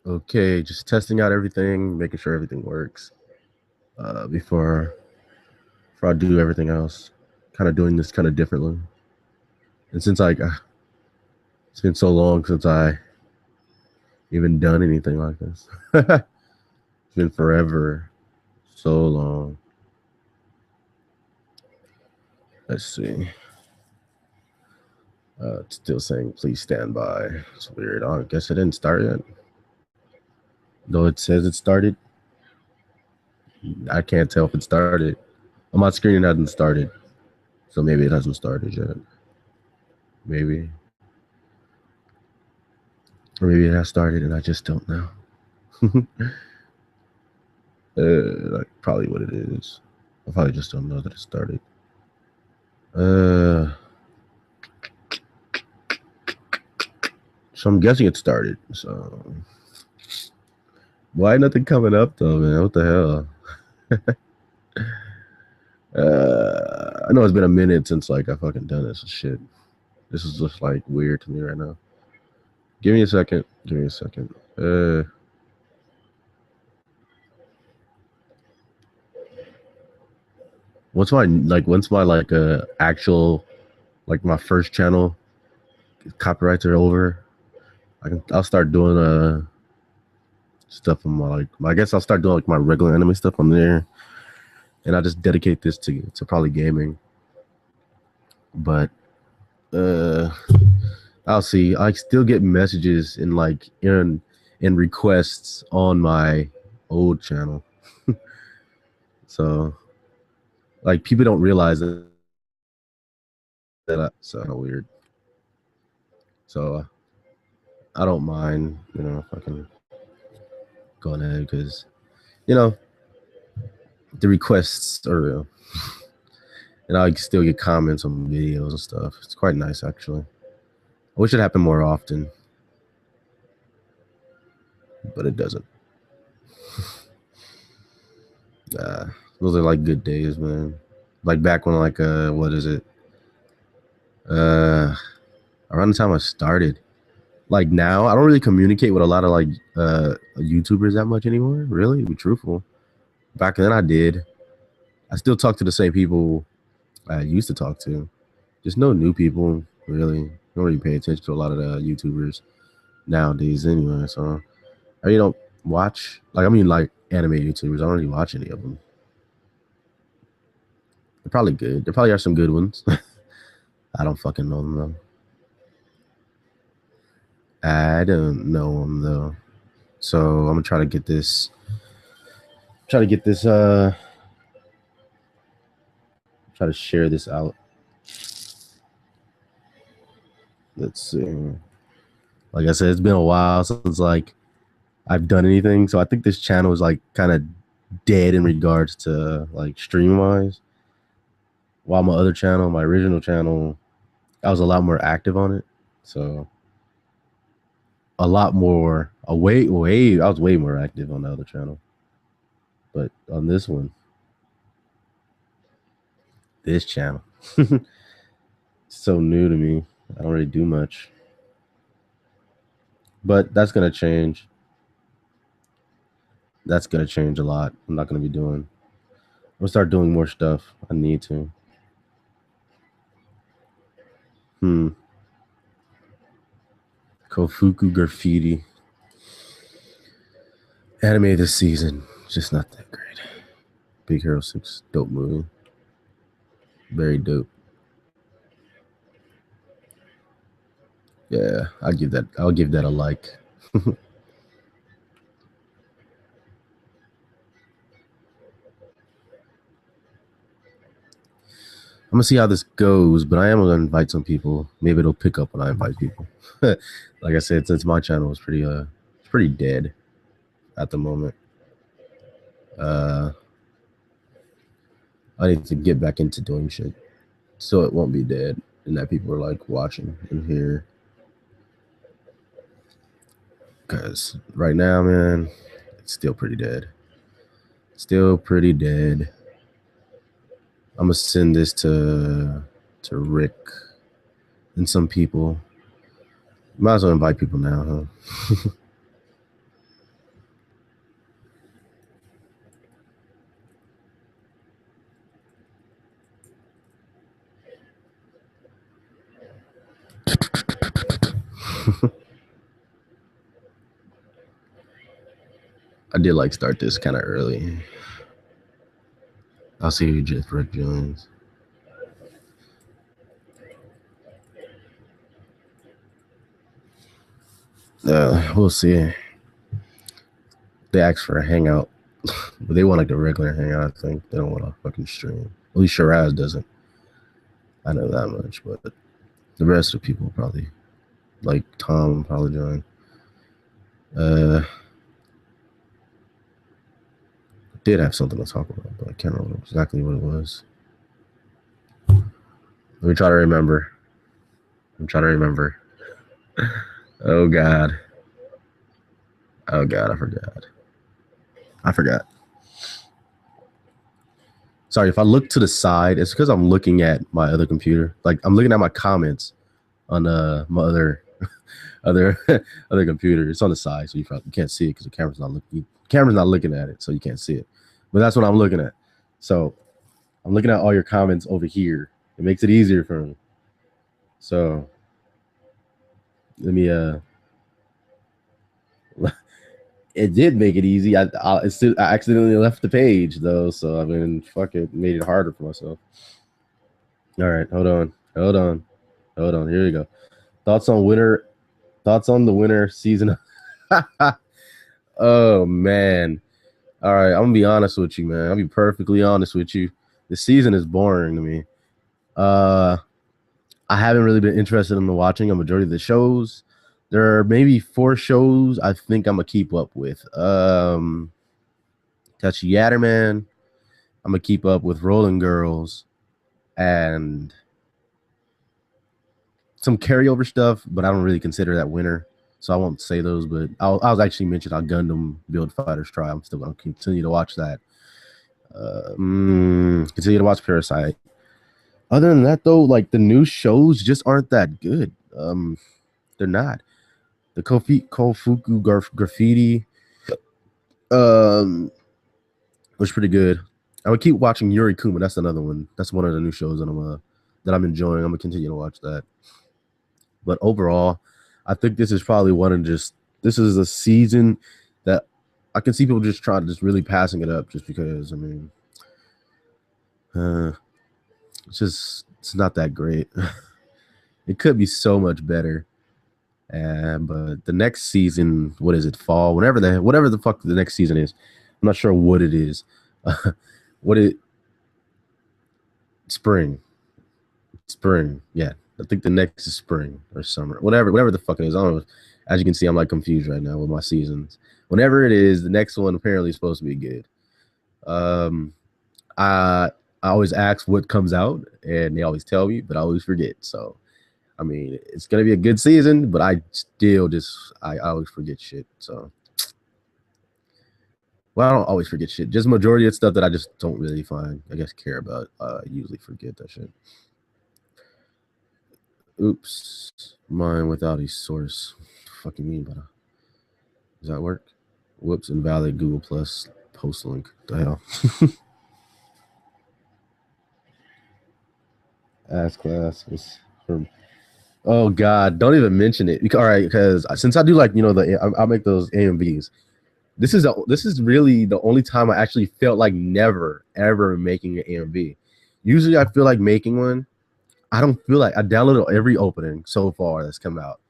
Okay, just testing out everything, making sure everything works before I do everything else. Kind of doing this kind of differently. And since it's been so long since I even done anything like this. It's been forever, so long. Let's see. It's still saying please stand by. It's weird. I guess it didn't start yet. Though it says it started, I can't tell if it started. On my screen, it hasn't started. So maybe it hasn't started yet. Maybe. Or maybe it has started and I just don't know. Like probably what it is. I probably just don't know that it started. So I'm guessing it started. So why nothing coming up though, man? What the hell? I know it's been a minute since like I fucking done this shit. This is just like weird to me right now. Give me a second. Give me a second. Once my like actual like my first channel copyrights are over, I'll start doing stuff on my like I guess I'll start doing like my regular anime stuff on there, and I just dedicate this to probably gaming. But I'll see. I still get messages in like in requests on my old channel. So like people don't realize that that's weird. So I don't mind, if I can go ahead because the requests are real. And I still get comments on videos and stuff. It's quite nice actually. I wish it happened more often. But it doesn't. Those are like good days, man. Like back when like what is it? Around the time I started. Like now, I don't really communicate with a lot of like YouTubers that much anymore. Really, to be truthful. Back then I did. I still talk to the same people I used to talk to. Just no new people, really. Don't really pay attention to a lot of the YouTubers nowadays anyway. So I really don't watch like anime YouTubers. I don't really watch any of them. They're probably good. There probably are some good ones. I don't fucking know them though. I don't know them though. So I'm gonna try to get this. Try to share this out. Let's see. Like I said, it's been a while since like I've done anything. So I think this channel is like kind of dead in regards to like stream wise. While my other channel, my original channel, I was a lot more active on it. So a lot more, I was way more active on the other channel. But on this one, this channel, it's so new to me. I don't really do much. But that's going to change. That's going to change a lot. I'm not going to be doing. I'm going to start doing more stuff. I need to. Kofuku Graffiti. Anime this season, just not that great. Big Hero 6, dope movie. Very dope. Yeah, I'll give that a like. I'm gonna see how this goes, but I am gonna invite some people. Maybe it'll pick up when I invite people. Like I said, since my channel is pretty dead at the moment. I need to get back into doing shit so it won't be dead and that people are like watching and here. Because right now, man, it's still pretty dead. Still pretty dead. I'm gonna send this to Rick and some people. Might as well invite people now, huh? I did like start this kind of early. I'll see who just Rick joins. We'll see. They asked for a hangout, but they want like a regular hangout. I think they don't want a fucking stream. At least Shiraz doesn't. I know that much, but the rest of the people probably, like Tom, probably join. Did have something to talk about, but I can't remember exactly what it was. Let me try to remember. I'm trying to remember. Oh God. Oh God, I forgot. Sorry, if I look to the side, it's because I'm looking at my other computer. Like I'm looking at my comments on my other other computer. It's on the side, so you probably can't see it because the camera's not looking at it, so you can't see it. But that's what I'm looking at. So I'm looking at all your comments over here. It makes it easier for me. So let me it did make it easy. I accidentally left the page though, so I mean, fuck it, made it harder for myself. All right, hold on. Here we go. Thoughts on the winter season. Oh man. All right, I'm gonna be honest with you, man. I'll be perfectly honest with you. The season is boring to me. I haven't really been interested in watching a majority of the shows. There are maybe 4 shows I think I'm gonna keep up with. Touchy Yatterman. I'm gonna keep up with Rolling Girls and some carryover stuff, but I don't really consider that winter, so I won't say those. But I'll actually mention how Gundam Build Fighters Try. I'm still gonna continue to watch that. Continue to watch Parasite. Other than that, though, like the new shows just aren't that good. They're not. The Kofuku Graffiti was pretty good. I would keep watching Yuri Kuma. That's another one. That's one of the new shows that I'm enjoying. I'm gonna continue to watch that. But overall, I think this is probably this is a season that I can see people just really passing it up just because, I mean, it's not that great. It could be so much better. But the next season, what is it? Fall, whatever the fuck the next season is. I'm not sure what it is. Spring. Yeah. I think the next is spring or summer. Whatever the fuck it is. I don't know. As you can see, I'm like confused right now with my seasons. Whenever it is, the next one apparently is supposed to be good. I always ask what comes out, and they always tell me, but I always forget. So, I mean, it's gonna be a good season, but I still I always forget shit. So, well, I don't always forget shit. Just majority of stuff that I just don't really care about. I usually forget that shit. Oops, mine without a source. What the fuck you mean by that? Does that work? Whoops, invalid Google Plus post link. What the hell? Ass class was from. Oh God, don't even mention it. All right, because since I do I'll make those AMVs. This is really the only time I actually felt like never ever making an AMV. Usually I feel like making one. I don't feel like I downloaded every opening so far that's come out.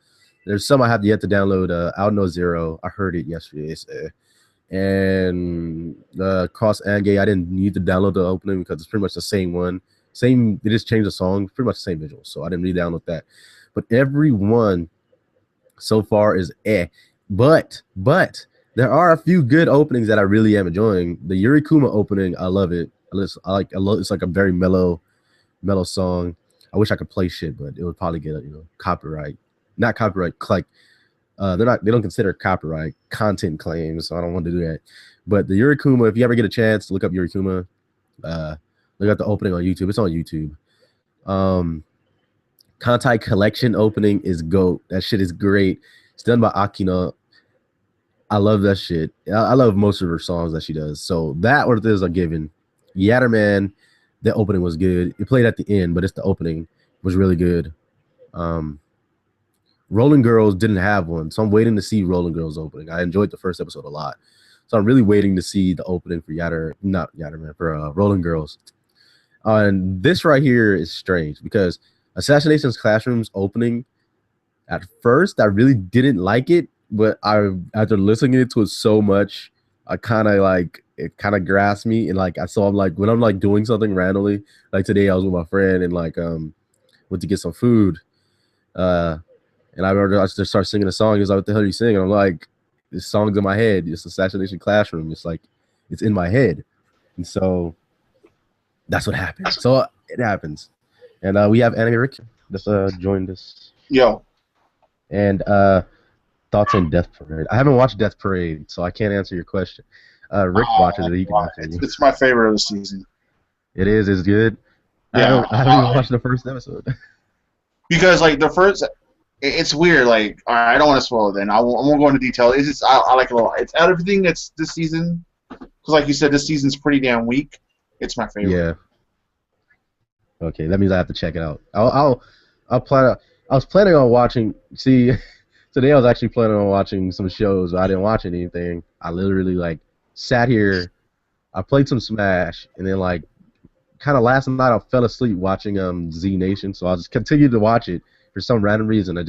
There's some I have yet to download. Out No Zero. I heard it yesterday. And Cross Angay, I didn't need to download the opening because it's pretty much the same one. They just changed the song, pretty much the same visual. So I didn't really download that. But every one so far is But there are a few good openings that I really am enjoying. The Yuri Kuma opening, I love it. It's like a very mellow song. I wish I could play shit, but it would probably get copyright. Not copyright, like they don't consider copyright content claims, so I don't want to do that. But the Yuri Kuma, if you ever get a chance to look up Yuri Kuma, look at the opening on YouTube. It's on YouTube. Kantai Collection opening is GOAT. That shit is great. It's done by Akina. I love that shit. I love most of her songs that she does. So that or there's a given. Yatterman, the opening was good. It played at the end, but the opening was really good. Rolling Girls didn't have one, so I'm waiting to see Rolling Girls opening. I enjoyed the first episode a lot, so I'm really waiting to see the opening for not Yatterman, for Rolling Girls. And this right here is strange because Assassination's Classroom's opening. At first, I really didn't like it, but after listening to it so much, I kind of like it kind of grasped me, and like I'm like when I'm like doing something randomly, like today I was with my friend and like went to get some food, uh, and I remember I just started singing a song. He was like, "What the hell are you singing?" I'm like, "This song's in my head. It's Assassination Classroom. It's like it's in my head," and so that's what happened. So it happens, and we have Anime Rick just joined us. Yo. And thoughts on Death Parade? I haven't watched Death Parade, so I can't answer your question. Rick watches it. He can answer you. It's my favorite of the season. It is. It's good. Yeah. I haven't even watched the first episode. Because like the first, it's weird. Like I don't want to spoil it. Then I won't go into detail. It's just I like it a lot. It's out of everything that's this season. Because like you said, this season's pretty damn weak. It's my favorite. Yeah. Okay, that means I have to check it out. I'll plan. I was planning on watching. See, today I was actually planning on watching some shows, but I didn't watch anything. I literally like sat here. I played some Smash, and then like kind of last night I fell asleep watching Z Nation, so I just continued to watch it for some random reason. I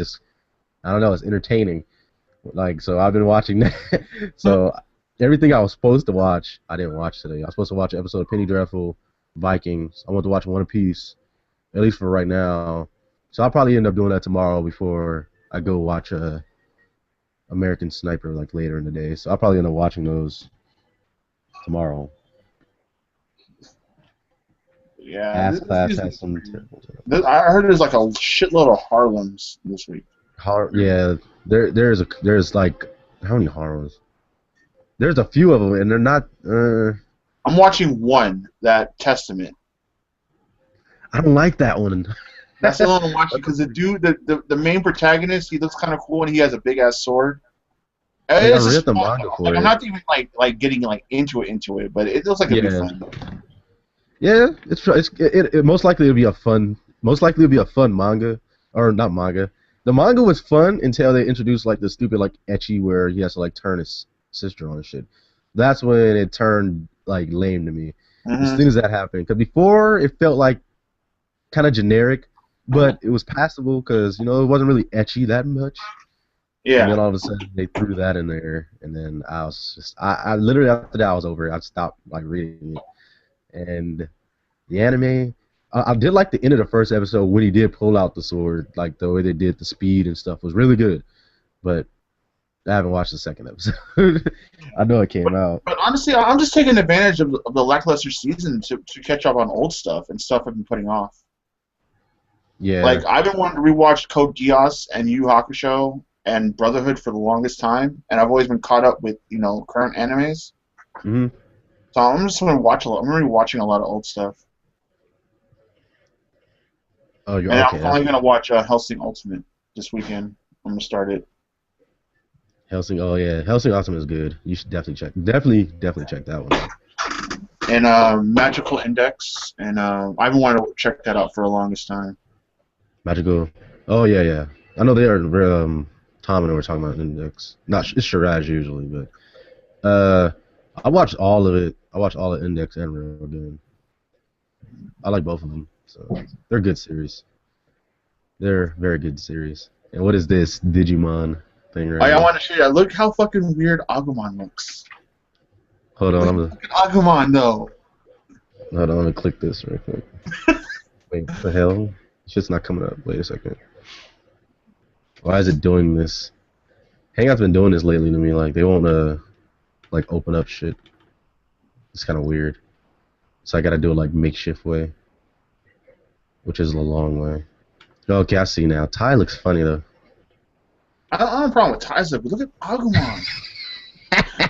don't know, it's entertaining. Like so I've been watching that. So everything I was supposed to watch, I didn't watch today. I was supposed to watch an episode of Penny Dreadful, Vikings. I want to watch One Piece, at least for right now. So I'll probably end up doing that tomorrow before I go watch American Sniper like later in the day. So I'll probably end up watching those tomorrow. Yeah. Ass Class has some. I heard there's like a shitload of Harlems this week. Yeah, there's like how many Harlems? There's a few of them, and they're not. I'm watching one, that Testament. I don't like that one. That's the one I'm watching because the dude, the main protagonist, he looks kind of cool and he has a big ass sword. I read the manga for it. I'm not even like getting like into it, but it looks like it'd be fun. Yeah, it most likely it'll be a fun. Most likely it'll be a fun manga, or not manga. The manga was fun until they introduced like the stupid like ecchi where he has to like turn his sister on and shit. That's when it turned like lame to me. As soon as that happened, because before it felt like kind of generic, but it was passable because it wasn't really ecchi that much. Yeah. And then all of a sudden they threw that in there, and then I was just I literally after that I was over it. I stopped like reading it. And the anime, I did like the end of the first episode when he did pull out the sword, like the way they did the speed and stuff was really good. But I haven't watched the second episode. I know it came out. But honestly, I'm just taking advantage of the lackluster season to catch up on old stuff and stuff I've been putting off. Yeah. Like I've been wanting to rewatch Code Geass and Yu Yu Hakusho and Brotherhood for the longest time, and I've always been caught up with current animes. Mm-hmm. So I'm just gonna watch a lot. I'm gonna be watching a lot of old stuff. Oh, you're and okay. I'm probably gonna watch Hellsing Ultimate this weekend. I'm gonna start it. Hellsing, oh yeah, Hellsing Ultimate is good. You should definitely check that one out. And Magical Index, and I've been wanting to check that out for the longest time. Magical, oh yeah. I know they are. Tom and I were talking about Index. It's Shiraz usually, but I watched all of it. I watched all of Index and Real Good. I like both of them. So they're good series. They're very good series. And what is this Digimon thing right here? I want to show you. Look how fucking weird Agumon looks. Hold on, Agumon though. Hold on, I'm gonna click this real quick. Wait, what the hell? Shit's not coming up. Wait a second. Why is it doing this? Hangout's been doing this lately to me. Like they won't like open up shit. It's kind of weird. So I gotta do it like makeshift way, which is a long way. Okay, I see now. Ty looks funny though. I don't have a problem with Ty's but look at Agumon.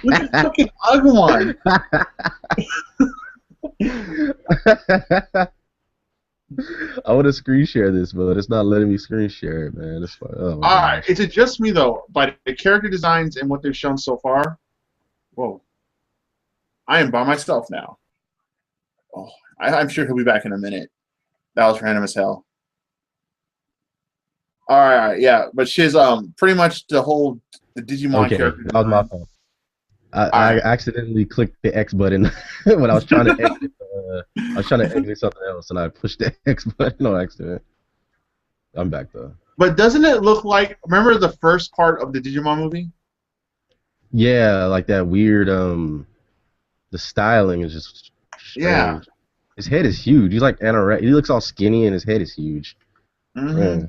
Look at fucking Agumon. I want to screen share this, but it's not letting me screen share it, man. It's fine. Oh, Alright, it's just me though. By the character designs and what they've shown so far. Whoa. I am by myself now. Oh, I'm sure he'll be back in a minute. That was random as hell. All right, yeah, but she's pretty much the Digimon Okay, character that was my design. fault. All I right, accidentally clicked the X button when I was trying to exit. I was trying to exit something else, and I pushed the X button on accident. I'm back though. but doesn't it look like? Remember the first part of the Digimon movie? Yeah, like that weird. The styling is just Yeah. strange. His head is huge. He's like anorexic. He looks all skinny, and his head is huge. Hmm.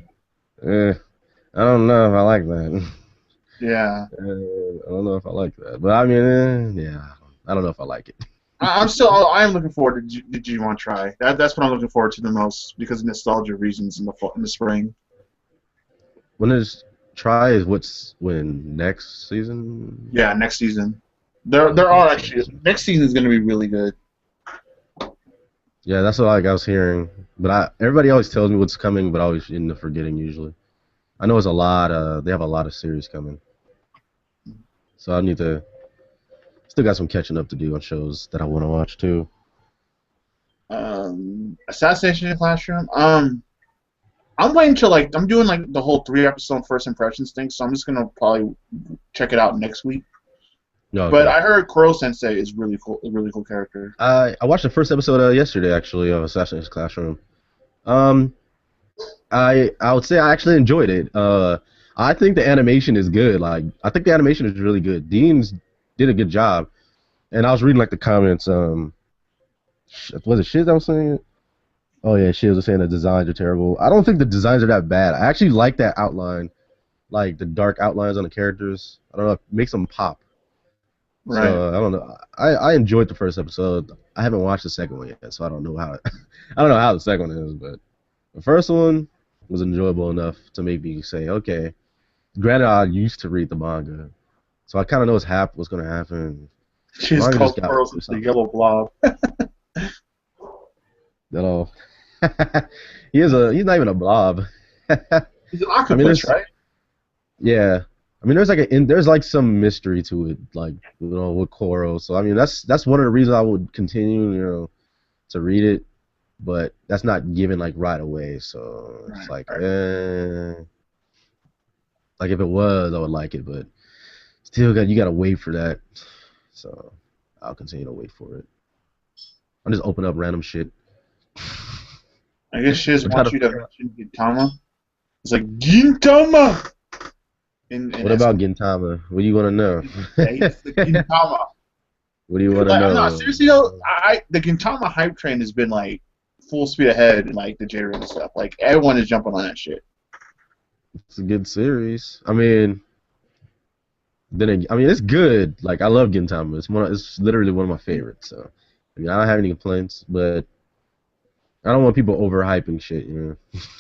Yeah. I don't know if I like that. Yeah. I don't know if I like that, but I mean, yeah, I don't know if I like it. I am looking forward to the Digimon Try. That's what I'm looking forward to the most because of nostalgia reasons in the spring. When is try is what's when next season? Yeah, next season. There Okay, are so actually next season is going to be really good. yeah, that's what like I was hearing. But everybody always tells me what's coming, but I always end up forgetting usually. I know it's a lot. They have a lot of series coming, so I need to. Still got some catching up to do on shows that I want to watch too. Assassination in the Classroom. I'm waiting to I'm doing like the whole 3 episode first impressions thing, so I'm just gonna probably check it out next week. No, But okay. I heard Kuro Sensei is really cool, a really cool character. I watched the first episode yesterday actually of Assassin's Classroom. Um, I would say I actually enjoyed it. I think the animation is good. Like I think the animation is really good. Dean's did a good job, and I was reading like the comments. Was it Shiz that was saying it? Oh yeah, Shiz was saying the designs are terrible. I don't think the designs are that bad. I actually like that outline, like the dark outlines on the characters. I don't know, it makes them pop. Right. So I don't know. I enjoyed the first episode. I haven't watched the second one yet, so I don't know how. I don't know how the second one is, but the first one was enjoyable enough to make me say, okay. Granted, I used to read the manga, so I kind of know what's going to happen. The She's manga just called got Kuro worse. Sensei, the Yellow Blob. That all. He's not even a blob. I He's an mean, octopus, there's right? yeah. I mean, there's like some mystery to it, like with Koro. So I mean, that's one of the reasons I would continue, to read it, but that's not given like right away. So it's Right. like, Right. like if it was, I would like it, but still you gotta wait for that. So I'll continue to wait for it. I'll just open up random shit. I guess she just I'm trying wants to you to figure out. mention Gintama. It's like Gintama in What about Gintama? What do you want to know? it's the Gintama. What do you want to Like, no, know? seriously though, the Gintama hype train has been like full speed ahead in like the J-Rig and stuff. Like everyone is jumping on that shit. It's a good series. I mean, it's good. Like I love Gintama. It's literally one of my favorites. So I mean, I don't have any complaints, but I don't want people overhyping shit, Yeah,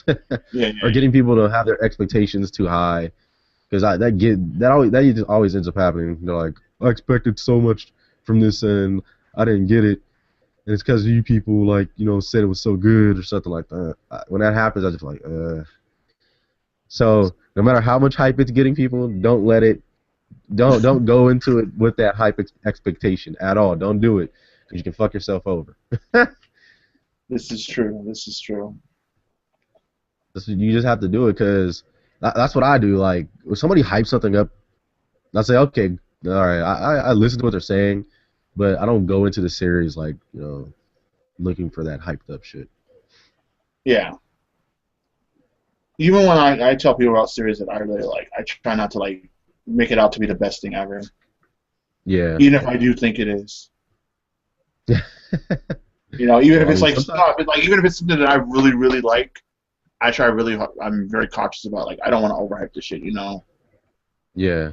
or yeah, getting people to have their expectations too high. Because that always ends up happening. They're like, I expected so much from this and I didn't get it, and it's because you people like said it was so good or something like that. When that happens, I just like. So no matter how much hype it's getting people, don't go into it with that hype expectation at all. Don't do it because you can fuck yourself over. this is true. This is true. You just have to do it because that's what I do. Like if somebody hypes something up, I say, okay, all right, I listen to what they're saying, but I don't go into the series like looking for that hyped up shit. Yeah. Even when I tell people about series that I really like, I try not to like make it out to be the best thing ever, Yeah. even if I do think it is. Even if Well, I it's mean, like sometimes. stop, like even if it's something that I really really like, I try really. I'm very cautious about like I don't want to overhype the shit. Yeah.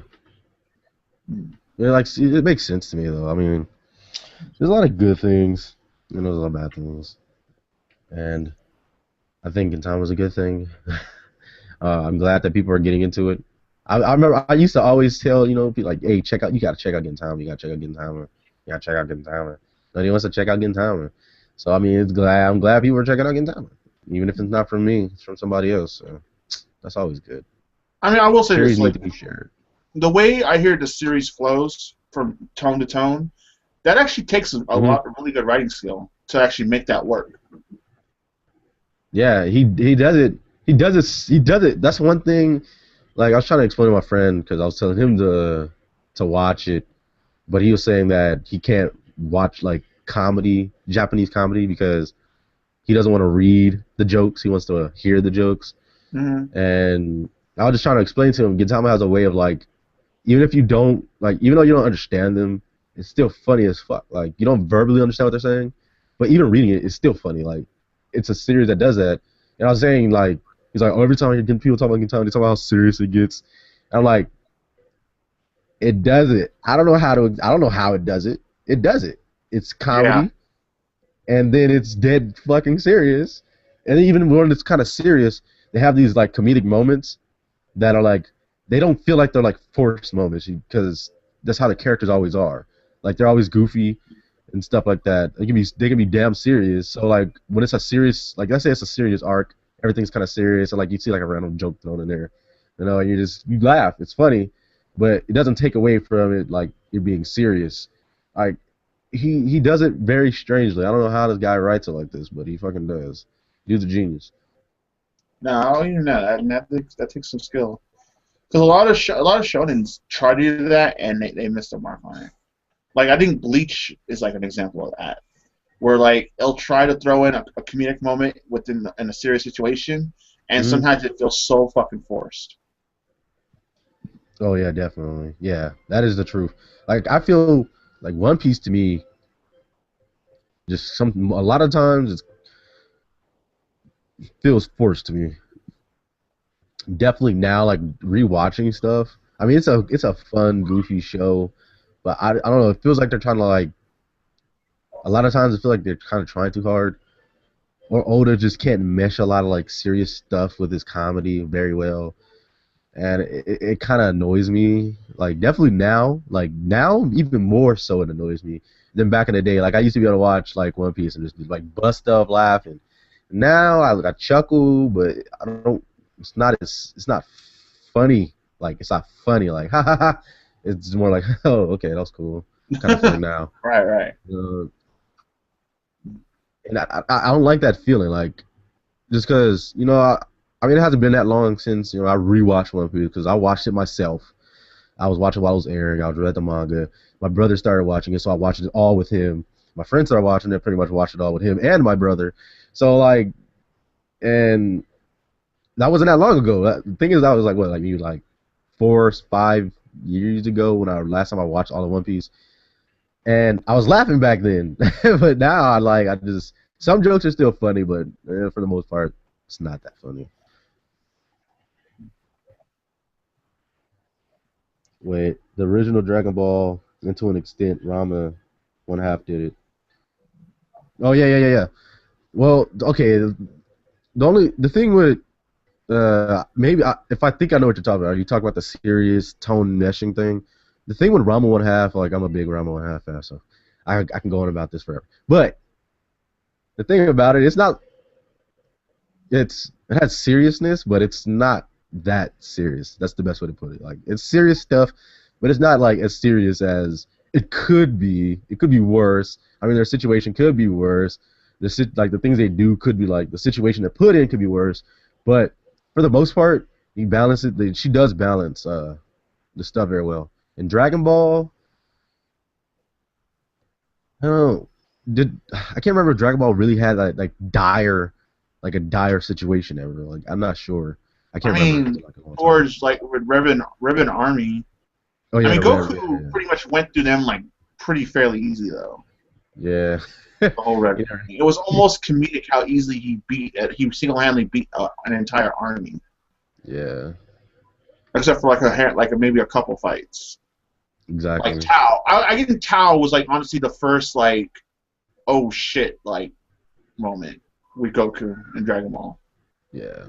Yeah, like it makes sense to me though. I mean, there's a lot of good things, and there's a lot of bad things, and I think in time was a good thing. I'm glad that people are getting into it. I remember I used to always tell people like, hey, you gotta check out Gintama, you gotta check out Gintama, you gotta check out Gintama. Nobody wants to check out Gintama, so I mean, I'm glad people are checking out Gintama, even if it's not from me, it's from somebody else. So that's always good. I mean, I will say Series this: need like to be shared. the way I hear the series flows from tone to tone, that actually takes a Hmm. lot of really good writing skill to actually make that work. Yeah, he does it. he does it. He does it. That's one thing. Like I was trying to explain to my friend because I was telling him to watch it, but he was saying that he can't watch like comedy, Japanese comedy, because he doesn't want to read the jokes. He wants to hear the jokes. Mm-hmm. And I was just trying to explain to him, Gintama has a way of like, even if you don't like, even though you don't understand them, it's still funny as fuck. Like you don't verbally understand what they're saying, but even reading it, it's still funny. Like it's a series that does that. And I was saying like, he's like, oh, every time people talk about Gintama, they talk about how serious it gets. And I'm like, it does it. I don't know how it does it. It does it. It's Yeah. comedy, and then it's dead fucking serious. And even when it's kind of serious, they have these like comedic moments that are like they don't feel like they're like forced moments because that's how the characters always are. Like they're always goofy and stuff like that. They can be damn serious. So like when it's a serious, like let's say it's a serious arc, everything's kind of serious, and like you see like a random joke thrown in there, and you laugh. It's funny, but it doesn't take away from it like it being serious. Like he does it very strangely. I don't know how this guy writes it like this, but he fucking does. Dude's a genius. No, I don't even know that takes some skill. Because a lot of shonens try to do that and they miss the mark on it. Like I think Bleach is like an example of that, where like it'll try to throw in a comedic moment in a serious situation, and Hmm. sometimes it feels so fucking forced. Oh yeah, definitely. Yeah, that is the truth. Like I feel like One Piece to me, just a lot of times it feels forced to me. Definitely now, like rewatching stuff. I mean, it's a fun, goofy show, but I don't know. It feels like they're trying to like. A lot of times, I feel like they're kind of trying too hard, or Oda just can't mesh a lot of like serious stuff with his comedy very well, and it kind of annoys me. Like now, even more so, it annoys me than back in the day. Like I used to be able to watch like One Piece and just like bust up laughing. Now I chuckle, but I don't. It's not funny. Like it's not funny. Like ha ha ha. It's more like oh okay that was cool kind of feeling now. Right, right. Uh, and I don't like that feeling. Like just because I mean it hasn't been that long since I rewatched One Piece because I watched it myself. I was watching while it was airing. I was read the manga. My brother started watching it, so I watched it all with him. My friends started watching it, pretty much watched it all with him and my brother. So like, and that wasn't that long ago. The thing is, that was like what, like maybe like 4 or 5 years ago when last time I watched all of One Piece, and I was laughing back then. But now I just some jokes are still funny, but for the most part, it's not that funny. Wait, the original Dragon Ball, and to an extent, Rama one half did it. Oh yeah, yeah, yeah, yeah. Well, okay. The thing with maybe if I think I know what you're talking about. You talk about the serious tone meshing thing. The thing with Rama one half, like I'm a big Rama one half fan, so I can go on about this forever. But the thing about it, it has seriousness, but it's not that serious. That's the best way to put it. Like it's serious stuff, but it's not like as serious as it could be. It could be worse. I mean, their situation could be worse. Like the things they do could be like the situation they're put in could be worse. But for the most part, he balances. She does balance the stuff very well. In Dragon Ball, I don't know. I can't remember if Dragon Ball really had like a dire situation ever. Like I'm not sure. I I can't remember. It's mean, been like a long time. towards like with Ribbon Army. Oh I yeah, mean, the Red, Goku pretty much went through them like pretty fairly easy though. yeah, yeah. The whole Ribbon Yeah, Army. It was almost comedic how easily he single-handedly beat an entire army, yeah, except for like maybe a couple fights. Like exactly. Tao, I think Tao was like honestly the first like oh shit like moment with Goku and Dragon Ball. Yeah.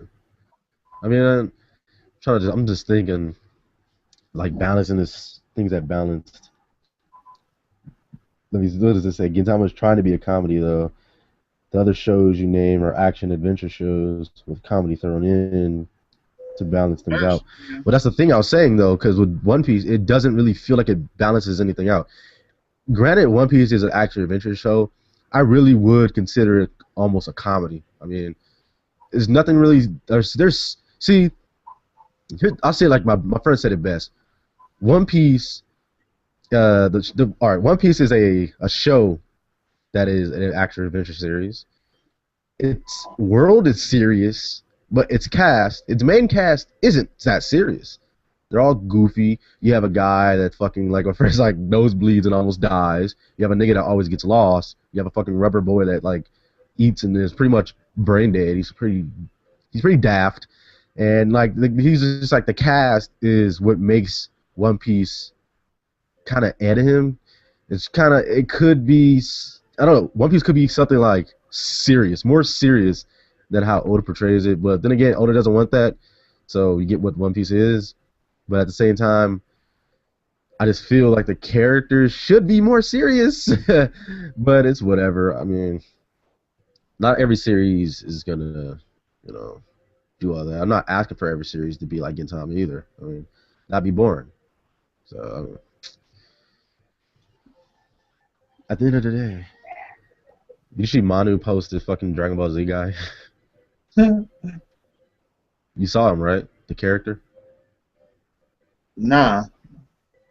I mean, I'm just thinking like balancing this things that balanced. Let me. What does it say? Gintama's trying to be a comedy though. The other shows you name are action adventure shows with comedy thrown in to balance things out. But that's the thing I was saying though, because with One Piece, it doesn't really feel like it balances anything out. Granted, One Piece is an action adventure show. I really would consider it almost a comedy. I mean, there's nothing really. There's see. Here, I'll say like my friend said it best. One Piece. All right. One Piece is a show that is an action adventure series. Its world is serious, but its main cast isn't that serious. They're all goofy. You have a guy that fucking like a first like nosebleeds and almost dies. You have a nigga that always gets lost. You have a fucking rubber boy that like eats and is pretty much brain dead. He's pretty daft, and like he's just like the cast is what makes One Piece kind of add to him. It could be, I don't know. One Piece could be something like serious, more serious than how Oda portrays it. But then again, Oda doesn't want that, so you get what One Piece is. But at the same time, I just feel like the characters should be more serious. But it's whatever. I mean, not every series is gonna, do all that. I'm not asking for every series to be like Gintama either. I mean, that'd be boring. So at the end of the day, you see Manu post this fucking Dragon Ball Z guy. You saw him, right? The character. Nah.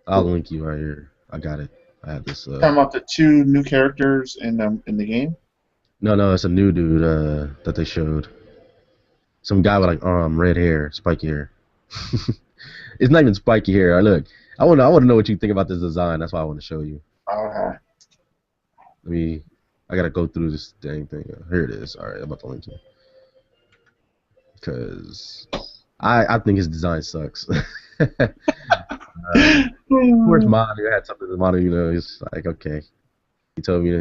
I'll link you right here. I got it. I have this. Talking about the 2 new characters in the game. No, it's a new dude that they showed. Some guy with like red hair, spiky hair. It's not even spiky hair. Look, I want to know what you think about this design. That's why I want to show you. Okay. I gotta go through this dang thing. Here it is. All right, I'm about to link you. Because I think his design sucks. Of course, Manu had something with Manu. He's like, okay. He's pretty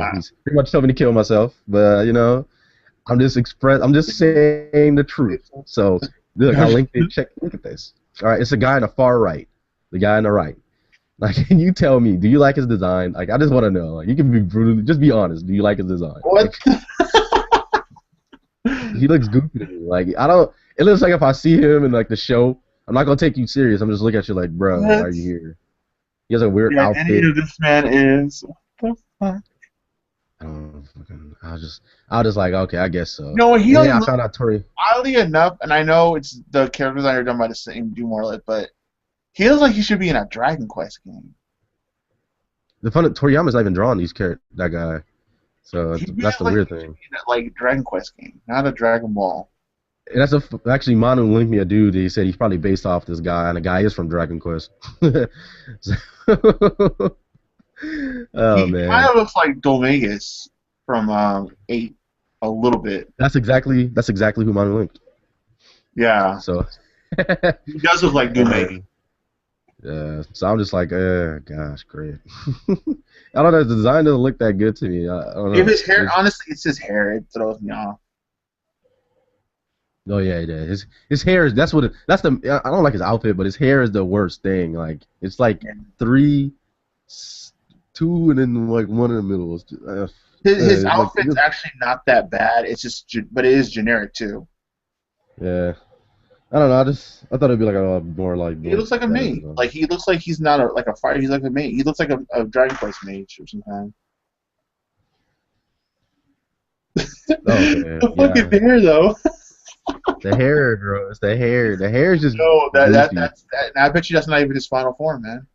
much told me to kill myself, but I'm just saying the truth. So look, I'll link it. Look at this. All right, it's a guy on the far right. The guy on the right. Like, can you tell me? Do you like his design? Like, I just want to know. Like, you can be brutal. Just be honest. Do you like his design? What? Like, he looks goofy to me. Like, I don't. It looks like if I see him in like the show, I'm not gonna take you serious. I'm just looking at you like, bro, why are you here? He has a weird outfit. Any of this man is. What the fuck? I was just like, okay, I guess so. No, he I found out Tori. Oddly enough, and I know it's the character designer done by the same dude more or less, but he looks like he should be in a Dragon Quest game. The fun Toriyama's not even drawing that guy, so that's the weird thing. Like Dragon Quest game, not a Dragon Ball. And actually Manu linked me a dude. He said he's probably based off this guy, and the guy is from Dragon Quest. Oh he man, kind of looks like Dominguez from 8 a little bit. That's exactly who Manu linked. Yeah. So he does look like Dominguez. Yeah, so I'm just like, gosh, great. I don't know, the design doesn't look that good to me. I don't know. If his hair, honestly, it's his hair. It throws me off. Oh yeah, yeah. His hair is that's the I don't like his outfit, but his hair is the worst thing. Like it's like 3, 2, and then like 1 in the middle. His outfit's actually not that bad. It's just, but it is generic too. Yeah. I don't know. I thought it'd be like a more like. He looks like a mage. Like he looks like he's not like a fighter. He's like a mage. He looks like a Dragon Quest mage or something. The fucking hair though. The hair, bro. It's the hair. The hair is just. No, that's. I bet you that's not even his final form, man.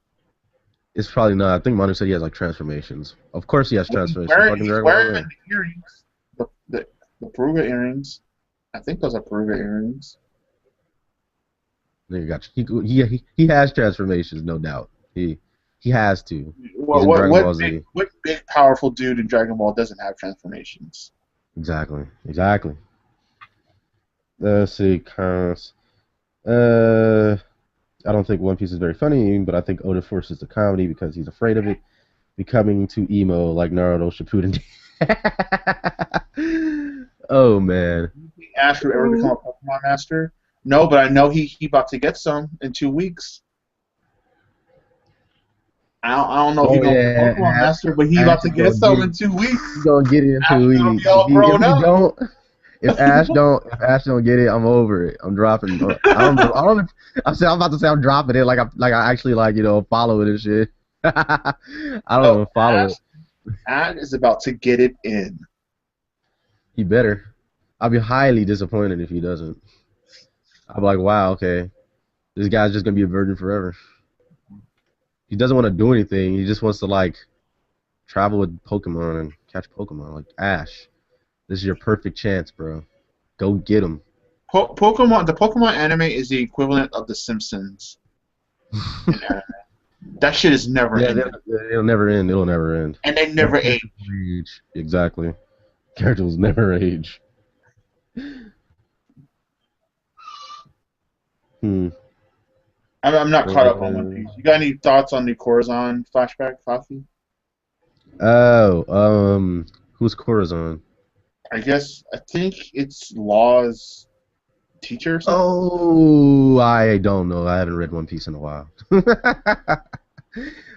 It's probably not. I think Manu said he has like transformations. Of course he has transformations. He's wearing the earrings. The Peruga earrings. I think those are Peruga earrings. He has transformations, no doubt. He has to. What big powerful dude in Dragon Ball doesn't have transformations? Exactly. Let's see, I don't think One Piece is very funny, but I think Oda forces the comedy because he's afraid of it becoming too emo like Naruto Shippuden. Oh man. Ash will ever become a Pokemon master? No, but I know he about to get some in 2 weeks. I don't know if he's going to be a Pokemon master, but he about to get some in 2 weeks. He's gonna get it in 2 weeks. If Ash don't get it, I'm over it. I'm dropping. I'm about to say I'm dropping it like I actually follow it and shit. I don't even follow it. Ash is about to get it in. He better. I'll be highly disappointed if he doesn't. I'll be like, wow, okay, this guy's just gonna be a virgin forever. He doesn't want to do anything. He just wants to like travel with Pokemon and catch Pokemon. Like Ash, this is your perfect chance, bro. Go get him. Pokemon, the Pokemon anime is the equivalent of The Simpsons in anime. That shit is never Yeah, ending, it'll never end. It'll never end. and they never age. Age. Exactly. Characters never age. Hmm. I'm not caught up on One Piece. You got any thoughts on the Corazon flashback, Fafi? Oh, who's Corazon? I think it's Law's teacher or something. Oh, I don't know. I haven't read One Piece in a while.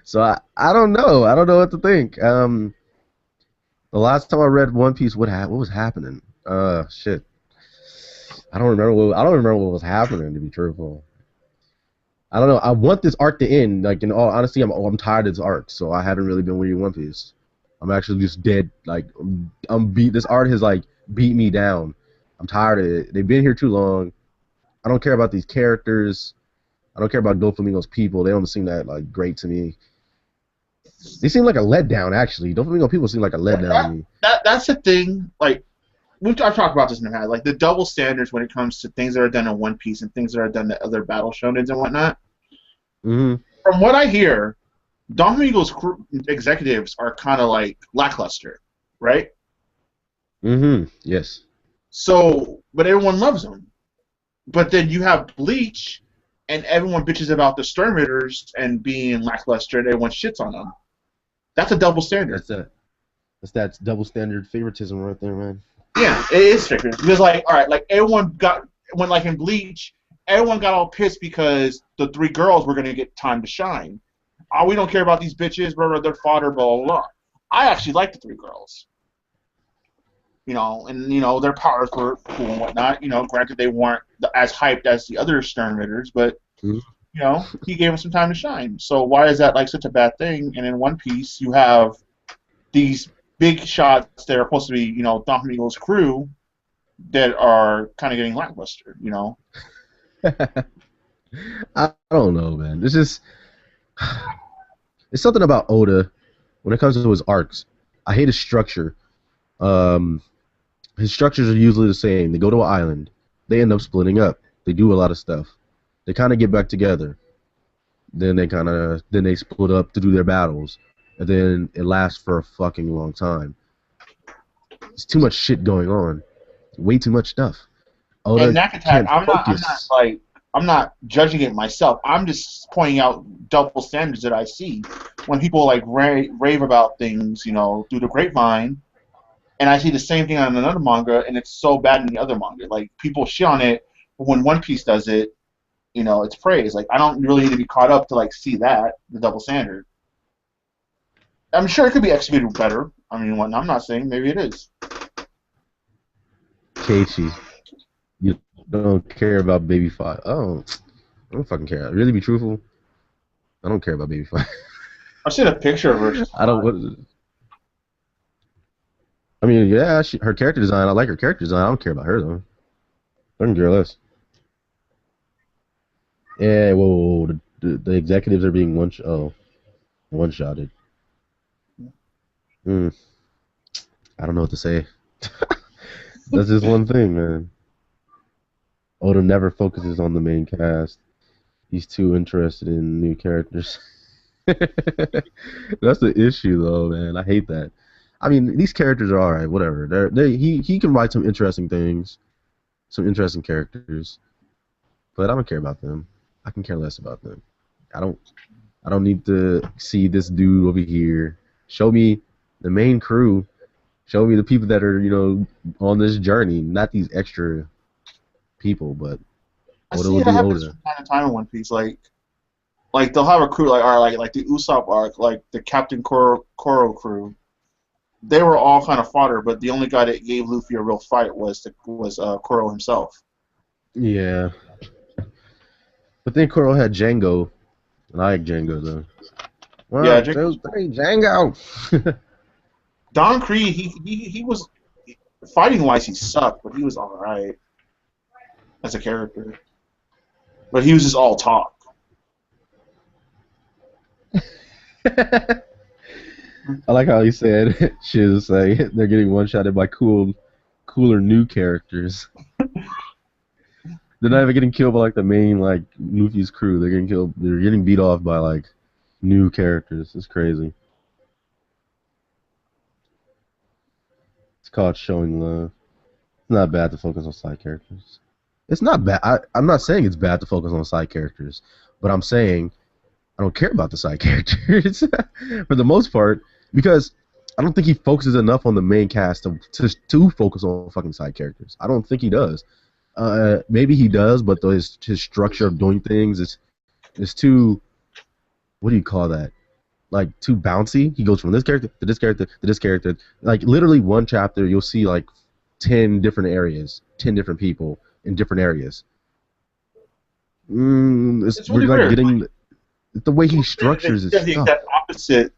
So I don't know. I don't know what to think. The last time I read One Piece, what was happening? Shit. I don't remember what was happening, to be truthful. I don't know. I want this arc to end. Like in all honesty, I'm tired of this arc, so I haven't really been reading One Piece. I'm actually just dead. Like I'm beat. This art has like beat me down. I'm tired of it. They've been here too long. I don't care about these characters. I don't care about Doflamingo's people. They don't seem that like great to me. They seem like a letdown, actually. Doflamingo people seem like a letdown to me. That's the thing. Like I've talked about this in the past. Like the double standards when it comes to things that are done in One Piece and things that are done to other battle shonens and whatnot. Mm-hmm. From what I hear, Doflamingo's executives are kind of like lackluster, right? Mm-hmm. Yes. So, but everyone loves them. But then you have Bleach, and everyone bitches about the Stormwinners and being lackluster, and everyone shits on them. That's a double standard. That's that double standard favoritism right there, man. Yeah, it is fair. Because, like, all right, like, when, like, in Bleach, everyone got all pissed because the three girls were going to get time to shine. Oh, we don't care about these bitches, they're fodder, blah, blah, blah. I actually like the three girls. You know, and, you know, their powers were cool and whatnot. You know, granted, they weren't as hyped as the other Sternritters, but, you know, he gave them some time to shine. So why is that, like, such a bad thing? And in One Piece, you have these big shots that are supposed to be, you know, Doflamingo's crew that are kind of getting lackluster, you know? I don't know, man. This is... It's something about Oda when it comes to his arcs. I hate his structure. His structures are usually the same. They go to an island. They end up splitting up. They do a lot of stuff. They kind of get back together. Then they split up to do their battles. And then it lasts for a fucking long time. There's too much shit going on. Way too much stuff. Oda and Nakatat, I'm not judging it myself. I'm just pointing out double standards that I see when people like rave about things, you know, through the grapevine, and I see the same thing on another manga, and it's so bad in the other manga. Like people shit on it, but when One Piece does it, you know, it's praise. Like I don't really need to be caught up to like see the double standard. I'm sure it could be executed better. I mean, I'm not saying maybe it is. Keiichi, you don't care about Baby Five. Oh, I don't fucking care. Really, be truthful. I don't care about Baby Five. I've seen a picture of her. I don't. What is it? I mean, yeah, her character design. I like her character design. I don't care about her though. I don't care less. Yeah, whoa. The executives are being one-shotted. I don't know what to say. That's just one thing, man. Oda never focuses on the main cast. He's too interested in new characters. That's the issue, though, man. I hate that. I mean, these characters are alright, whatever. He can write some interesting things, some interesting characters, but I don't care about them. I can care less about them. I don't need to see this dude over here. Show me the main crew. Show me the people that are, you know, on this journey, not these extra people. But Oda will do Oda. From time to time in One Piece, like they'll have a crew like the Usopp arc, like the Captain Koro crew. They were all kind of fodder, but the only guy that gave Luffy a real fight was Koro himself. Yeah. But then Koro had Django. And I like Django, though. Wow, yeah, Django. Don Creed, he was, fighting wise, he sucked, but he was all right as a character. But he was just all talk. I like how he said she was like they're getting one-shotted by cooler new characters. They're not even getting killed by like the main like Luffy's crew. They're getting killed. They're getting beat off by like new characters. It's crazy. It's called showing love. It's not bad to focus on side characters. It's not bad. I'm not saying it's bad to focus on side characters, but I'm saying I don't care about the side characters for the most part because I don't think he focuses enough on the main cast to focus on fucking side characters. I don't think he does. Maybe he does, but his structure of doing things is too. What do you call that? Like too bouncy. He goes from this character to this character to this character. Like literally one chapter, you'll see like 10 different areas, 10 different people in different areas. It's really we're like weird. getting the way he structures his the exact opposite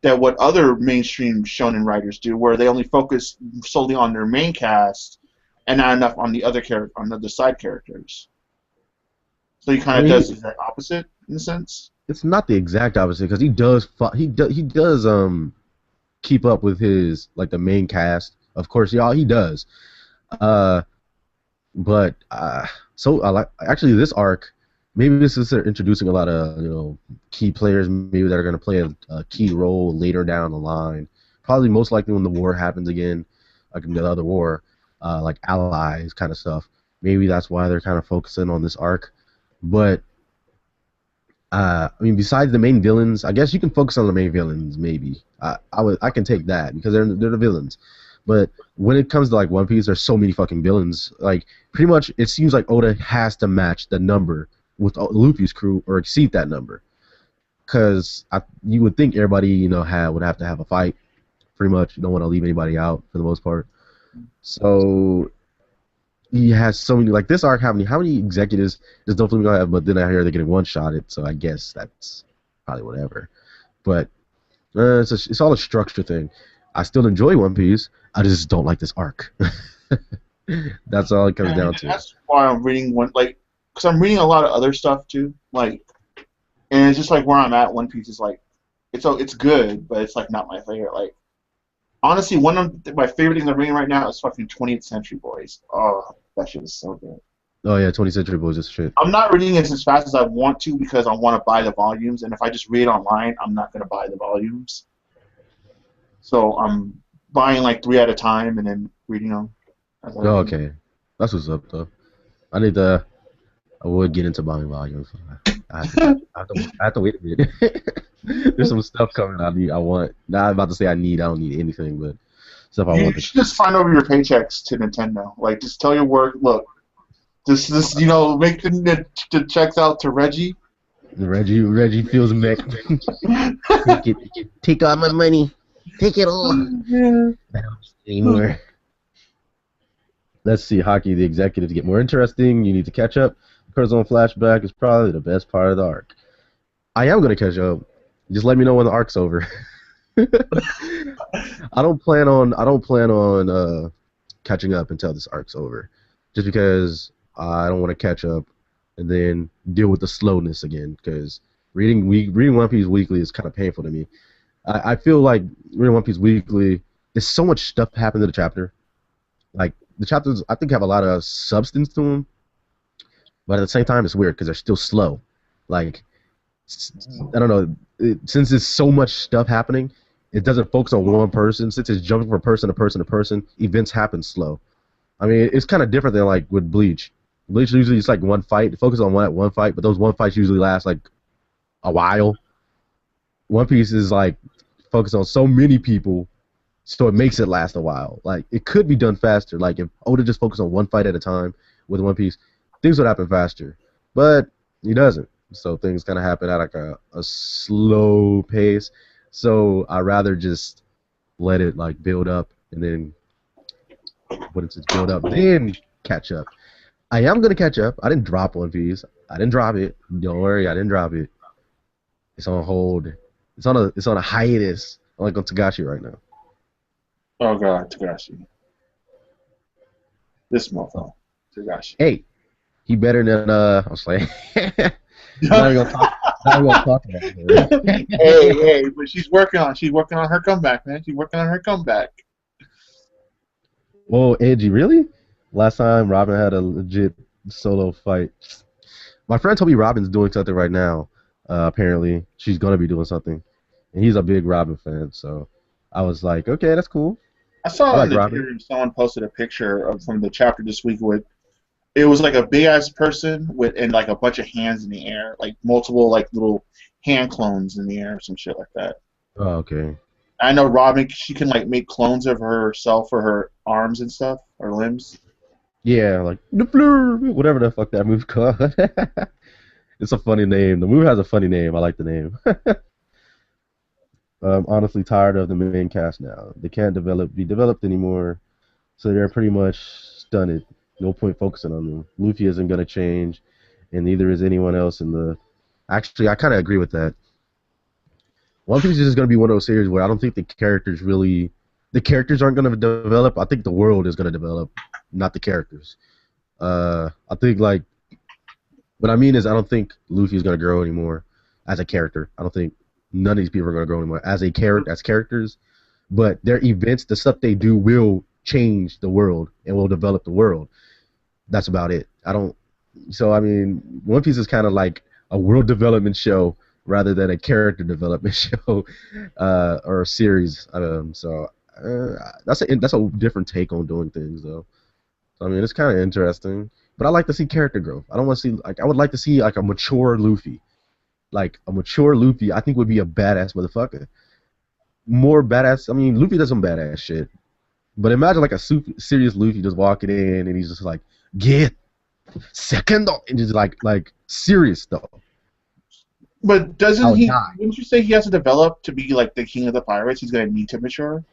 that what other mainstream shonen writers do, where they only focus solely on their main cast and not enough on the other side characters. So he kind of does the exact opposite in a sense. It's not the exact opposite because he does keep up with his like the main cast. Of course, he does. But so I like actually this arc. Maybe this is introducing a lot of key players maybe that are going to play a key role later down the line. Probably most likely when the war happens again, like the other war, like allies kind of stuff. Maybe that's why they're kind of focusing on this arc. But I mean, besides the main villains, I guess you can focus on the main villains. Maybe I can take that because they're the villains. But when it comes to like One Piece, there's so many fucking villains. Like pretty much, it seems like Oda has to match the number with Luffy's crew or exceed that number, because you would think everybody would have to have a fight. Pretty much, you don't want to leave anybody out for the most part. So he has so many like this arc. How many executives does Doflamingo have? But then I hear they're getting one-shotted, so I guess that's probably whatever. But it's all a structure thing. I still enjoy One Piece. I just don't like this arc. That's all it comes down to. That's why I'm reading because I'm reading a lot of other stuff too, and it's just like where I'm at. One Piece is like, it's good, but it's like not my favorite. Like, honestly, one of my favorite things I'm reading right now is fucking 20th Century Boys. Oh, that shit is so good. Oh yeah, 20th Century Boys is shit. I'm not reading it as fast as I want to because I want to buy the volumes, and if I just read it online, I'm not gonna buy the volumes. So I'm buying like 3 at a time and then reading them. Oh, okay, that's what's up though. I would get into buying volumes. I have to wait a minute. There's some stuff coming I want. Not about to say I don't need anything, but stuff I want. You should just sign over your paychecks to Nintendo. Like, just tell your work, look, this make the checks out to Reggie. Reggie feels mech. Take all my money. Take it all. I don't anymore. Let's see, Hockey, the executives get more interesting. You need to catch up. Personal flashback is probably the best part of the arc. I am gonna catch up. Just let me know when the arc's over. I don't plan on catching up until this arc's over, just because I don't want to catch up and then deal with the slowness again. Because reading One Piece weekly is kind of painful to me. I feel like reading One Piece weekly, there's so much stuff happened to the chapter. Like the chapters, I think have a lot of substance to them. But at the same time, it's weird because they're still slow. Like, I don't know. Since there's so much stuff happening, it doesn't focus on one person. Since it's jumping from person to person to person, events happen slow. I mean, it's kind of different than like with Bleach. Bleach usually it's like one fight. It focuses on one fight, but those one fights usually last like a while. One Piece is like focused on so many people, so it makes it last a while. Like, it could be done faster. Like, if Oda just focused on one fight at a time with One Piece, things would happen faster, but he doesn't. So things kind of happen at like a slow pace. So I rather just let it like build up and then once it's build up, then catch up. I am gonna catch up. I didn't drop One Piece. I didn't drop it. Don't worry, I didn't drop it. It's on hold. It's on a hiatus. I'm like on Tagashi right now. Oh god, Tagashi. This mofo. Togashi. Hey, he better than I was like, not hey, even gonna talk. Not even gonna talk about her. hey, but she's working on her comeback, man. She's working on her comeback. Whoa, edgy, really? Last time Robin had a legit solo fight. My friend told me Robin's doing something right now. Apparently, she's gonna be doing something, and he's a big Robin fan. So I was like, okay, that's cool. I I saw in like the Robin. Twitter room someone posted a picture of from the chapter this week with it was like a big ass person with and like a bunch of hands in the air, like multiple like little hand clones in the air or some shit like that. Oh, okay. I know Robin, she can like make clones of herself for her arms and stuff, or limbs. Yeah, like the blur, whatever the fuck that movie called. It's a funny name. The movie has a funny name. I like the name. I'm honestly tired of the main cast now. They can't be developed anymore, so they're pretty much stunted. No point focusing on them. Luffy isn't gonna change, and neither is anyone else in the. Actually, I kind of agree with that. One Piece is going to be one of those series where I don't think the characters aren't going to develop. I think the world is going to develop, not the characters. I think like what I mean is I don't think Luffy is going to grow anymore as a character. I don't think none of these people are going to grow anymore as characters. But their events, the stuff they do, will change the world and will develop the world. That's about it. I don't. So I mean, One Piece is kind of like a world development show rather than a character development show or a series. That's a different take on doing things, though. So, I mean, it's kind of interesting, but I like to see character growth. I don't want to see like I would like to see like a mature Luffy, like a mature Luffy. I think would be a badass motherfucker. More badass. I mean, Luffy does some badass shit, but imagine like a serious Luffy just walking in and he's just like, get second, and just like serious though. But I doesn't would he? die. Wouldn't you say he has to develop to be like the king of the pirates? He's gonna need to mature.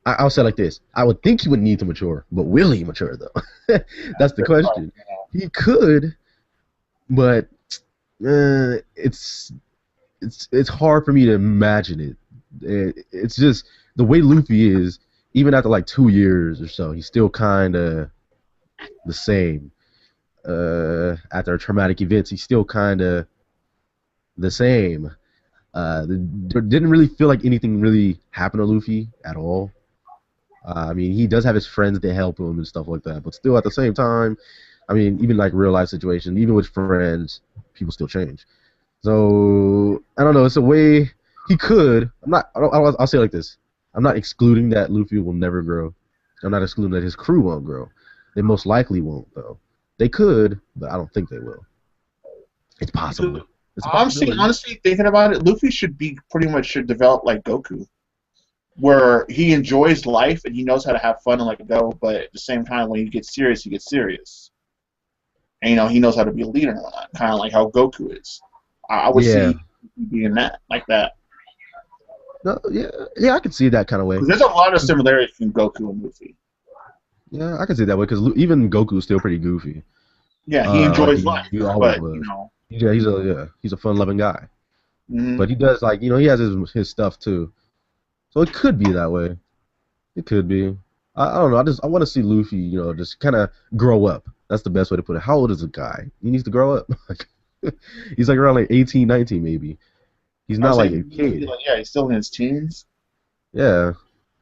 I'll say it like this: I would think he would need to mature, but will he mature though? That's the question. He could, but it's hard for me to imagine it. It's just the way Luffy is. Even after like 2 years or so, he's still kind of the same. After traumatic events, he's still kind of the same. There didn't really feel like anything really happened to Luffy at all. I mean, he does have his friends that help him and stuff like that, but still at the same time, I mean, even like real life situation, even with friends, people still change. So I don't know. It's a way he could. I'm not. I'll say it like this: I'm not excluding that Luffy will never grow. I'm not excluding that his crew won't grow. They most likely won't, though. They could, but I don't think they will. It's possible. It's a I'm seeing, possibility. honestly thinking about it. Luffy should be pretty much should develop like Goku, where he enjoys life and he knows how to have fun and let it go, but at the same time, when he gets serious, he gets serious. And he knows how to be a leader and all that, kind of like how Goku is. I would Yeah. see being that like that. No. Yeah. Yeah. I can see that kind of way. Because there's a lot of similarities between Goku and Luffy. Yeah, I can see that way because even Goku's still pretty goofy. Yeah, he Like enjoys life, he always but was. He's a fun loving guy. mhm. But he does like he has his stuff too. So it could be that way. It could be. I don't know. I want to see Luffy, just kind of grow up. That's the best way to put it. How old is a guy? He needs to grow up. He's like around like 18, 19 maybe. He's I not was like a saying, kid. like, yeah, he's still in his teens. Yeah.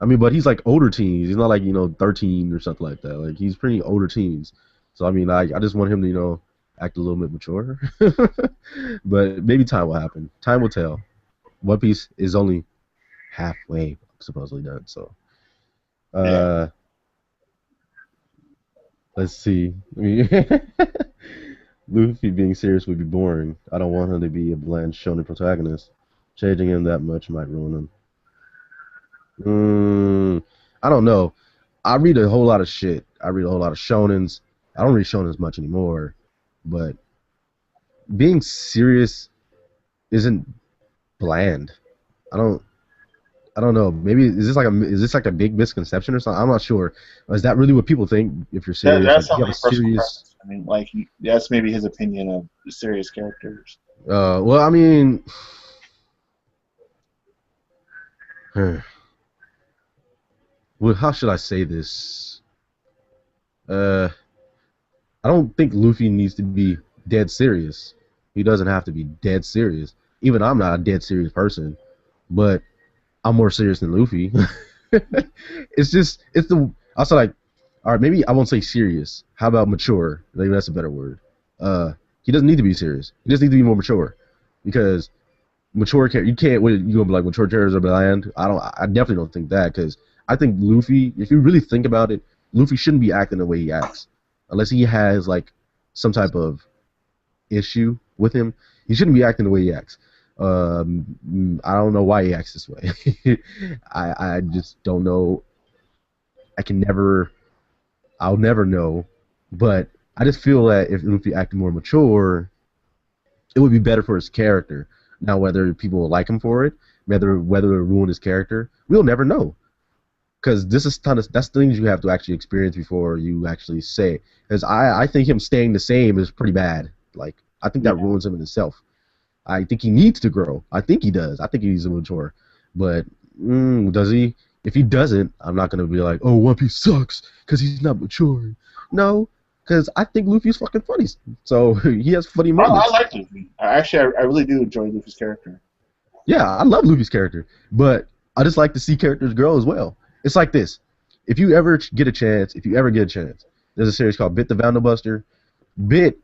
I mean, but he's like older teens. He's not like, 13 or something like that. Like he's pretty older teens. So I mean, I just want him to, act a little bit mature. But maybe time will happen. Time will tell. One Piece is only halfway supposedly done. So Yeah. uh let's see. I mean, Luffy being serious would be boring. I don't want him to be a bland shonen protagonist. Changing him that much might ruin him. I don't know. I read a whole lot of shit. I read a whole lot of shonens. I don't read shonens much anymore, but being serious isn't bland. I don't. I don't know. Maybe is this like a big misconception or something? I'm not sure. Is that really what people think? If you're serious, That's like if you not have my a personal serious. preference. I mean, like, that's maybe his opinion of the serious characters. Well, I mean, well, how should I say this? Uh, I don't think Luffy needs to be dead serious. He doesn't have to be dead serious. Even I'm not a dead serious person, but I'm more serious than Luffy. It's the also like, all right, maybe I won't say serious. How about mature? Maybe that's a better word. He doesn't need to be serious. He just needs to be more mature, because mature you can't. You gonna be like mature characters are bland? I don't. I definitely don't think that, because I think Luffy, if you really think about it, Luffy shouldn't be acting the way he acts, unless he has like some type of issue with him. He shouldn't be acting the way he acts. I don't know why he acts this way. I just don't know. I can never. I'll never know. But I just feel that if Luffy acted more mature, it would be better for his character. Now, whether people will like him for it, whether it ruin his character, we'll never know. Because this is that's things you have to actually experience before you actually say. Because I think him staying the same is pretty bad. Like, I think that Yeah. ruins him in itself. I think he needs to grow. I think he does. I think he needs to mature. But does he? If he doesn't, I'm not gonna be like, oh, One Piece sucks because he's not maturing. No, because I think Luffy's fucking funny. So he has funny I moments. like Luffy. I really do enjoy Luffy's character. Yeah, I love Luffy's character, but I just like to see characters grow as well. It's like this: if you ever get a chance, there's a series called Bit the Vandelbuster. Bit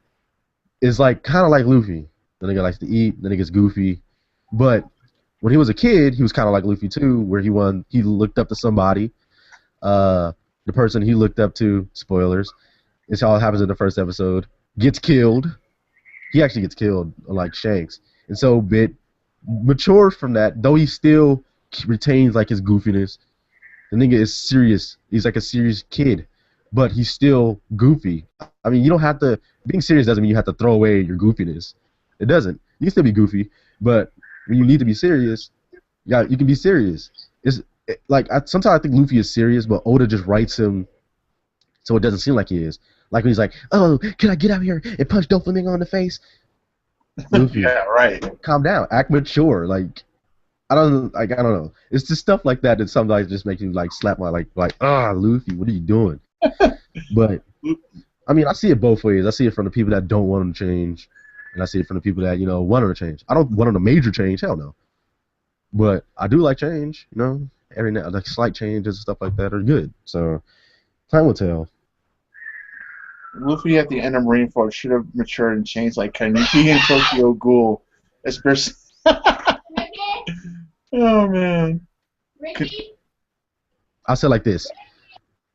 is like kind of like Luffy. The nigga likes to eat. The nigga's goofy, but when he was a kid, he was kind of like Luffy too, where he looked up to somebody. Uh, the person he looked up to, spoilers, it's all happens in the first episode, gets killed. He actually gets killed, like Shanks, and so Bit matures from that, though he still retains like his goofiness. The nigga is serious. He's like a serious kid, but he's still goofy. I mean, you don't have to. Being serious doesn't mean you have to throw away your goofiness. It doesn't. You can still be goofy, but when you need to be serious, yeah, you can be serious. Sometimes I think Luffy is serious, but Oda just writes him so it doesn't seem like he is. Like when he's like, "Oh, can I get out here and punch Doflamingo in the face?" Luffy, Yeah, right. calm down, act mature. I don't know. It's just stuff like that that sometimes just makes me like slap my Luffy, what are you doing? But I mean, I see it both ways. I see it from the people that don't want him to change, and I see it from the people that want him to change. I don't want him to major change, hell no. But I do like change, Every now like slight changes and stuff like that are good. So time will tell. Luffy at the end of Marineford should have matured and changed like Kaneki and Tokyo Ghoul. Especially. Oh man. I'll say it like this: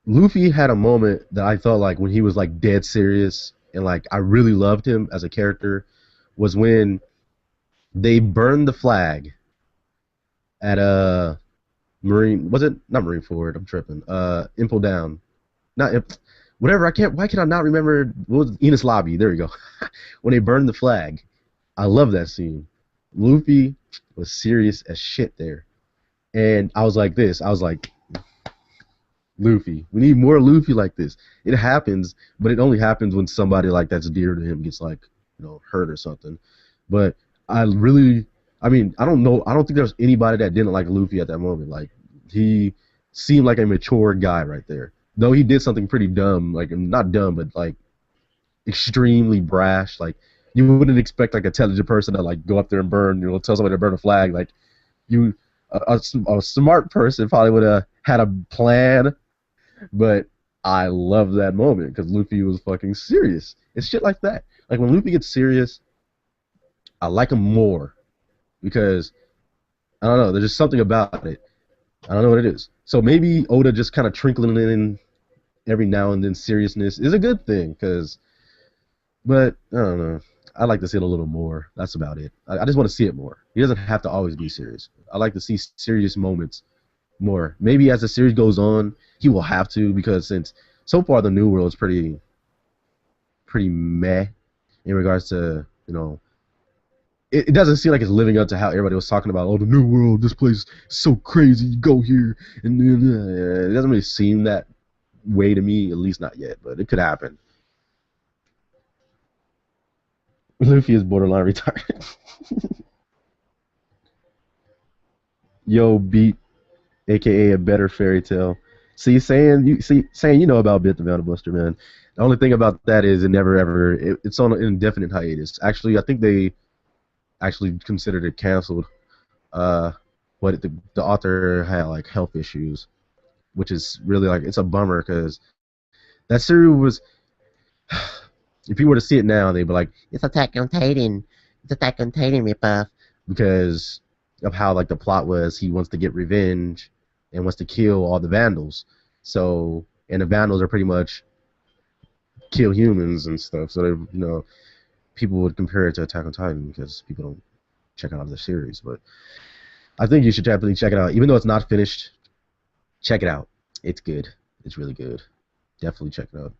Luffy had a moment that I felt like when he was like dead serious and like I really loved him as a character was when they burned the flag at Marine, was it not Marine Ford? I'm tripping. Impel Down, not whatever. I can't. Why can I not remember? What was Enos Lobby? There we go. When they burned the flag, I love that scene. Luffy was serious as shit there, and I was like this. I was like, Luffy. We need more Luffy like this. It happens, but it only happens when somebody like that's dear to him gets like, hurt or something. But I really, I mean, I don't know. I don't think there's anybody that didn't like Luffy at that moment. Like, he seemed like a mature guy right there. Though he did something pretty dumb, like not dumb, but like extremely brash. Like, you wouldn't expect like a intelligent person to like go up there and burn, tell somebody to burn a flag. Like, you, a smart person probably would have had a plan, but I love that moment because Luffy was fucking serious. It's shit like that. Like when Luffy gets serious, I like him more because I don't know. There's just something about it. I don't know what it is. So maybe Oda just kind of trinkling in every now and then seriousness is a good thing but I don't know. I like to see it a little more. That's about it. I just want to see it more. He doesn't have to always be serious. I like to see serious moments more. Maybe as the series goes on, he will have to because since so far the New World is pretty meh in regards to it doesn't seem like it's living up to how everybody was talking about. Oh, the New World, this place is so crazy. You go here, and it doesn't really seem that way to me, at least not yet. But it could happen. Luffy is borderline retarded. Yo, beat, aka a better fairy tale. See, saying you know about Bit the Bounty Buster, man. The only thing about that is it never ever it's on an indefinite hiatus. Actually, I think they actually considered it canceled. Uh, what the author had like health issues, which is really like it's a bummer because that series was. If you were to see it now, they'd be like, "It's Attack on Titan. It's Attack on Titan ripoff," because of how like the plot was. He wants to get revenge and wants to kill all the Vandals. So, and the Vandals are pretty much kill humans and stuff. So, they, people would compare it to Attack on Titan because people don't check out the series. But I think you should definitely check it out, even though it's not finished. Check it out. It's good. It's really good. Definitely check it out.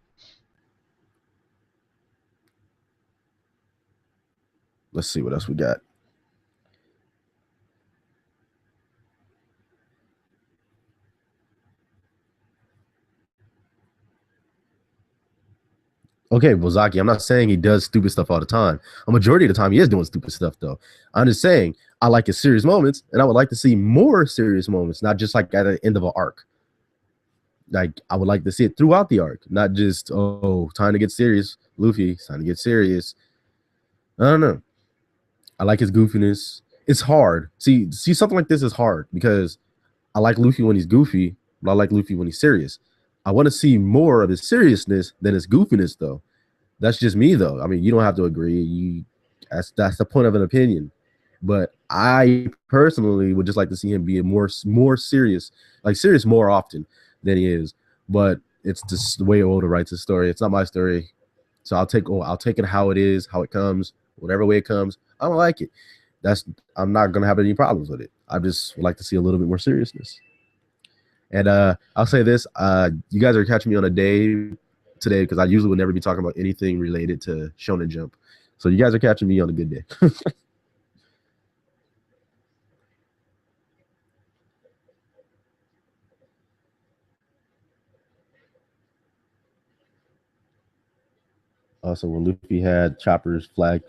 Let's see what else we got. Okay, well, Zaki, I'm not saying he does stupid stuff all the time. A majority of the time, he is doing stupid stuff, though. I'm just saying I like his serious moments, and I would like to see more serious moments, not just like at the end of an arc. Like I would like to see it throughout the arc, not just time to get serious, Luffy. It's time to get serious. I don't know. I like his goofiness. It's hard. See, something like this is hard because I like Luffy when he's goofy, but I like Luffy when he's serious. I want to see more of his seriousness than his goofiness, though. That's just me, though. I mean, you don't have to agree. That's the point of an opinion. But I personally would just like to see him be more serious, like serious more often than he is. But it's just the way Oda writes his story. It's not my story, so I'll take it how it is, how it comes, whatever way it comes. I don't like it. That's I'm not gonna have any problems with it. I just would like to see a little bit more seriousness. And I'll say this: you guys are catching me on a day today because I usually would never be talking about anything related to Shonen Jump. So you guys are catching me on a good day. Also, when Luffy had Chopper's flag,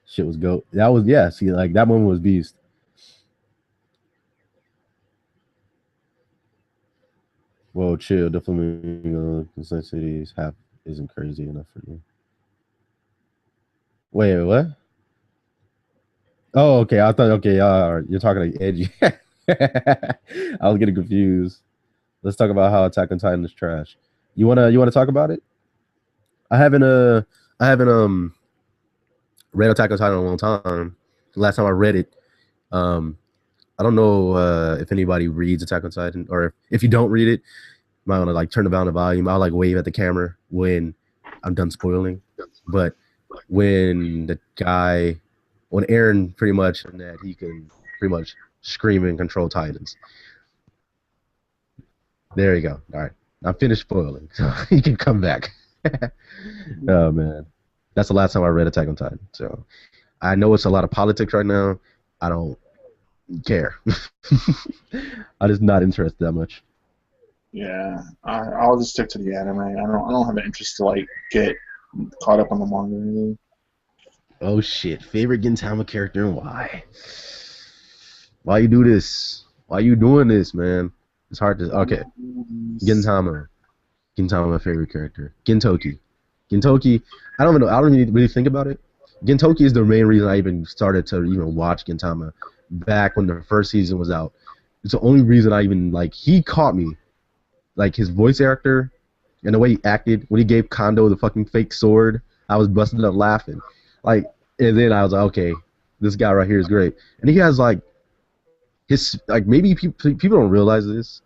shit was goat. That was yeah. See, like that moment was beast. Whoa, chill. The flamingo cities half isn't crazy enough for you. Wait, what? Oh, okay. I thought okay. You're talking like edgy. I was getting confused. Let's talk about how Attack on Titan is trash. You wanna talk about it? I haven't I haven't read Attack on Titan in a long time. The last time I read it, um I don't know if anybody reads Attack on Titan or if you don't read it, you might want to like turn down the volume. I'll like wave at the camera when I'm done spoiling. But when the guy, when Aaron pretty much and that he can pretty much scream and control Titans. There you go. All right, I'm finished spoiling, so you can come back. Oh man, that's the last time I read Attack on Titan. So I know it's a lot of politics right now. I don't care. I'm just not interested that much. Yeah, I'll just stick to the anime. I don't have an interest to like get caught up on the manga or anything. Oh shit! Favorite Gintama character and why? Why you do this? Why you doing this, man? It's hard to. Okay, Gintama. Gintama, favorite character. Gintoki. Gintoki. I don't even know. I don't really think about it. Gintoki is the main reason I even started to even watch Gintama back when the first season was out. It's the only reason I even like. He caught me. Like his voice actor and the way he acted when he gave Kondo the fucking fake sword. I was busting up laughing. Like, and then I was like, okay, this guy right here is great. And he has like his like maybe people don't realize this.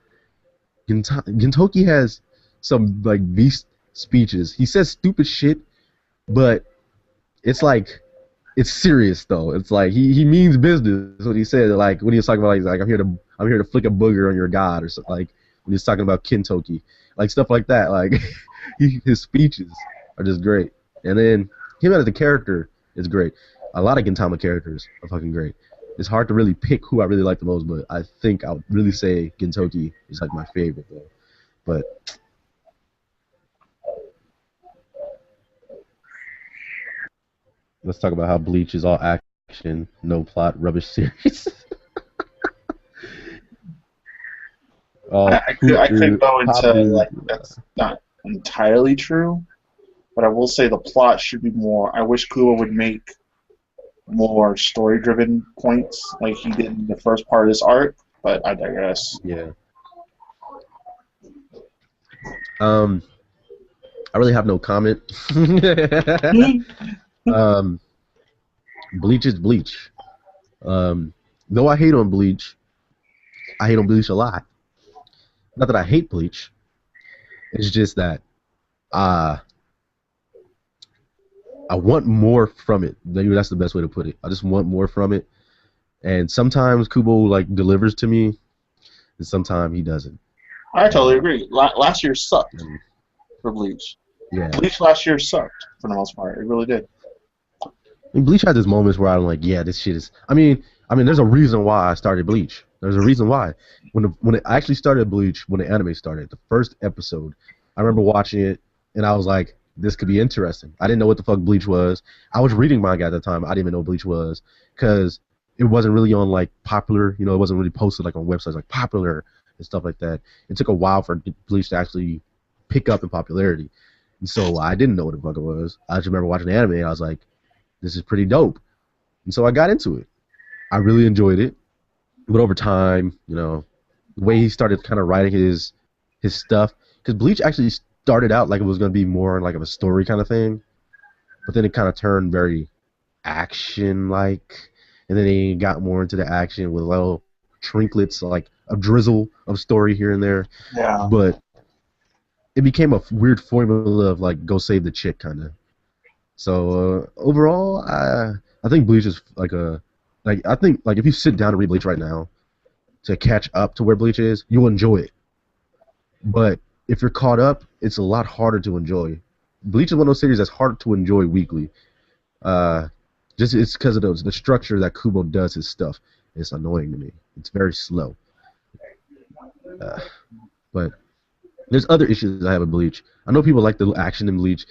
Gintoki has some like beast speeches. He says stupid shit, but it's like it's serious though. It's like he means business. What he said, like when he was talking about, like, he's like I'm here to flick a booger on your god or something. Like when he's talking about Kintoki, like stuff like that. Like his speeches are just great. And then him as a character is great. A lot of Gintama characters are fucking great. It's hard to really pick who I really like the most, but I think I would really say Gintoki is like my favorite though. But let's talk about how Bleach is all action, no plot, rubbish series. I could go into Popular. like that's not entirely true, but I will say the plot should be more. I wish Kubo would make more story-driven points like he did in the first part of this arc. But I digress. Yeah. Um, I really have no comment. um, Bleach is Bleach. Though I hate on Bleach, I hate on Bleach a lot. Not that I hate Bleach. It's just that uh, I want more from it. Maybe that's the best way to put it. I just want more from it. And sometimes Kubo like delivers to me, and sometimes he doesn't. I totally Uh, agree. Last year sucked and for Bleach. yeah, Bleach last year sucked for the most part. It really did. and Bleach had those moments where I'm like, yeah, this shit is. I mean, there's a reason why I started Bleach. There's a reason why. When it actually started Bleach, when the anime started, the first episode, I remember watching it, and I was like, this could be interesting. I didn't know what the fuck Bleach was. I was reading manga at the time. I didn't even know what Bleach was because it wasn't really on like popular. It wasn't really posted like on websites like popular and stuff like that. It took a while for Bleach to actually pick up in popularity, and so I didn't know what the fuck it was. I just remember watching the anime, and I was like, this is pretty dope. And so I got into it. I really enjoyed it. But over time, the way he started kind of writing his stuff, because Bleach actually started out like it was going to be more like of a story kind of thing, but then it kind of turned very action like, and then he got more into the action with little trinklets like a drizzle of story here and there. Yeah. But it became a weird formula of like go save the chick kind of. So overall, I think Bleach is like I think like if you sit down and read Bleach right now to catch up to where Bleach is, you'll enjoy it. But if you're caught up, it's a lot harder to enjoy. Bleach is one of those series that's hard to enjoy weekly. Uh, just it's because of the structure that Kubo does his stuff. It's annoying to me. It's very slow. Uh, but there's other issues I have with Bleach. I know people like the action in Bleach.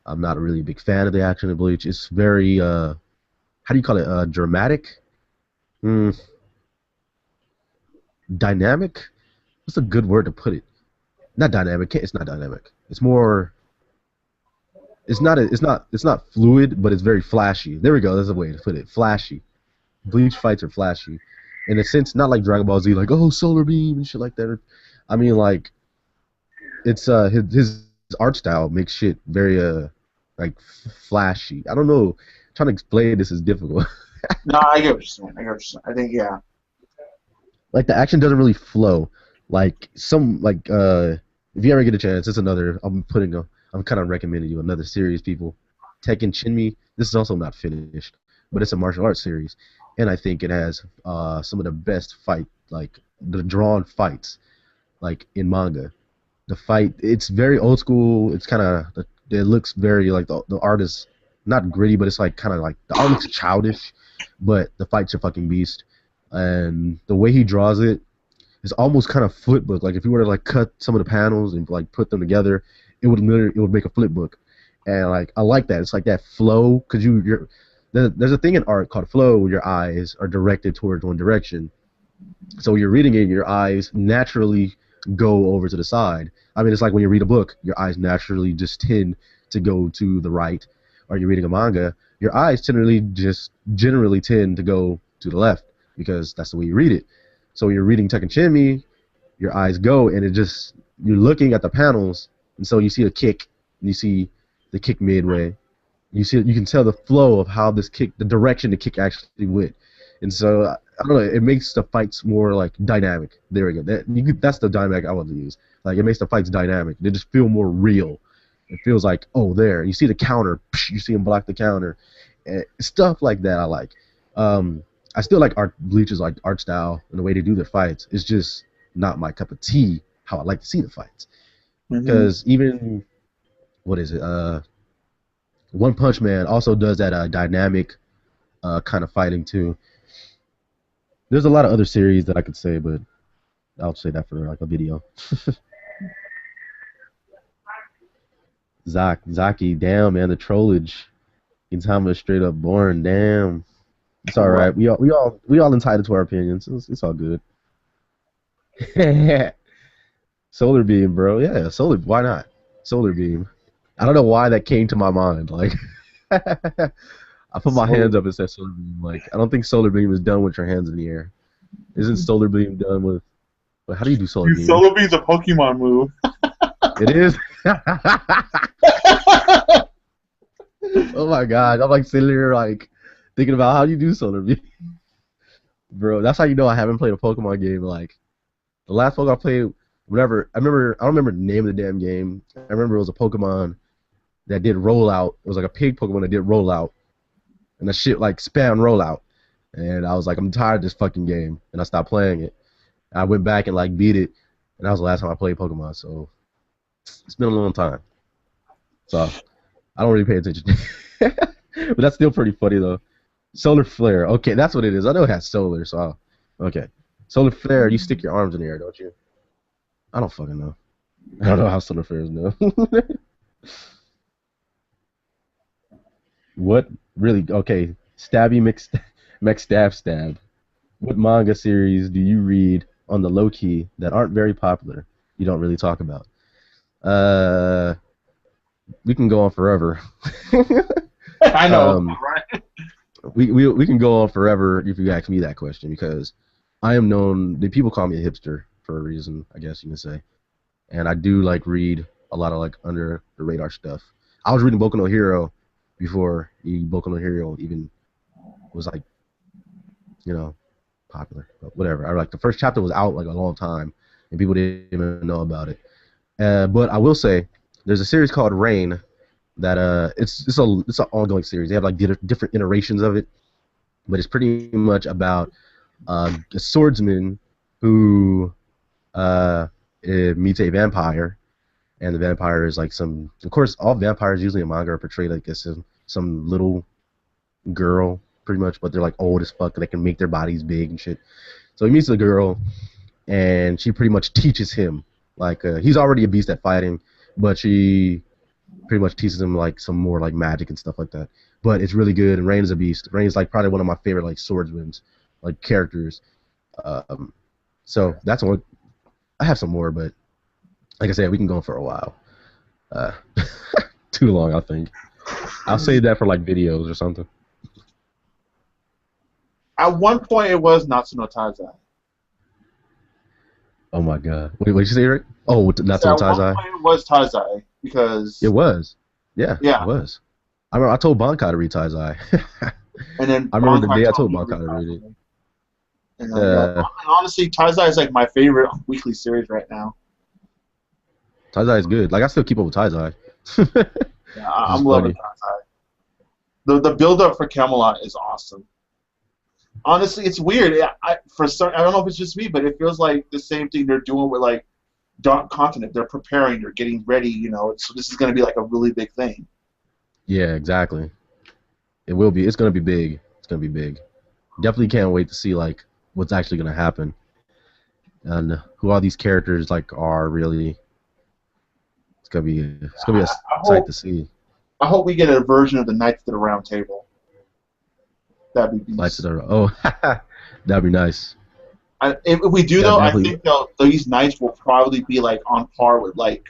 I'm not really a big fan of the action in Bleach. It's very how do you call it? Dramatic? Mm, dynamic? What's a good word to put it? Not dynamic. It's not dynamic. It's more. It's not fluid, but it's very flashy. There we go. That's a way to put it. Flashy. Bleach fights are flashy, in a sense, not like Dragon Ball Z, like oh solar beam and shit like that. I mean, like it's his art style makes shit very like flashy. I don't know. Trying to explain this is difficult. No, I get what you're saying. I get what you're saying. I think yeah. Like the action doesn't really flow. Like if you ever get a chance, it's another. I'm kind of recommending you another series, people. Tekken Shinmi. This is also not finished, but it's a martial arts series, and I think it has some of the best like the drawn fights, like in manga. The fight, it's very old school. It's kind of it looks very like the art is not gritty, but it's like kind of like the art looks childish, but the fights are fucking beast, and the way he draws it is almost kind of flip book. Like if you were to like cut some of the panels and like put them together, it would make a flip book, and like I like that. It's like that flow because there's a thing in art called flow where your eyes are directed towards one direction. So you're reading it, your eyes naturally go over to the side. I mean, it's like when you read a book, your eyes naturally just tend to go to the right. Or you're reading a manga, your eyes generally tend to go to the left because that's the way you read it. So when you're reading Tekken Shinmi, your eyes go and you're looking at the panels, and so you see a kick, and you see the kick midway. You can tell the flow of how this kick, the direction the kick actually went. And so I don't know, it makes the fights more like dynamic. There we go. That's the dynamic I want to use. Like it makes the fights dynamic. They just feel more real. It feels like, oh, there. You see the counter. You see him block the counter. And stuff like that I like. I still like Bleach's like art style and the way they do their fights. It's just not my cup of tea how I like to see the fights. Because even what is it? One Punch Man also does that dynamic kind of fighting too. There's a lot of other series that I could say, but I'll say that for like a video. Zaki, damn man, the trollage. Gintama straight up boring, damn. It's all right. We all entitled to our opinions. It's all good. Solar Beam, bro. Yeah, Solar. Why not? Solar Beam. I don't know why that came to my mind. Like, I put my Solar, hands up and said Solar Beam. Like, I don't think Solar Beam is done with your hands in the air. Isn't Solar Beam done with? But how do you do Solar Dude, Beam? Solar Beam's a Pokemon move. It is. Oh my god! I'm like sitting here like thinking about how do you do Solar Beam, bro. That's how you know I haven't played a Pokemon game. Like the last Pokemon I played, whatever. I don't remember the name of the damn game. I remember it was a Pokemon that did rollout. It was like a pig Pokemon that did rollout, and that shit like spam rollout. And I was like, I'm tired of this fucking game, and I stopped playing it. I went back and like beat it, and that was the last time I played Pokemon. So it's been a long time. So I don't really pay attention. But that's still pretty funny though. Solar flare. Okay, that's what it is. I know it has solar, so okay. Solar flare, you stick your arms in the air, don't you? I don't fucking know. I don't know how solar flares know. What really? Okay, Stabby McStab. What manga series do you read on the low key that aren't very popular? You don't really talk about. Uh, we can go on forever. I know, um, right? we can go on forever if you ask me that question because I am known. The people call me a hipster for a reason, I guess you can say. And I do like read a lot of like under the radar stuff. I was reading Boku no Hero before Boku no Hero even was like, you know, popular. But whatever. I like the first chapter was out like a long time, and people didn't even know about it. But I will say, there's a series called Rain that it's an ongoing series. They have like different iterations of it, but it's pretty much about a swordsman who meets a vampire, and the vampire is like some. Of course, all vampires usually in manga are portrayed like as some little girl, pretty much, but they're like old as fuck. They can make their bodies big and shit. So he meets the girl, and she pretty much teaches him. Like he's already a beast at fighting, but she pretty much teaches him like some more like magic and stuff like that. But it's really good. And Rain is a beast. Rain is like probably one of my favorite like swordsmen, like characters. Um, so that's one. I have some more, but like I said, we can go on for a while. Uh, too long, I think. I'll save that for like videos or something. At one point, it was Natsu no Taizai. Oh my god. Wait, what did you say, Rick? Oh, not to So the at one Taizai? point, it was Taizai because It was. Yeah, it yeah, was. I remember I told Bankai to read Taizai. and then I remember the Bankai day I told told me to Bankai read to read it. Taizai. And and honestly, Taizai is like my favorite weekly series right now. Taizai is good. Like I still keep up with Taizai. Yeah, Which is I'm loving funny. Taizai. The build up for Camelot is awesome. Honestly, it's weird. I don't know if it's just me, but it feels like the same thing they're doing with like Dark Continent. They're preparing. They're getting ready. So this is going to be like a really big thing. Yeah, exactly. It will be. It's gonna be big. It's gonna be big. Definitely can't wait to see like what's actually gonna happen and who all these characters like are really. It's gonna be a I sight hope to see. I hope we get a version of the Knights of the Round Table. That'd be Lights beast. it up. Oh, that'd be nice. If we do That though, I definitely. think these Knights will probably be like on par with like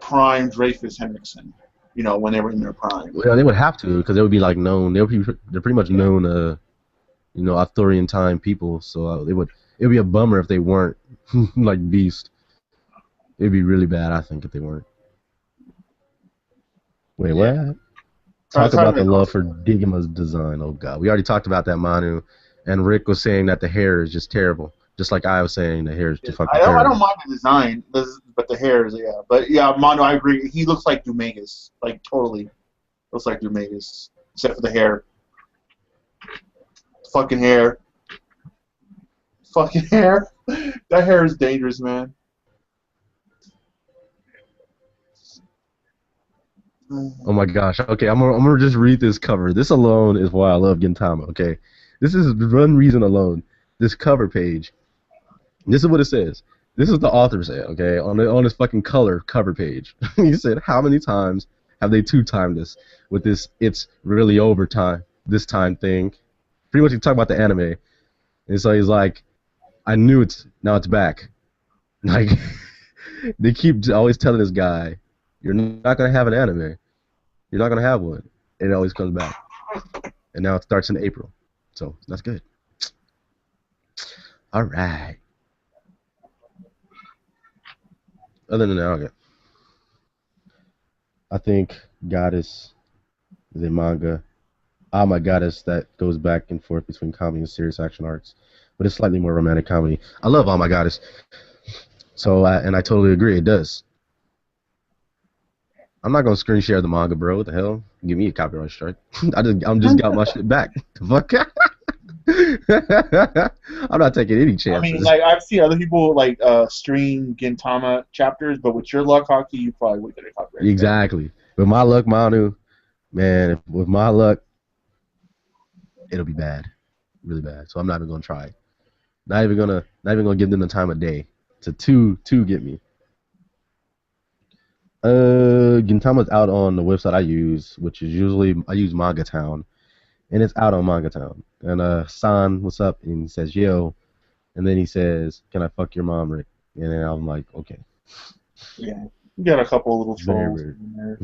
prime Dreyfus Henriksen. When they were in their prime. Well, they would have to because they would be like known. They're pretty much known. Arthurian time people. So they would. It'd be a bummer if they weren't like Beast. It'd be really bad, I think, if they weren't. Wait, Yeah. what? Try, Talk try about to the love for Digim's design. Oh god, we already talked about that, Manu, and Rick was saying that the hair is just terrible. Just like I was saying, the hair is just fucking I don't terrible. mind the design, but the hair is yeah. But yeah, Mono, I agree. He looks like Dumagus, like totally looks like Dumagus, except for the hair. Fucking hair. Fucking hair. That hair is dangerous, man. Oh my gosh. Okay, I'm gonna just read this cover. This alone is why I love Gintama. Okay, this is one reason alone. This cover page. This is what it says. This is the author said. Okay, on this fucking cover page. He said, "How many times have they two-timed this with this? It's really overtime this time thing." Pretty much, he talk about the anime, and so he's like, "I knew it's now it's back." Like They keep always telling this guy, "You're not gonna have an anime. You're not gonna have one." And it always comes back. And now it starts in April, so that's good. All right. Other than that, okay. I think Goddess is a manga. My Goddess that goes back and forth between comedy and serious action arcs, but it's slightly more romantic comedy. I love My Goddess, so and I totally agree. It does. I'm not gonna screen share the manga, bro. What the hell? Give me a copyright strike. I'm just got my shit back. The fuck. I'm not taking any I mean, chances. like I've seen other people like stream Gintama chapters, but with your luck, Hockey, you probably would get a copyright strike. Exactly. With my luck, Manu, man, with my luck, it'll be bad, really bad. So I'm not even gonna try. Not even gonna give them the time of day to get me. Gintama's out on the website I use, which is usually I use Manga Town, and it's out on Manga Town. And San, what's up? And he says, yo, and then he says, can I fuck your mom, Rick? And then I'm like, okay. Yeah, you got a couple of little Very trolls weird. in there.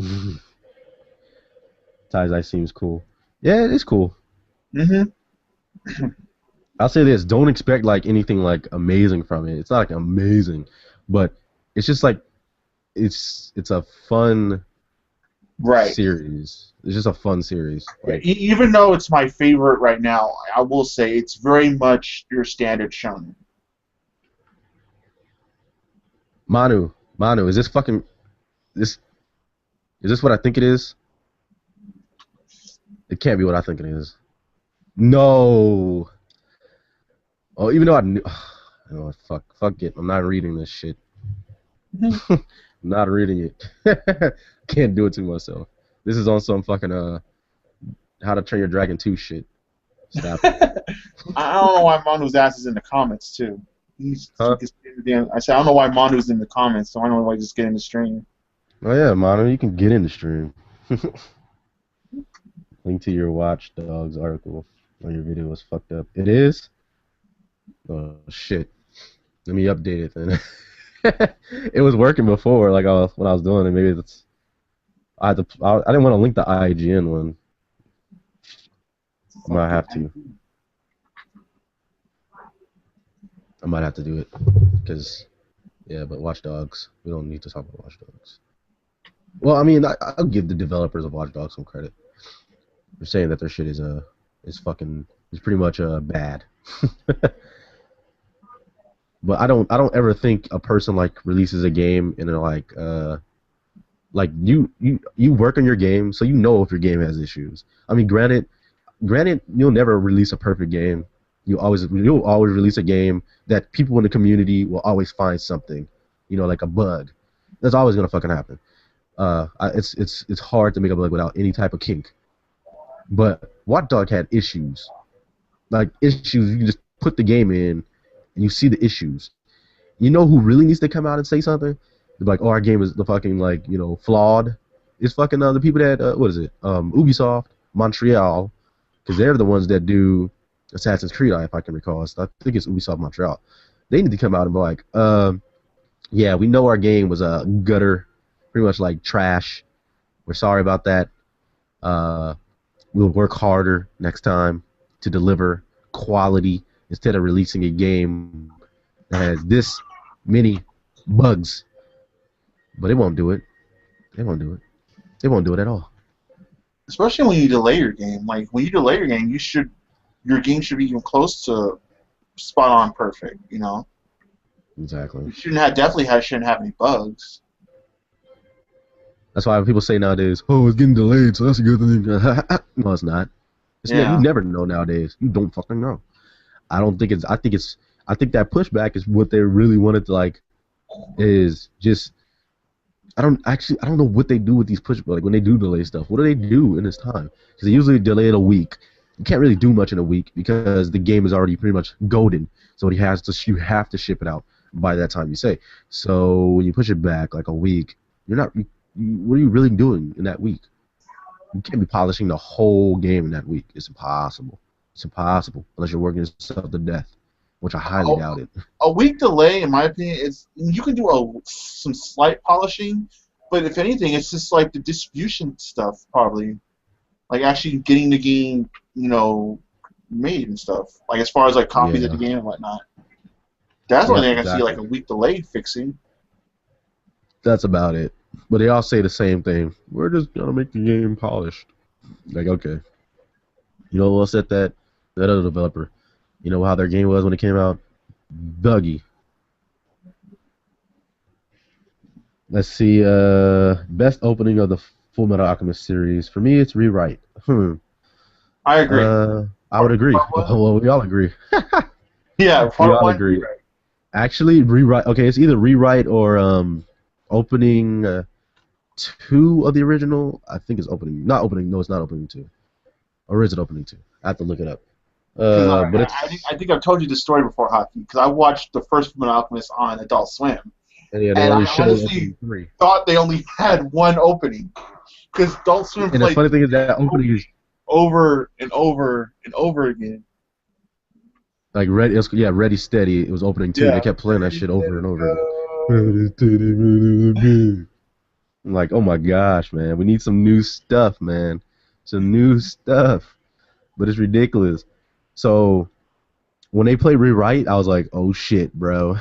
Taizai seems cool. Yeah, it is cool. Mm-hmm. I'll say this: don't expect like anything like amazing from it. It's not like amazing, but it's just like it's a fun Right. series. It's just a fun series. Like Even though it's my favorite right now, I will say it's very much your standard shonen. Manu, is this fucking this? Is this what I think it is? It can't be what I think it is. No. Oh, even though I knew. Oh, fuck it. I'm not reading this shit. I'm not reading it. Can't do it to myself. This is on some fucking How to Train Your Dragon 2 shit. Stop it. I don't know why Manu's ass is in the comments too. Huh? I said I don't know why Manu's in the comments, so I don't know why he's just getting the stream. Oh yeah, Manu, you can get in the stream. Link to your Watch Dogs article on your video was fucked up. It is? Oh shit. Let me update it then. It was working before, like when I was doing it. Maybe that's I didn't want to link the IGN one. I might have to. I might have to do it because yeah, but Watch Dogs. We don't need to talk about Watch Dogs. Well, I mean, I'll give the developers of Watch Dogs some credit. They're saying that their shit is pretty much bad. But I don't ever think a person like releases a game and they're like you work on your game, so you know if your game has issues. I mean, granted you'll never release a perfect game. You'll always release a game that people in the community will always find something, like a bug. That's always gonna fucking happen. It's hard to make a bug without any type of kink. But Watchdog had issues, like issues. You can just put the game in, and you see the issues. You know who really needs to come out and say something? They're like, oh, our game is the fucking flawed. It's fucking the people that what is it? Ubisoft Montreal, because they're the ones that do Assassin's Creed, if I can recall. So I think it's Ubisoft Montreal. They need to come out and be like, yeah, we know our game was a gutter, pretty much like trash. We're sorry about that. We'll work harder next time to deliver quality instead of releasing a game that has this many bugs. But they won't do it. They won't do it. They won't do it at all. Especially when you delay your game. Like when you delay your game, your game should be even close to spot on perfect. Exactly. You shouldn't have any bugs. That's why people say nowadays, "Oh, it's getting delayed, so that's a good thing." No, it's not. Yeah. You never know nowadays. You don't fucking know. I don't think it's. I think that pushback is what they really wanted to is just. I don't know what they do with these pushbacks. Like when they do delay stuff, what do they do in this time? Because they usually delay it a week. You can't really do much in a week because the game is already pretty much golden. So you have to ship it out by that time you say. So when you push it back like a week, you're not. What are you really doing in that week? You can't be polishing the whole game in that week. It's impossible. It's impossible unless you're working yourself to death. which I highly doubt it. A week delay, in my opinion, is you can do some slight polishing, but if anything, it's just like the distribution stuff, probably, like actually getting the game, made and stuff. Like as far as like copies of the Yeah. game and whatnot. That's the only Yep, thing I can see like exactly. a week delay fixing. That's about it. But they all say the same thing. We're just gonna make the game polished. Like, okay. You know what's at that other developer? You know how their game was when it came out? Buggy. Let's see. Best opening of the Full Metal Alchemist series. For me, it's Rewrite. I agree. I would agree. Part one, Well, we all agree. yeah, We part all one. agree. Actually, Rewrite. Okay, it's either Rewrite or opening 2 of the original. I think it's opening. Not opening. No, it's not opening 2. Or is it opening 2? I have to look it up. Because But I think I've told you the story before, Hockey. Because I watched the first Fullmetal Alchemist on Adult Swim, yeah, they and only I showed honestly opening 3. thought they only had one opening. Because Adult Swim And the played funny thing is that opening is over and over and over again. like Ready. Yeah, Ready Steady. It was opening 2. They Yeah. kept playing that shit over and over again. Ready Steady, ready. I'm like, oh my gosh, man, we need some new stuff, man. Some new stuff. But it's ridiculous. So when they play Rewrite, I was like, oh shit, bro.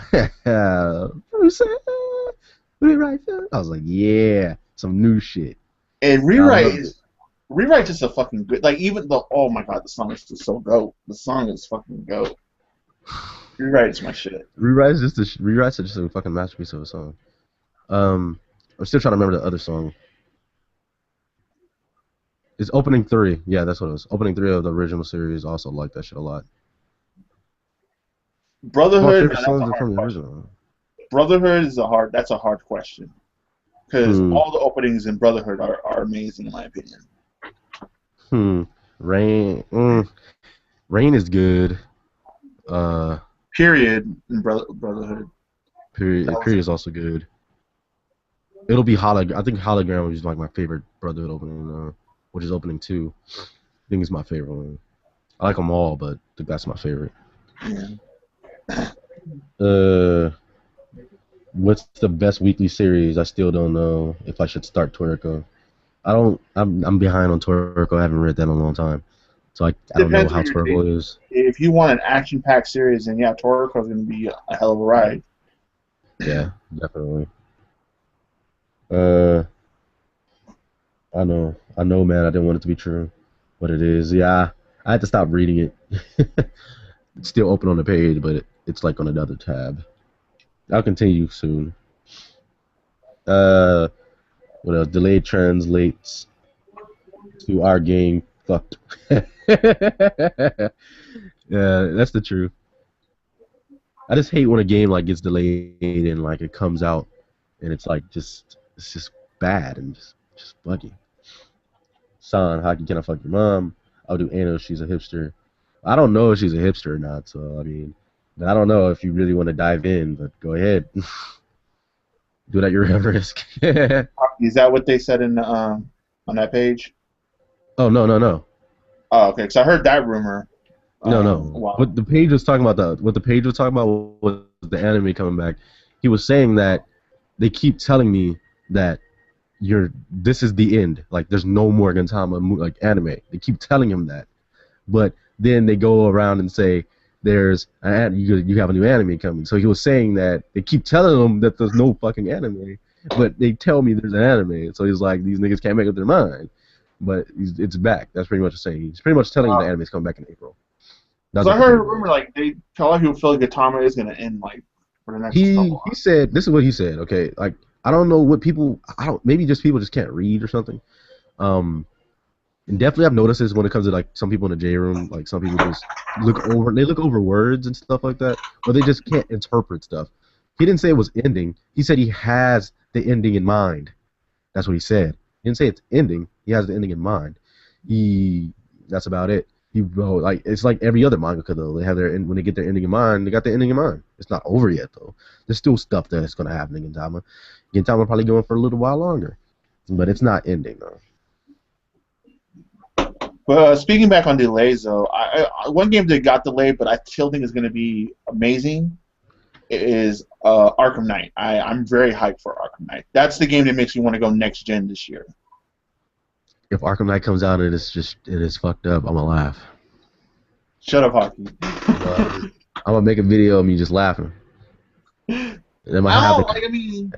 Rewrite. I was like, yeah, some new shit. And I loved it. Rewrite is a fucking good. Like even the oh my god, the song is just so goat. The song is fucking goat. Rewrite is my shit. Rewrite's just a fucking masterpiece of a song. I'm still trying to remember the other song. It's opening 3. Yeah, that's what it was. Opening 3 of the original series. Also like that shit a lot. My Brotherhood, favorite man, that's a songs are hard from the question. original. Brotherhood is that's a hard question because Hmm. all the openings in Brotherhood are amazing in my opinion. Hmm. Rain. Rain is good. Uh, Period in Brotherhood. That period. was Period is also good. It'll be hologram. I think hologram is like my favorite Brotherhood opening, which is opening 2. I think it's my favorite one. I like them all, but I think that's my favorite. yeah. What's the best weekly series? I still don't know if I should start Toriko. I don't. I'm behind on Toriko. I haven't read that in a long time, so I don't know Depends how what you're Toriko is. if you want an action-packed series, then yeah, Toriko is going to be a hell of a ride. Yeah, definitely. Uh, I know, man. I didn't want it to be true, but it is. Yeah, I had to stop reading it. It's still open on the page, but it's like on another tab. I'll continue soon. Uh, what else? Delayed translates to our game. Fucked. Yeah, that's the truth. I just hate when a game like gets delayed and like it comes out and it's just bad and just buggy. Son, hockey can I fuck your mom? I'll do Anna if she's a hipster. I don't know if she's a hipster or not, so I mean, but I don't know if you really want to dive in, but go ahead. Do it at your own risk. Is that what they said in on that page? Oh no. Oh, okay. Because I heard that rumor. No. Wow. What the page was talking about was the anime coming back. He was saying that they keep telling me that this is the end. Like there's no more Gintama like anime. They keep telling him that, but then they go around and say you have a new anime coming. So he was saying that they keep telling him that there's no fucking anime, but they tell me there's an anime. So he's like, these niggas can't make up their mind, but it's back. That's pretty much the saying. He's pretty much telling him the anime's coming back in April. That's So I what the heard a page rumor was. like a lot of people feel like Gintama is going to end like for the next couple. He said this is what he said. Okay, like I don't know what people. I don't. Maybe just people just can't read or something. Um, and definitely I've noticed this when it comes to like some people in the J room. Like some people just look over words and stuff like that, or they just can't interpret stuff. He didn't say it was ending. He said he has the ending in mind. That's what he said. He didn't say it's ending. He has the ending in mind. That's about it. He wrote like it's like every other manga though. They have when they get their ending in mind. They got the ending in mind. It's not over yet though. There's still stuff that's gonna happen in Gintama. Gintama probably going for a little while longer, but it's not ending though. But speaking back on delays, though, one game that got delayed, but I still think is going to be amazing, is Arkham Knight. I'm very hyped for Arkham Knight. That's the game that makes me want to go next gen this year. If Arkham Knight comes out and it is fucked up, I'm gonna laugh. Shut up, Hockey. I'm gonna make a video of me just laughing. And then I mean,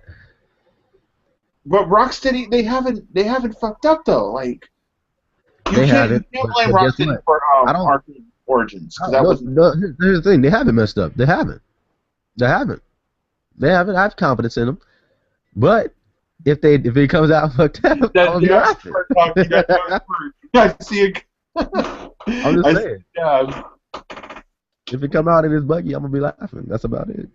but Rocksteady, they haven't fucked up though. Like you can't blame Rocksteady for Arkham Origins because here's the thing: they haven't messed up. They haven't. I have confidence in them, but if it comes out fucked up, I'll be laughing. I see it. I'm just saying. Yeah. If it come out and it's buggy, I'm gonna be laughing. That's about it.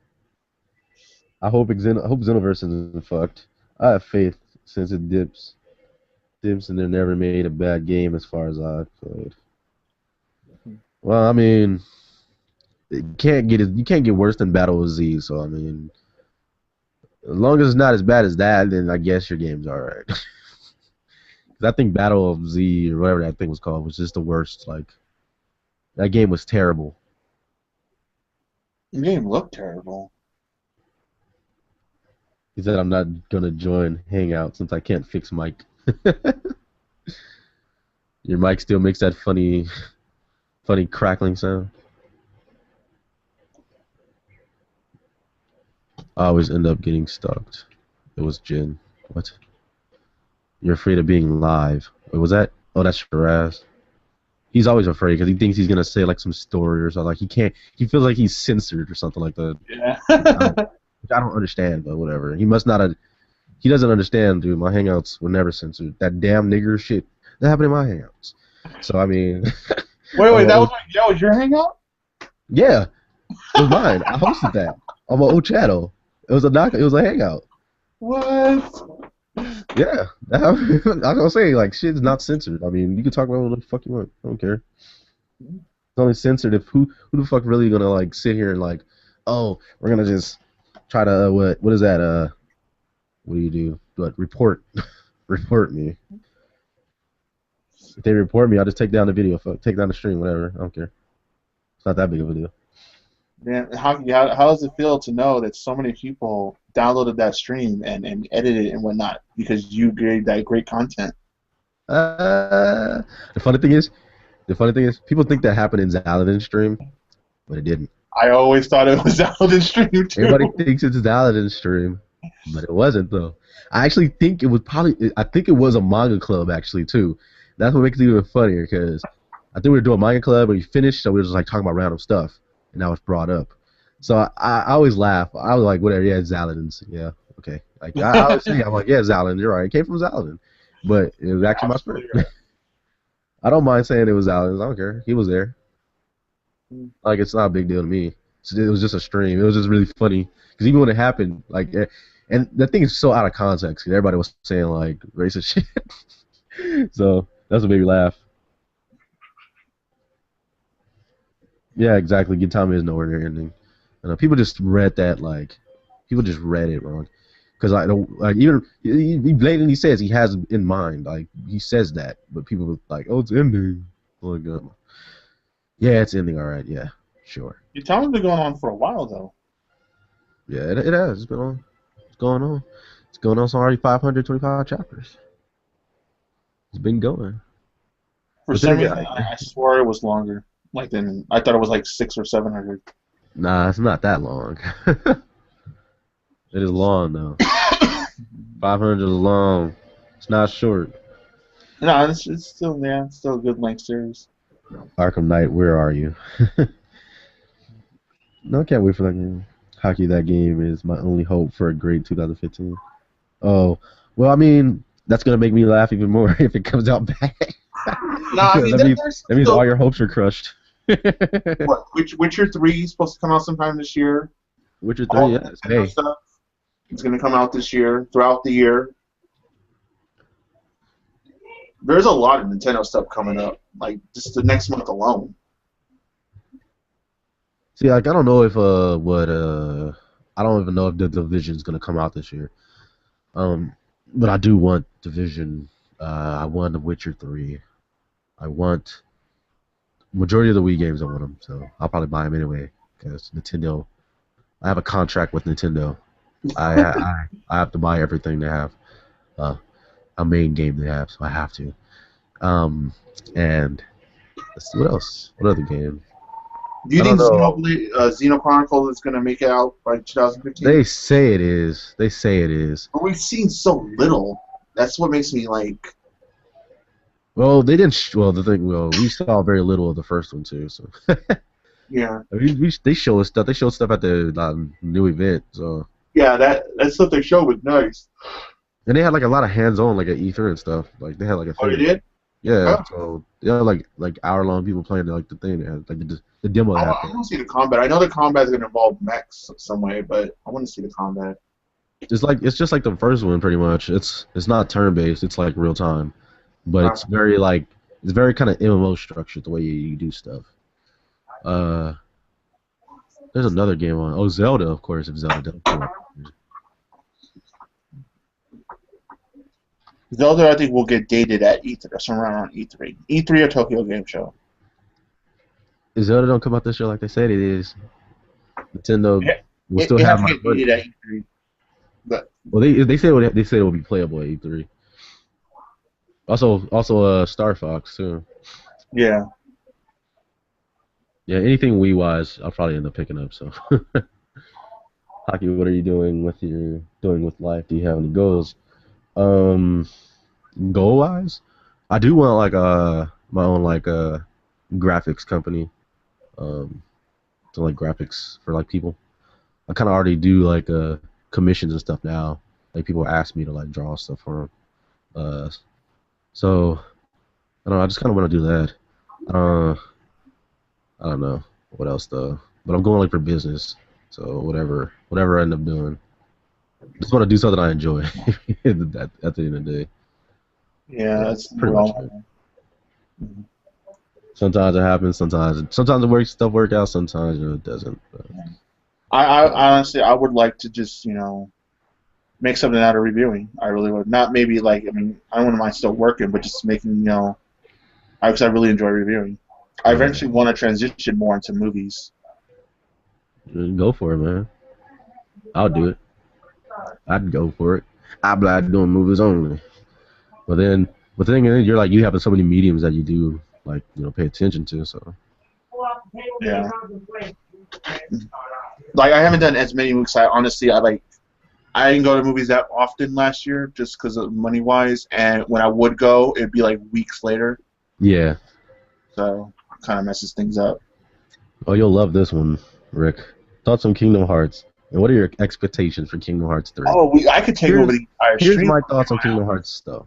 I hope Xenoverse isn't fucked. I have faith since it dips and they never made a bad game as far as I've played. Well, I mean, you can't get worse than Battle of Z. So I mean, as long as it's not as bad as that, then I guess your game's alright. Because I think Battle of Z or whatever that thing was called was just the worst. Like that game was terrible. The game looked terrible. He said, "I'm not gonna join Hangout since I can't fix mic." Your mic still makes that funny crackling sound. I always end up getting stalked. It was Jin. What? You're afraid of being live. What was that? Oh, that's Shiraz. He's always afraid because he thinks he's gonna say like some story or something. Like he can't. He feels like he's censored or something like that. Yeah. Which I don't understand, but whatever. He must not have. He doesn't understand, dude. My hangouts were never censored. That damn nigger shit that happened in my hangouts. So I mean. Wait, that was your hangout? Yeah, it was mine. I hosted that on my old channel. It was a hangout. What? Yeah, I was gonna say like shit's not censored. I mean, you can talk about what the fuck you want. I don't care. It's only censored if who the fuck really gonna like sit here and like, oh, we're gonna just try to what is that what do you do? What report me? If they report me, I'll just take down the video, take down the stream, whatever. I don't care. It's not that big of a deal. Man, how does it feel to know that so many people downloaded that stream and edited it and whatnot because you gave that great content? The funny thing is, people think that happened in Zaladin's stream, but it didn't. I always thought it was Zaladin's stream too. Everybody thinks it's Zaladin's stream, but it wasn't though. I actually think it was it was a manga club actually too. That's what makes it even funnier because I think we were doing manga club and we finished, so we were just like talking about random stuff. And that was brought up. So I always laugh. I was like, whatever, yeah, Zaladin's. Yeah, okay. Like I always say, I'm like, yeah, Zaladin, you're right. It came from Zaladin. But it was actually my friend. Right. I don't mind saying it was Zaladin. I don't care. He was there. Like, it's not a big deal to me. It was just a stream. It was just really funny. Because even when it happened, like, and the thing is so out of context. Everybody was saying, like, racist shit. So that's what made me laugh. Yeah, exactly. Gintama is nowhere near ending. And people just read that people just read it wrong. Because even he blatantly says he has in mind, like he says that, but people were like, "Oh, it's ending." Like, yeah, it's ending. All right, yeah, sure. Gintama's been going on for a while though. Yeah, it has. It's been on. It's going on. It's going on. It's already 525 chapters. It's been going. For some reason, I swore it was longer. Like then, I thought it was like 600 or 700. Nah, it's not that long. It is long though. 500 is long. It's not short. No, it's still It's still a good length series. Arkham Knight, where are you? No, I can't wait for that game. Hockey, that game is my only hope for a great 2015. Oh, well, I mean, that's gonna make me laugh even more if it comes out bad. No, I mean, that means all your hopes are crushed. What, Witcher 3 is supposed to come out sometime this year. Witcher 3, yes. Hey. It's going to come out this year, throughout the year. There's a lot of Nintendo stuff coming up, like just the next month alone. See, like I don't know if I don't even know if the Division is going to come out this year. But I do want Division. I want The Witcher 3. I want majority of the Wii games. I want them, so I'll probably buy them anyway because Nintendo. I have a contract with Nintendo. I have to buy everything they have. Uh, a main game they have, so I have to. Um, and let's see what else. What other game? Do you I don't think know. Xeno Chronicle is going to make it out by 2015? They say it is. They say it is. But we've seen so little. That's what makes me like. Well, they didn't. Well, the thing. Well, we saw very little of the first one too. So Yeah. I mean, they show us stuff. They showed stuff at the new event. So Yeah, that stuff they showed was nice. and they had like a lot of hands-on, like at E3 and stuff. Like they had like a Oh, they thing. did? Yeah. Huh. So yeah, like hour-long people playing like the thing. They had, like the demo I they had want, I there. want to see the combat. I know the combat is going to involve mechs some way, but I want to see the combat. It's just like the first one pretty much. It's not turn-based. It's like real time, but Uh, it's very kind of MMO structured the way you do stuff. Uh, there's another game on. Oh, Zelda, of course. If Zelda does come out. Zelda, I think, will get dated at E3, somewhere around E3. E3 or Tokyo Game Show. If Zelda don't come out this year like they said it is, Nintendo Yeah, will still it have has to my get money. dated at E3. But Well, they said it will be playable at E3. Also, Star Fox too. yeah, Yeah, anything Wii wise, I'll probably end up picking up. So, Hockey, what are you doing with life? Do you have any goals? Um, Goal wise, I do want like my own like graphics company. Um, to like graphics for like people. I kind of already do like commissions and stuff now. Like people ask me to like draw stuff for them. So I don't know. I just kind of want to do that. Uh, I don't know what else though. But I'm going like for business. So whatever I end up doing, just want to do something I enjoy. At the end of the day, yeah, so that's pretty what much all. it. Sometimes it happens. Sometimes it works. Stuff work out. Sometimes it doesn't. But, I honestly, I would like to just, make something out of reviewing. I really would. Not maybe like, I mean, I wouldn't mind still working, but just making, because I really enjoy reviewing. I uh, eventually want to transition more into movies. go for it, man. I'll do it. I'd go for it. I'd be like doing movies only. But the thing is, you're like you have so many mediums that you do like pay attention to. So Yeah. Like, I haven't done as many movies. I didn't go to movies that often last year just because of money wise, and when I would go, it'd be like weeks later, yeah. so kind of messes things up. Oh, you'll love this one, Rick. Thoughts on Kingdom Hearts, and what are your expectations for Kingdom Hearts 3? Oh, I could take over Here's the entire here's stream. my thoughts on Kingdom Hearts though.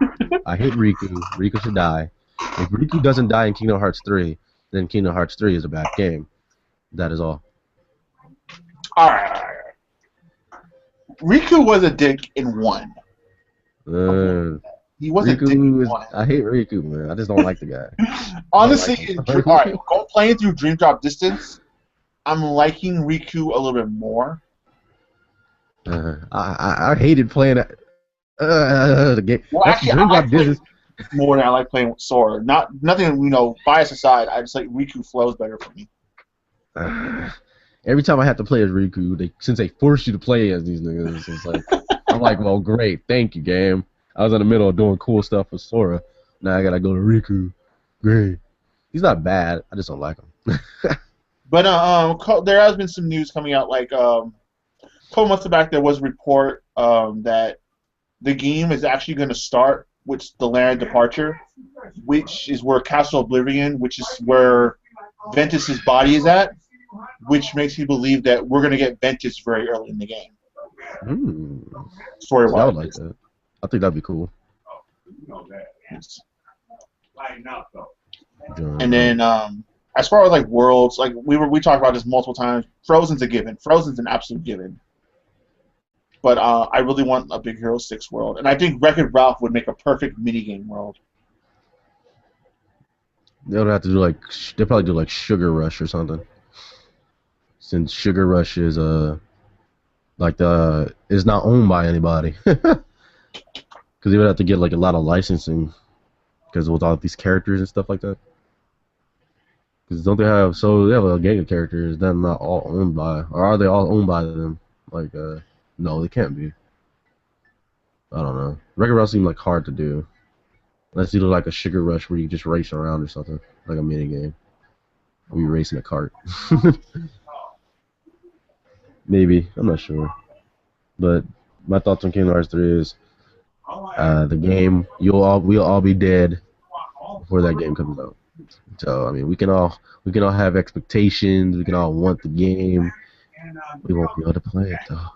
I hate Riku. Riku should die. If Riku doesn't die in Kingdom Hearts 3, then Kingdom Hearts 3 is a bad game. That is all. All right. Riku was a dick in one. Uh, He was a dick in Riku is. one. I hate Riku, man. I just don't like the guy. Honestly, I don't all like right, playing through Dream Drop Distance, I'm liking Riku a little bit more. I hated playing the game. Well, That's actually, I Dream like Drop playing Distance. more than I like playing with Sora. Nothing, bias aside, I just like Riku flows better for me. Every time I have to play as Riku, since they force you to play as these niggas, it's like I'm like, well, great, thank you, game. I was in the middle of doing cool stuff with Sora. Now I gotta go to Riku. Great. He's not bad. I just don't like him. But there has been some news coming out. Like a couple months back, there was a report that the game is actually going to start with the Land Departure, which is where Castle Oblivion, which is where Ventus's body is at, which makes me believe that we're going to get Ventus very early in the game. I would like that. I think that'd be cool. And then as far as like worlds, like we talked about this multiple times, Frozen's a given. Frozen's an absolute given. But I really want a Big Hero 6 world, and I think Wreck-It Ralph would make a perfect minigame world. They would have to do they'll probably do like Sugar Rush or something. Since Sugar Rush is is not owned by anybody, because they would have to get like a lot of licensing because with all these characters and stuff like that. Because don't they have they have a gang of characters that are not all owned by, or are they all owned by them? Like no, they can't be. I don't know. Wreck-It Ralph seems like hard to do. Unless you do like a Sugar Rush where you just race around or something, like a mini game. Or you race in a cart. Maybe, I'm not sure. But my thoughts on Kingdom Hearts 3 is the game we'll all be dead before that game comes out. So I mean we can all have expectations, we can all want the game. We won't be able to play it though.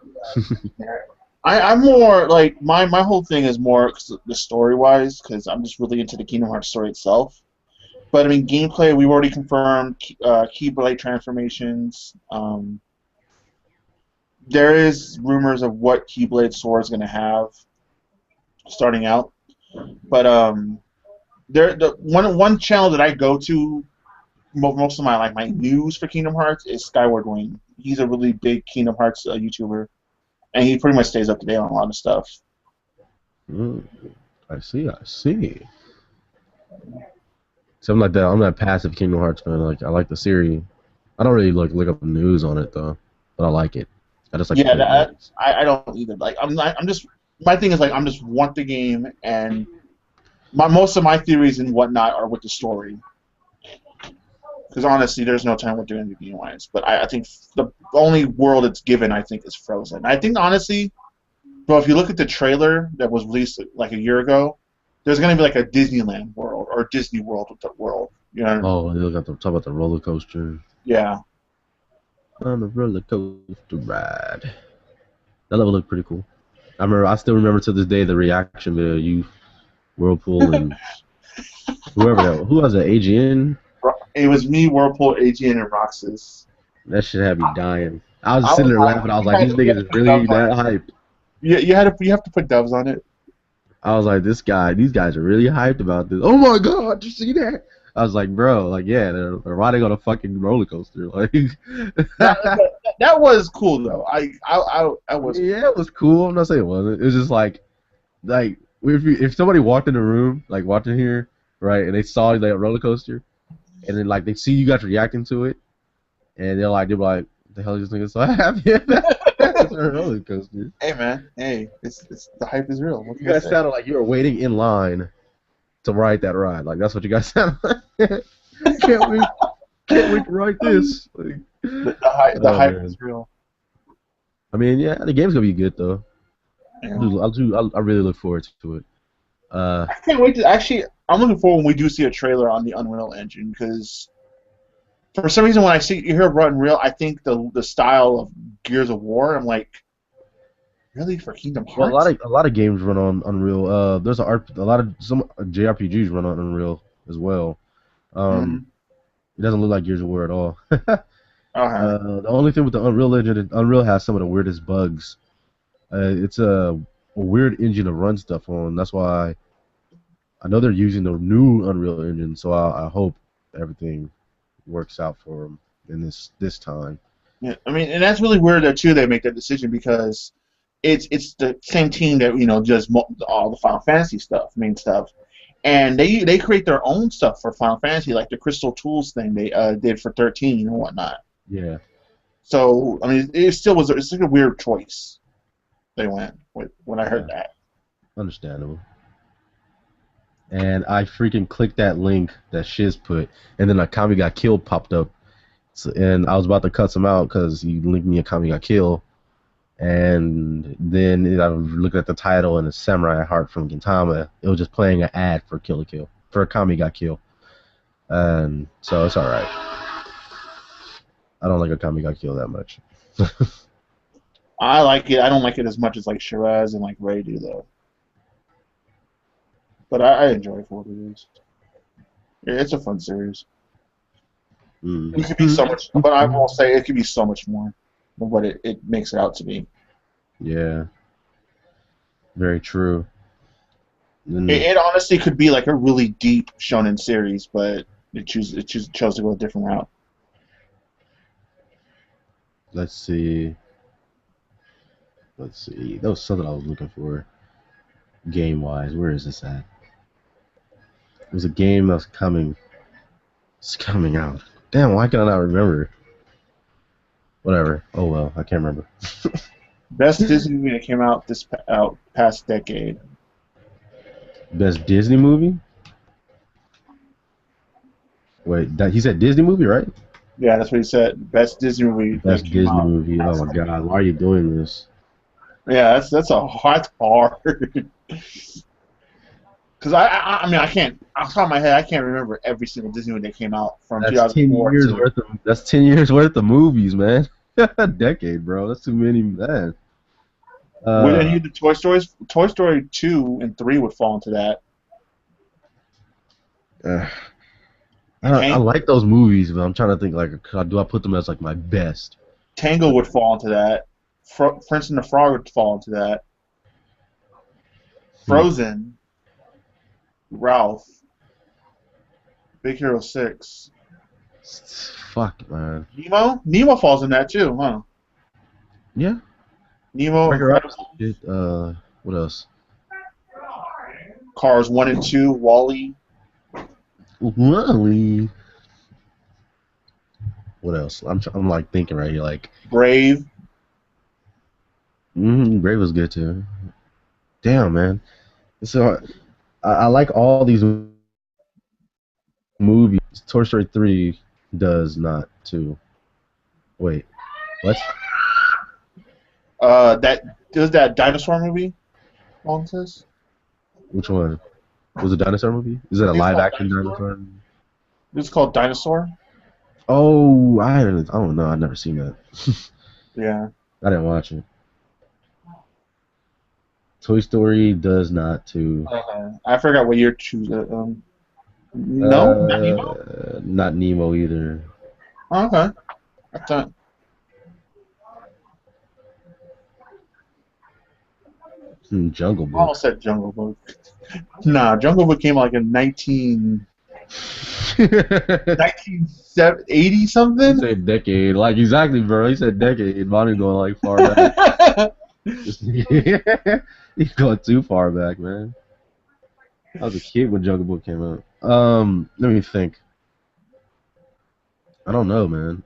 I'm more like my whole thing is more the story wise because I'm just really into the Kingdom Hearts story itself. But I mean, gameplay we've already confirmed Keyblade transformations. There is rumors of what Keyblade Sword is going to have starting out, but the one channel that I go to most of my my news for Kingdom Hearts is Skyward Wing. He's a really big Kingdom Hearts YouTuber, and he pretty much stays up to date on a lot of stuff. I see, I see. Something like that. I'm not a passive Kingdom Hearts fan. Like I like the series. I don't really look up news on it though, but I like it. I just like to Yeah, play the games. I don't either. Like I'm not. I'm just my thing is like I'm just want the game, and most of my theories and whatnot are with the story. Because honestly, there's no time with doing the game wise. But I think the only world it's given, I think, is Frozen. I think honestly, bro, if you look at the trailer that was released like a year ago, there's gonna be like a Disneyland world or Disney World with the world. You know? Oh, they got to talk about the roller coaster. Yeah. On the roller coaster ride. That level looked pretty cool. I still remember to this day the reaction video you, Whirlpool, and who was it, AGN? It was me, Whirlpool, AGN, and Roxas. That shit had me dying. I was sitting there laughing. I was like, these You niggas is really that hyped. you have to put doves on it. I was like, these guys are really hyped about this. Oh my god, did you see that? I was like, bro, like yeah, they're riding on a fucking roller coaster. Like that was cool though. I was. Yeah, it was cool. I'm not saying it wasn't. It was just like if somebody walked in the room, like watching here, right, and they saw that roller coaster, and then like they see you guys reacting to it, and they're like, the hell is this nigga so happy? That's a roller coaster. Hey man, hey, it's the hype is real. What You guys sounded like you were waiting in line to ride that ride. Like that's what you guys sound like. can't wait to ride this. Like, the hype is real. I mean, yeah, the game's gonna be good though. Yeah. I really look forward to it. I can't wait to actually. I'm looking forward when we do see a trailer on the Unreal Engine because for some reason when I see you hear about Unreal, I think the style of Gears of War. I'm like, really for Kingdom Hearts? Well, a lot of games run on Unreal. There's a lot of some JRPGs run on Unreal as well. It doesn't look like Gears of War at all. The only thing with the Unreal Engine, Unreal has some of the weirdest bugs. It's a weird engine to run stuff on. That's why I know they're using the new Unreal Engine. So I hope everything works out for them in this time. Yeah, I mean, and that's really weird that too. They make that decision because it's the same team that does all the Final Fantasy main stuff, and they create their own stuff for Final Fantasy, like the Crystal Tools thing they did for 13 and whatnot. Yeah. So I mean, it's like a weird choice they went with when I heard that. Understandable. And I freaking clicked that link that Shiz put, and then Nakama got killed popped up. So, and I was about to cut him out because he linked me Nakama got killed. And then I looked at the title and it's Samurai Heart from Gintama. It was just playing an ad for Kill la Kill. For Akami got killed. And so it's alright. I don't like Akami got killed that much. I like it. I don't like it as much as like Shiraz and like Ray do though. But I enjoy it for what it is. Yeah, it's a fun series. It could be so much, but I will say it could be so much more than what it makes it out to be. Yeah. Very true. It honestly could be like a really deep shonen series, but it chose to go a different route. Let's see. That was something I was looking for. Game wise, where is this at? was a game that's coming. It's coming out. Damn, why can I not remember? Whatever. Oh well, I can't remember. Best Disney movie that came out past decade. Best Disney movie? Wait, he said Disney movie, right? Yeah, that's what he said. Best Disney movie that Best came Disney out movie. Oh past my decade. god, why are you doing this? Yeah, that's hard. Because I mean I can't off the top of my head I can't remember every single Disney movie that came out from That's 10 2004 years to worth of that's 10 years worth of movies, man. A decade, bro. That's too many, man. would any Uh, of the Toy Stories Toy Story 2 and 3 would fall into that. uh, I Tank, like those movies, but I'm trying to think like, do I put them as like my best? Tango would fall into that. Prince and the Frog would fall into that. Hmm. Frozen, Ralph, Big Hero 6. Fuck, man. Nemo falls in that too, huh? Yeah, Nemo, Wreck-It Ralph's Incredible, shit. What else? Cars 1 and 2, Wall-E, Wally. What else? I'm like thinking right here, like, Brave. Brave was good too. Damn, man. So I like all these movies. Toy Story 3 does not too. Wait, what? That does that dinosaur movie on this? Which one? Was it a dinosaur movie? Is it I a think it's live called action Dinosaur. dinosaur? It's called Dinosaur. Oh, I don't know. I've never seen that. Yeah. I didn't watch it. Toy Story does not too. I forgot what year to choose. No, not Nemo. Not Nemo either. Oh, okay. I thought Jungle I almost Book. said Jungle Book. Nah, Jungle Book came out like in He 1980 something. said decade. Like exactly, bro. He said decade. Bonnie going like far back. He's going too far back, man. I was a kid when Jungle Book came out. Let me think. I don't know, man.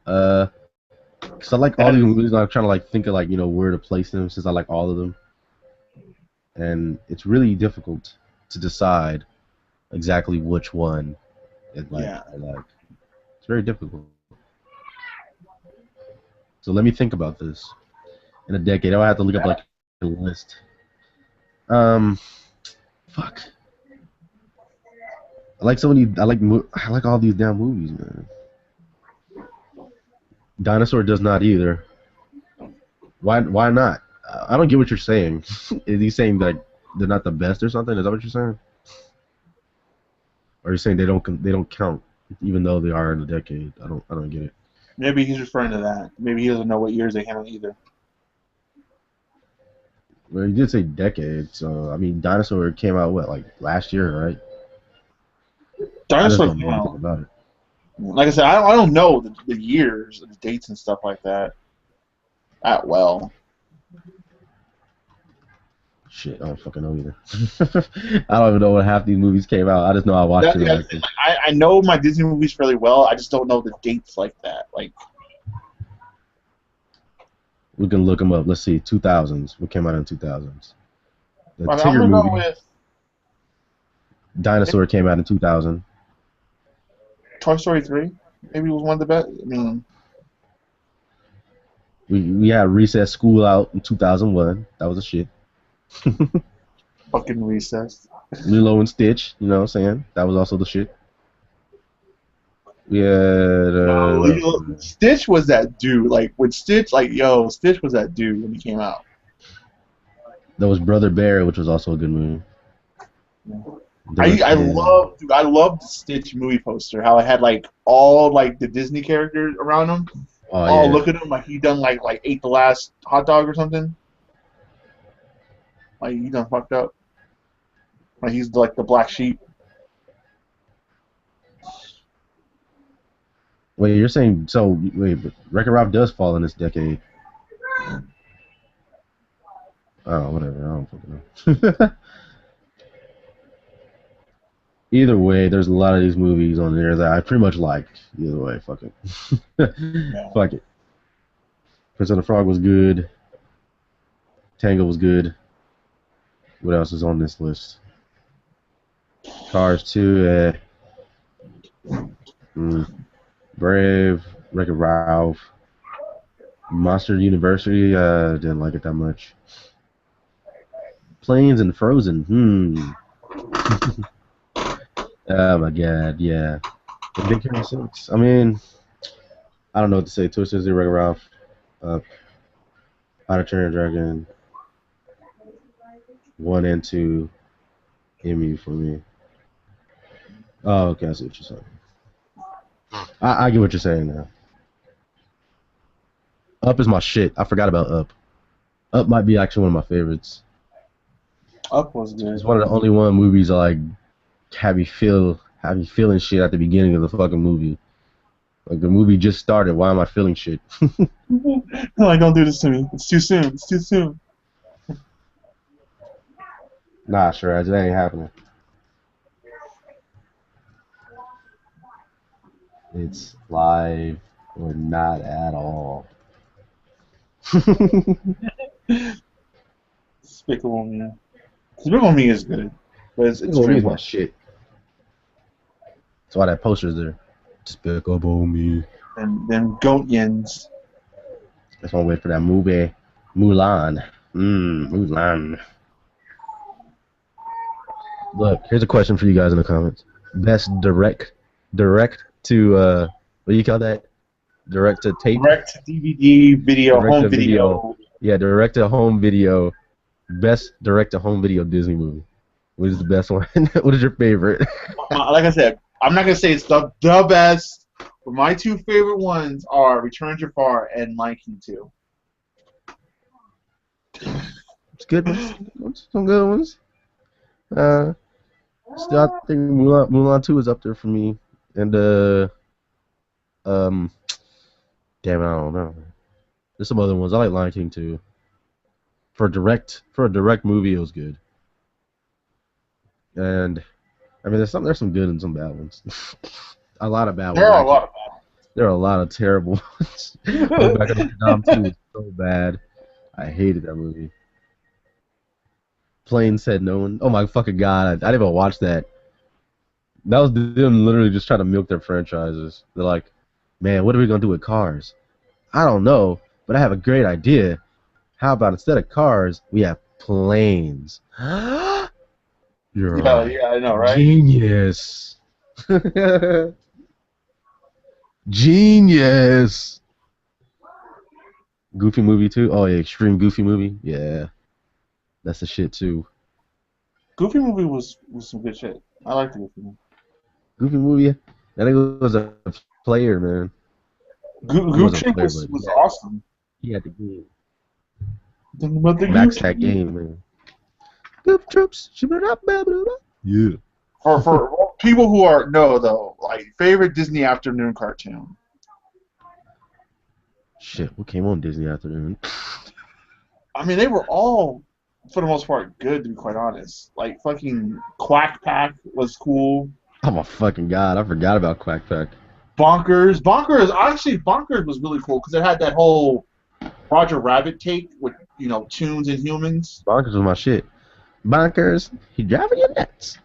Cause I like all That these is, movies. And I'm trying to like think of like where to place them since I like all of them, and it's really difficult to decide exactly which one yeah. I like. It's very difficult. So let me think about this. In a decade, I'll have to look up like a list. Um, fuck. I like so many. I like all these damn movies, man. Dinosaur does not either. Why not? I don't get what you're saying. Is he saying that they're not the best or something? Is that what you're saying? Or are you saying they don't count even though they are in a decade? I don't get it. Maybe he's referring to that. Maybe he doesn't know what years they came out either. Well, you did say decade, so I mean, Dinosaur came out what like last year, right? I just Dinosaur don't came know anything out. about it. Like I said, I don't know the years, the dates, and stuff like that. That well. Shit, I don't fucking know either. I don't even know when half these movies came out. I just know I watched it Yeah, like I know my Disney movies fairly well. I just don't know the dates like that. Like we can look them up. Let's see, 2000s. What came out in 2000s? The I'm Tigger gonna go movie, with Dinosaur came out in 2000. Toy Story 3. Maybe it was one of the best. I mean, We had Recess School out in 2001. That was a shit. fucking Recess. Lilo and Stitch, you know what I'm saying? That was also the shit. We had No, what else? Stitch was that dude. Like when Stitch, like yo, Stitch was that dude when he came out. There was Brother Bear, which was also a good movie. There was I love the Stitch movie poster. How it had like all like the Disney characters around him. oh Oh, yeah. look at him! Like he done like ate the last hot dog or something. Like he done fucked up. Like he's like the black sheep. Wait, you're saying so? Wait, but Wreck-It Ralph does fall in this decade. Oh, whatever. I don't fucking know. Either way, there's a lot of these movies on there that I pretty much liked. Either way, fuck it. Yeah. Fuck it. Prince of the Frog was good. Tango was good. What else is on this list? Cars 2, Brave, Wreck-It Ralph, Monster University, didn't like it that much. Planes and Frozen, Oh my god, yeah. It did kind of sense. I mean, I don't know what to say. Twister, Wreck-It Ralph, How to Train Your Dragon, 1 and 2, MU for me. Oh, okay, I see what you're saying. I get what you're saying now. Up is my shit. I forgot about Up. Up might be actually one of my favorites. Up was good. It's one of the only one movies I like have you feeling shit at the beginning of the fucking movie. Like the movie just started. Why am I feeling shit? Like, don't do this to me. It's too soon. It's too soon. Nah, sure, it ain't happening. It's live or not at all. Despicable Me. Despicable Me is good, but it's Despicable my shit. That's why that poster's there. Despicable Me. And then Goat Yins. That's why I wait for that movie. Mulan. Mulan. Look, here's a question for you guys in the comments. Best direct to what do you call that? Direct to tape? Direct to DVD, video, Direct home to video. Yeah, direct to home video. Best direct to home video Disney movie. What is the best one? What is your favorite? Like I said, I'm not gonna say it's the best, but my two favorite ones are Return to Jafar and Lion King 2. It's good ones. Some good ones. Still, I think Mulan 2 is up there for me. And damn, I don't know. There's some other ones. I like Lion King too. For a direct movie, it was good. And I mean, there's some good and some bad ones. A lot of bad ones. There are a lot of bad ones. There are a lot of terrible ones. Going back to Vietnam 2 was so bad. I hated that movie. Plain Said No One. Oh my fucking god! I didn't even watch that. That was them literally just trying to milk their franchises. They're like, man, what are we gonna do with Cars? I don't know, but I have a great idea. How about instead of cars, we have planes? You're right. Yeah, I know, right? Genius. Genius. Goofy movie too. Oh yeah, extreme Goofy movie. Yeah, that's the shit too. Goofy movie was some good shit. I liked the Goofy movie. Goofy movie. I think it was a player, man. Goofy was awesome. He had the game. Max that game, man. Goof Troops. Yeah. For people who are like favorite Disney afternoon cartoon. Shit, what came on Disney Afternoon? I mean, they were all, for the most part, good, to be quite honest. Like, fucking Quack Pack was cool. Oh my fucking god, I forgot about Quack Pack. Bonkers was really cool because it had that whole Roger Rabbit take with, Toons and Humans. Bonkers was my shit. Bonkers, he driving you nuts.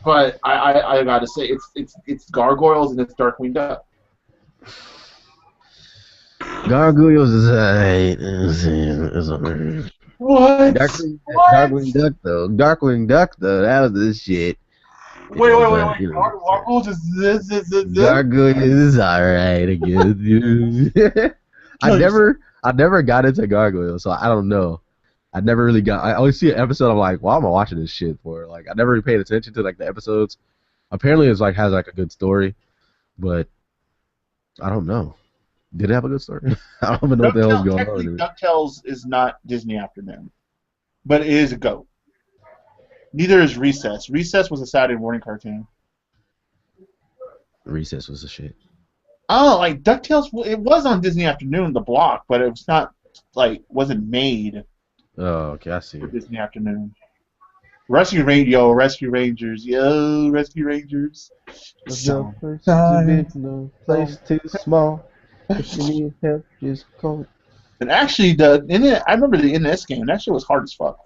But I gotta say, it's Gargoyles and it's Darkwing Duck. Gargoyles is alright. What? Darkwing Duck though. Darkwing Duck though. That was the shit. Wait. Gargoyles is this. Gargoyles is alright. I guess. I never got into Gargoyles, so I don't know. I never really got. I always see an episode. I'm like, why am I watching this shit for? Like, I never really paid attention to like the episodes. Apparently, it's like has like a good story, but I don't know. Did it have a good story? I don't even know what the hell is going on. DuckTales is not Disney Afternoon, but it is a GOAT. Neither is Recess. Recess was a Saturday morning cartoon. Recess was the shit. Oh, like DuckTales, it was on Disney Afternoon, the block, but it was not, wasn't made. Oh, okay, I see. For Disney Afternoon. Rescue Rangers, yo, Rescue Rangers. No place too big, no place too small. If you need help, just call. And actually, I remember the NS game. That shit was hard as fuck.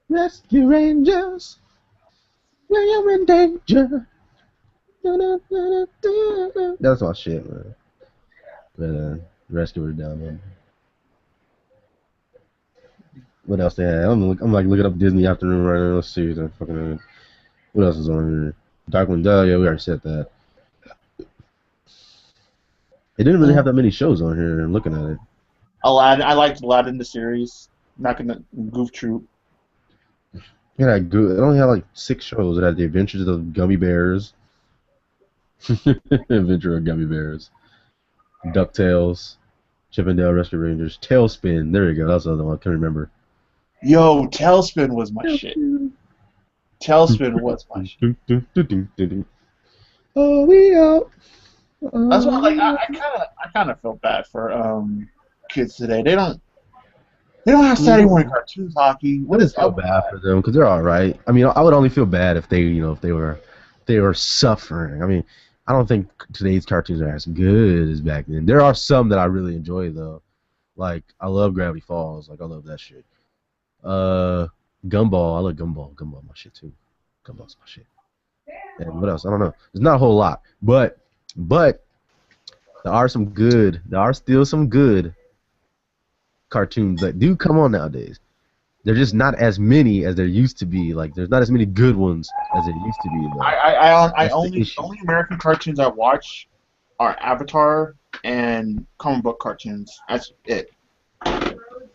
Rescue Rangers, when you're in danger. That's my shit, man. But Rescuers down there. What else they had? I'm like looking up Disney Afternoon right now. Let's see. What else is on here? Darkwing Duck. Yeah, we already said that. It didn't really have that many shows on here. I'm looking at it. Aladdin. I liked Aladdin the series. Not gonna Goof Troop. Yeah, it only had like 6 shows. It had The Adventures of Gummy Bears, Adventure of Gummy Bears, DuckTales, Chip and Dale Rescue Rangers, Tailspin. There you go. That's the other one. I can't remember. Yo, Tailspin was my shit. Tailspin was my shit. Oh, we out. That's why, like, I kind of feel bad for kids today. They don't have Saturday morning cartoons, hockey. What is feel bad for them because they're all right. I mean, I would only feel bad if they were suffering. I mean, I don't think today's cartoons are as good as back then. There are some that I really enjoy though. Like I love Gravity Falls. Like I love that shit. Gumball. I love Gumball. Gumball my shit too. Gumball's my shit. And what else? I don't know. There's not a whole lot, but there are still some good cartoons that do come on nowadays. They're just not as many as there used to be. Like there's not as many good ones as there used to be. Only American cartoons I watch are Avatar and comic book cartoons. That's it.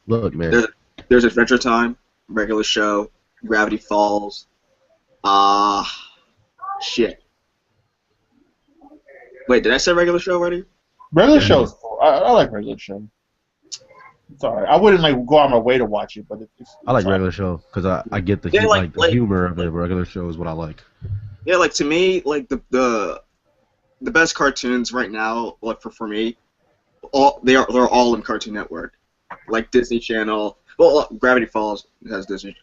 Look, man. There's Adventure Time, regular show, Gravity Falls. Shit. Wait, did I say regular show already? Regular shows. I like regular show. Sorry, I wouldn't like go out my way to watch it, but I like regular show because I get the the humor of it. Regular show is what I like. Yeah, like to me, like the best cartoons right now, like for me, they're all in Cartoon Network, like Disney Channel. Well, Gravity Falls has Disney,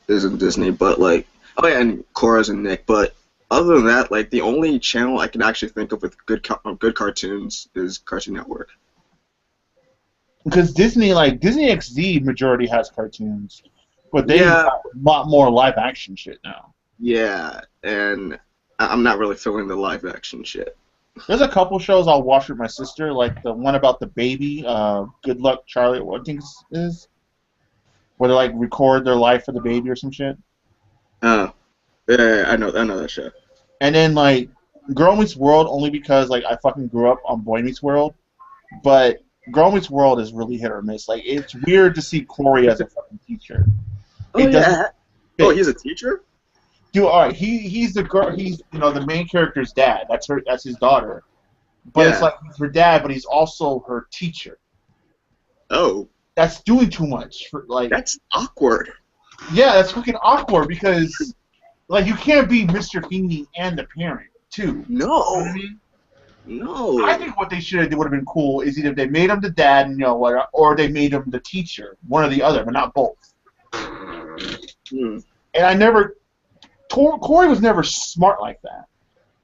isn't Disney, but like and Cora's and Nick. But other than that, like the only channel I can actually think of with good cartoons is Cartoon Network. Because Disney XD majority has cartoons, but they have a lot more live action shit now. Yeah, and I'm not really feeling the live action shit. There's a couple shows I'll watch with my sister, like the one about the baby, Good Luck Charlie, what I think it is, where they like record their life for the baby or some shit. Oh, yeah, I know that show. And then like Girl Meets World, only because like I fucking grew up on Boy Meets World, but Girl Meets World is really hit or miss. Like it's weird to see Corey as a fucking teacher. He's a teacher? Dude, all right, he's the girl. He's the main character's dad. That's his daughter. But it's like he's her dad, but he's also her teacher. Oh, that's doing too much for like. That's awkward. Yeah, that's fucking awkward because like you can't be Mr. Feeney and the parent too. No. You know what I mean? No. I think what they should have would have been cool is either they made him the dad, or they made him the teacher, one or the other, but not both. And Corey was never smart like that.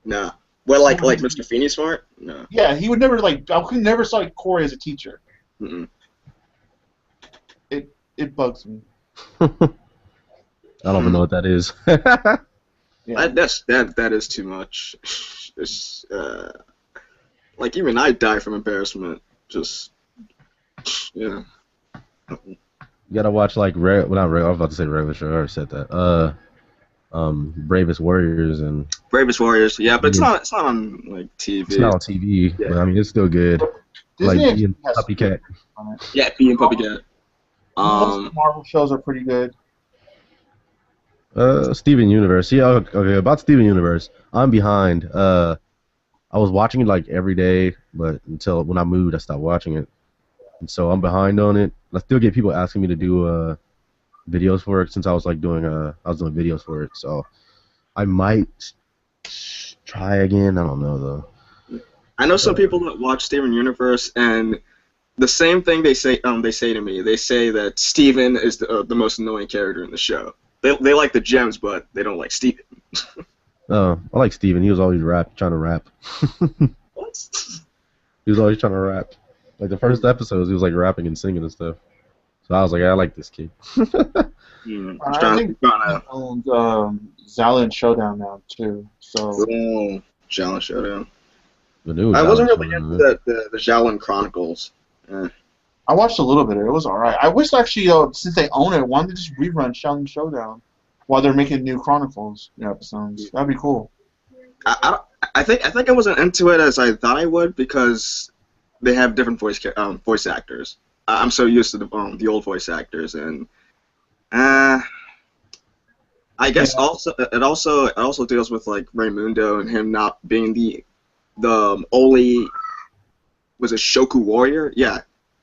No. Well, like Mr. Feeney smart? No. Yeah, he would never I could never saw Corey as a teacher. Mm-mm. It bugs me. I don't even know what that is. Yeah. That is too much. It's, like even I die from embarrassment. Just You gotta watch like I was about to say regular show. I already said that. Bravest Warriors and Bravest Warriors. Yeah, but it's not on like TV. It's not on TV, Yeah. but I mean it's still good. Like Disney Ian has Puppycat. Yeah, Bee and Puppycat. Most of the Marvel shows are pretty good. Steven Universe. Yeah, okay. About Steven Universe, I'm behind. I was watching it like every day, but until when I moved, I stopped watching it, and so I'm behind on it. I still get people asking me to do videos for it since I was like doing videos for it. So I might try again. I don't know though. I know some people that watch Steven Universe, and the same thing they say to me. They say that Steven is the most annoying character in the show. they like the gems, but they don't like Steven. I like Steven. He was always trying to rap. What? He was always trying to rap. Like the first episodes, he was like rapping and singing and stuff. So I was like, I like this kid. I think he owns Zalin Showdown now too. So Shaolin Showdown. I wasn't really into the Shaolin Chronicles. I watched a little bit of it. It was alright. I wish actually, since they own it, why don't they just rerun Shaolin Showdown while they're making new Chronicles episodes? That'd be cool. I think I wasn't into it as I thought I would because they have different voice actors. I'm so used to the old voice actors, and I guess it also deals with like Raymundo and him not being the only, was it Shoku warrior? Yeah,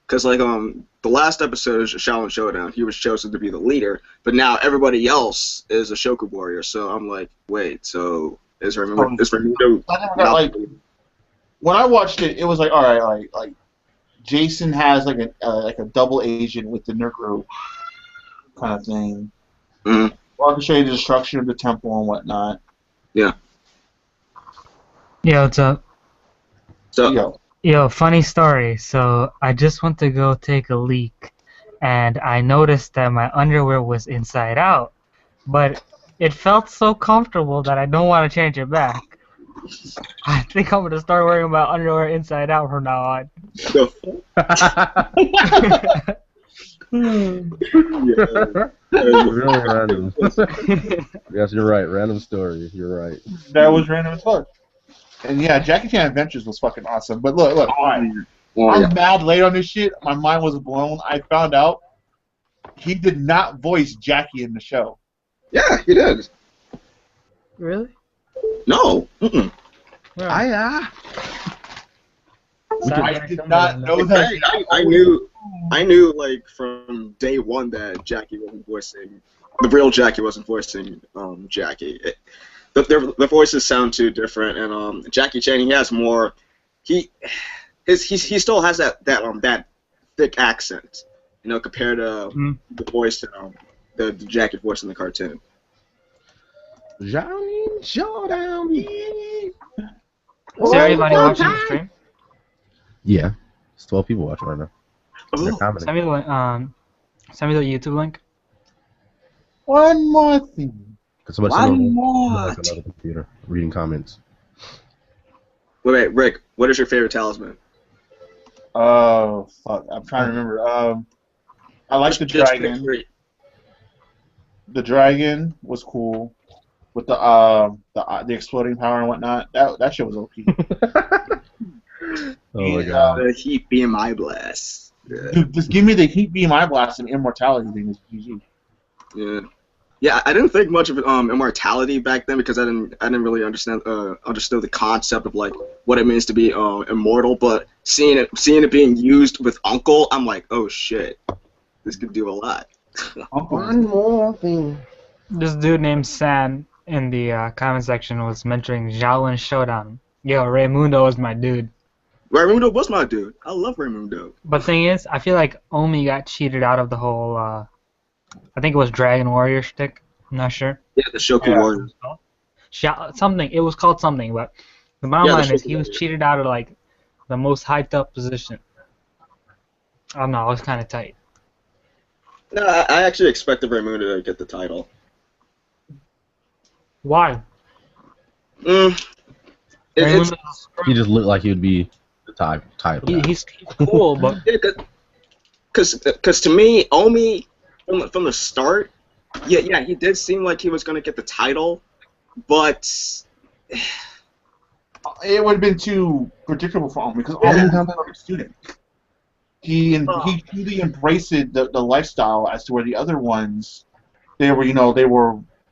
because like the last episode of Shaolin Showdown, he was chosen to be the leader, but now everybody else is a Shoku warrior. So I'm like, wait, so is Raymundo? When I watched it, it was like, all right, like Jason has like a double agent with the Nurkro kind of thing. Mm-hmm. Orchestrated the destruction of the temple and whatnot. Yeah. Yo, what's up? So Yo, funny story. So I just went to go take a leak, and I noticed that my underwear was inside out, but it felt so comfortable that I don't want to change it back. I think I'm gonna start wearing my underwear inside out from now on. Really random. Yes, you're right. Random story. You're right. That was random as fuck. And yeah, Jackie Chan Adventures was fucking awesome. But look, I'm mad late on this shit. My mind was blown. I found out he did not voice Jackie in the show. Yeah, he did. Really? No. Mm-mm. Yeah. I did not know that. I knew like from day one that Jackie wasn't voicing, the real Jackie wasn't voicing Jackie. The voices sound too different, and Jackie Chan, he has more. He still has that thick accent, compared to the voice the Jackie voice in the cartoon. Shaolin Showdown. Is there anybody watching the stream? Yeah, it's 12 people watching right now. Send me the YouTube link. One more thing. One more. Like another computer reading comments. Wait, Rick, what is your favorite talisman? Oh fuck, I'm trying to remember. I like the dragon. The dragon was cool with the exploding power and whatnot. That shit was OP. Oh my god. The heat beam eye blast. Yeah. Dude, just give me the heat beam eye blast and immortality thing is PG. Yeah. Yeah, I didn't think much of immortality back then because I didn't really understand the concept of like what it means to be immortal. But seeing it being used with Uncle, I'm like, oh shit, this could do a lot. One more thing. This dude named San in the comment section was mentioning Shaolin Showdown. Yo, Raymundo was my dude. Raymundo was my dude. I love Raymundo. But thing is, I feel like Omi got cheated out of the whole. I think it was Dragon Warrior shtick. I'm not sure. Yeah, the Shoku Warriors. Something. It was called something, but the bottom line is he was cheated out of like the most hyped up position. I don't know. It was kind of tight. No, I actually expected Raymundo to get the title. Why? He just looked like he would be the title. He's cool, but because to me, Omi from the start, yeah, he did seem like he was gonna get the title, but it would have been too predictable for Omi because Omi was a student. He truly embraced the lifestyle as to where the other ones, they were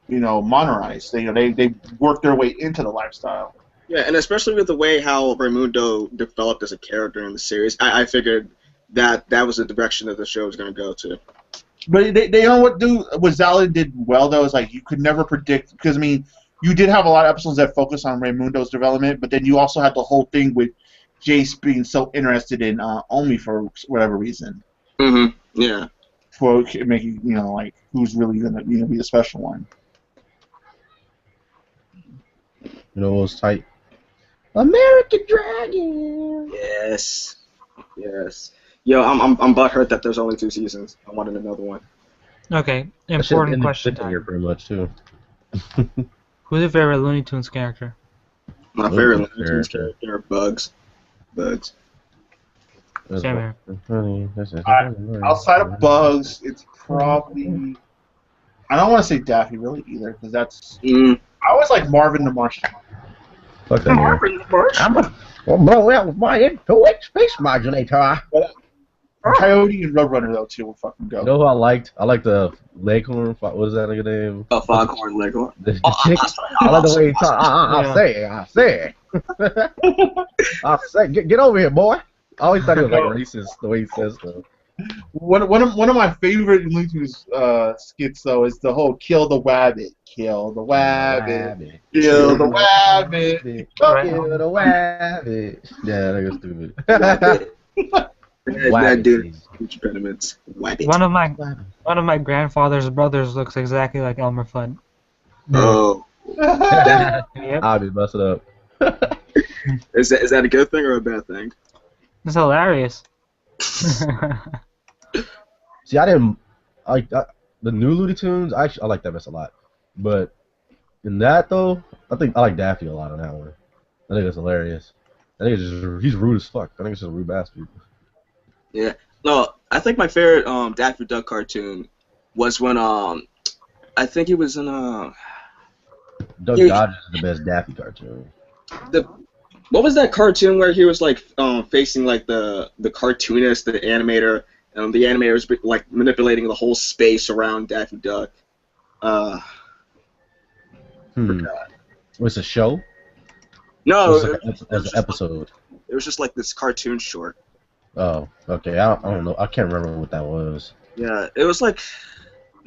monorized. They worked their way into the lifestyle. Yeah, and especially with the way how Raymundo developed as a character in the series, I figured that was the direction that the show was going to go to. But they know what Zalin did well though is like you could never predict because I mean you did have a lot of episodes that focused on Raymundo's development, but then you also had the whole thing with Jace being so interested in Omi for whatever reason. Mhm. Yeah. for making like who's really gonna be the special one. You know, it was tight. American Dragon. Yes. Yes. Yo, I'm butthurt that there's only 2 seasons. I wanted another one. Okay, That shit important ended question here time. pretty much too. Who's your favorite Looney Tunes character? My favorite Looney Tunes character are Bugs. Bugs. Same here. Outside of Bugs, it's probably I don't want to say Daffy really either because that's I always like Marvin the Martian. Fuck that Marvin the Martian. Well, blow out my intuit space modulator. Coyote and Roadrunner though too will fucking go. You know who I liked? I like the Leghorn. What was that nigga name? Oh, Foghorn Leghorn. The chick. I like the way he talk. I say. I say. Get over here, boy. I always thought he was like racist the way he says stuff. One of my favorite Looney Tunes skits though is the whole kill the wabbit, kill the wabbit, kill the wabbit, kill the wabbit. Yeah, that was stupid. That dude, speech impediments. Wabbit. One of my grandfather's brothers looks exactly like Elmer Fudd. Oh. Yep. I'll be busted up. Is that a good thing or a bad thing? It's hilarious. See, I didn't like the new Looney Tunes. I like that mess a lot, but in that though, I think I like Daffy a lot on that one. I think it's hilarious. I think he's rude as fuck. I think it's just a rude bastard. Yeah. No, I think my favorite Daffy Duck cartoon was when I think he was in Doug Dodgers is the best Daffy cartoon. What was that cartoon where he was like facing like the cartoonist, the animator, and the animator was like manipulating the whole space around Daffy Duck? Was it a show? No, it was an episode. It was just like this cartoon short. Oh, okay. I don't know. I can't remember what that was. Yeah, it was like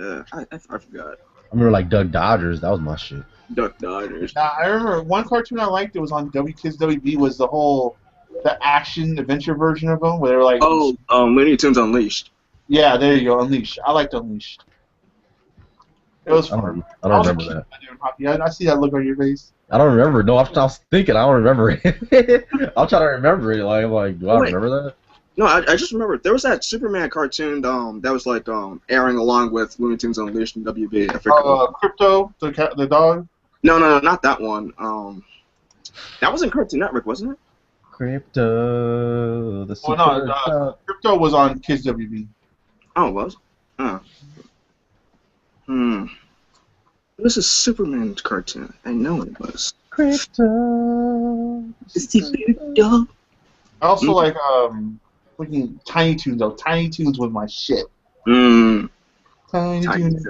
I forgot. I remember like Doug Dodgers. That was my shit. Duck Dodgers. I remember one cartoon I liked. It was on Kids WB. Was the action adventure version of them where they were like Looney Tunes Unleashed. Yeah, there you go, Unleashed. I liked Unleashed. It was fun. I don't remember that. I see that look on your face. I don't remember. No, I was thinking. I don't remember it. I'll try to remember it. Like, do I remember that? No, I just remember there was that Superman cartoon that was like airing along with Looney Tunes Unleashed and WB. I forgot. Crypto, the dog. No, not that one. That was in Cartoon Network, wasn't it? Crypto. Crypto was on Kids WB. Oh, it was? Oh. It was a Superman cartoon. I know it was. Crypto. It's the dog. I also like freaking Tiny Toons though. Tiny Toons was my shit. Tiny Toons.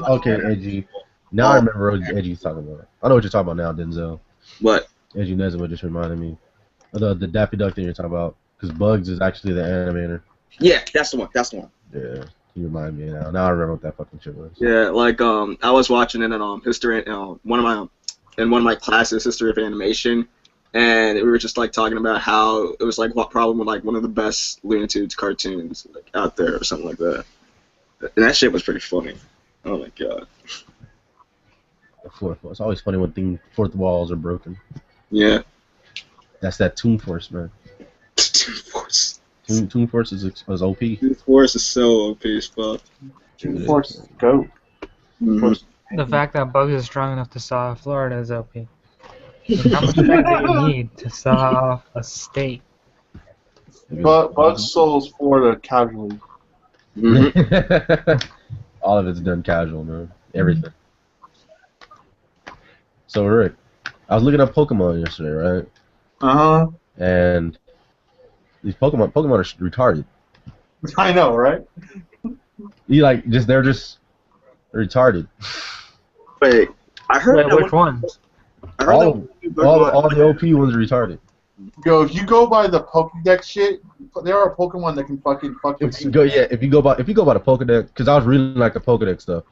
Okay, Edgy. Now I remember what Edgy's talking about. I know what you're talking about now, Denzel. What? Edgy Nesbitt just reminded me of the Daffy Duck thing you're talking about, because Bugs is actually the animator. Yeah, that's the one. Yeah, you remind me now. Now I remember what that fucking shit was. Yeah, like I was watching it in history, one of my classes, history of animation, and we were just like talking about how it was like probably like one of the best Looney Tunes cartoons like out there or something like that. And that shit was pretty funny. Oh my god. It's always funny when fourth walls are broken. Yeah. That's that Toon Force, man. Toon Force. Toon Force is OP. Toon Force is so OP as fuck. Toon Force is GOAT. The fact that Bugs is strong enough to saw off Florida is OP. How much strength do you need to saw off a state? But Bugs souls Florida casually. All of it's done casual, man. Everything. So Rick, I was looking up Pokemon yesterday, right? And these Pokemon are retarded. I know, right? They're just retarded. Wait, I heard that which ones? I heard all the OP ones are retarded. Yo, if you go by the Pokédex shit, there are Pokemon that can fucking. If you go by the Pokédex, because I was reading like the Pokédex stuff,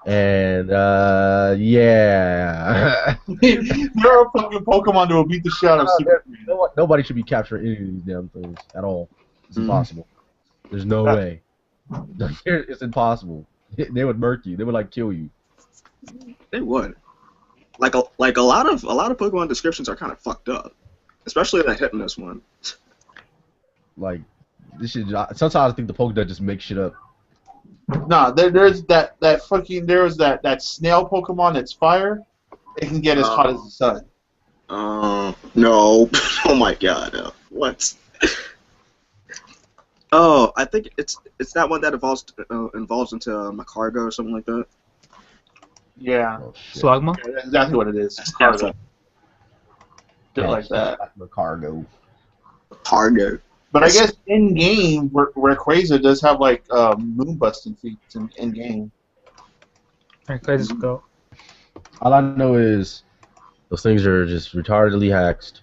and yeah, there are fucking Pokemon that will beat the shit out of Super. Nobody should be capturing any of these damn things at all. It's impossible. There's no way. It's impossible. They would murk you. They would like kill you. They would. Like a lot of Pokemon descriptions are kind of fucked up, especially that Hypnos one. Like this shit. Sometimes I think the Pokédex just make shit up. No, there's that fucking that snail Pokemon that's fire. It can get as hot as the sun. No. Oh my god. What? Oh, I think it's that one that evolves into Macargo or something like that. Yeah. Oh, shit. Slugma? Yeah, that's exactly what it is. It's cargo. Shit like that. The cargo. Cargo. But I guess in game, Rayquaza does have like moon busting feats in game. Alright, let's go. All I know is those things are just retardedly hacked,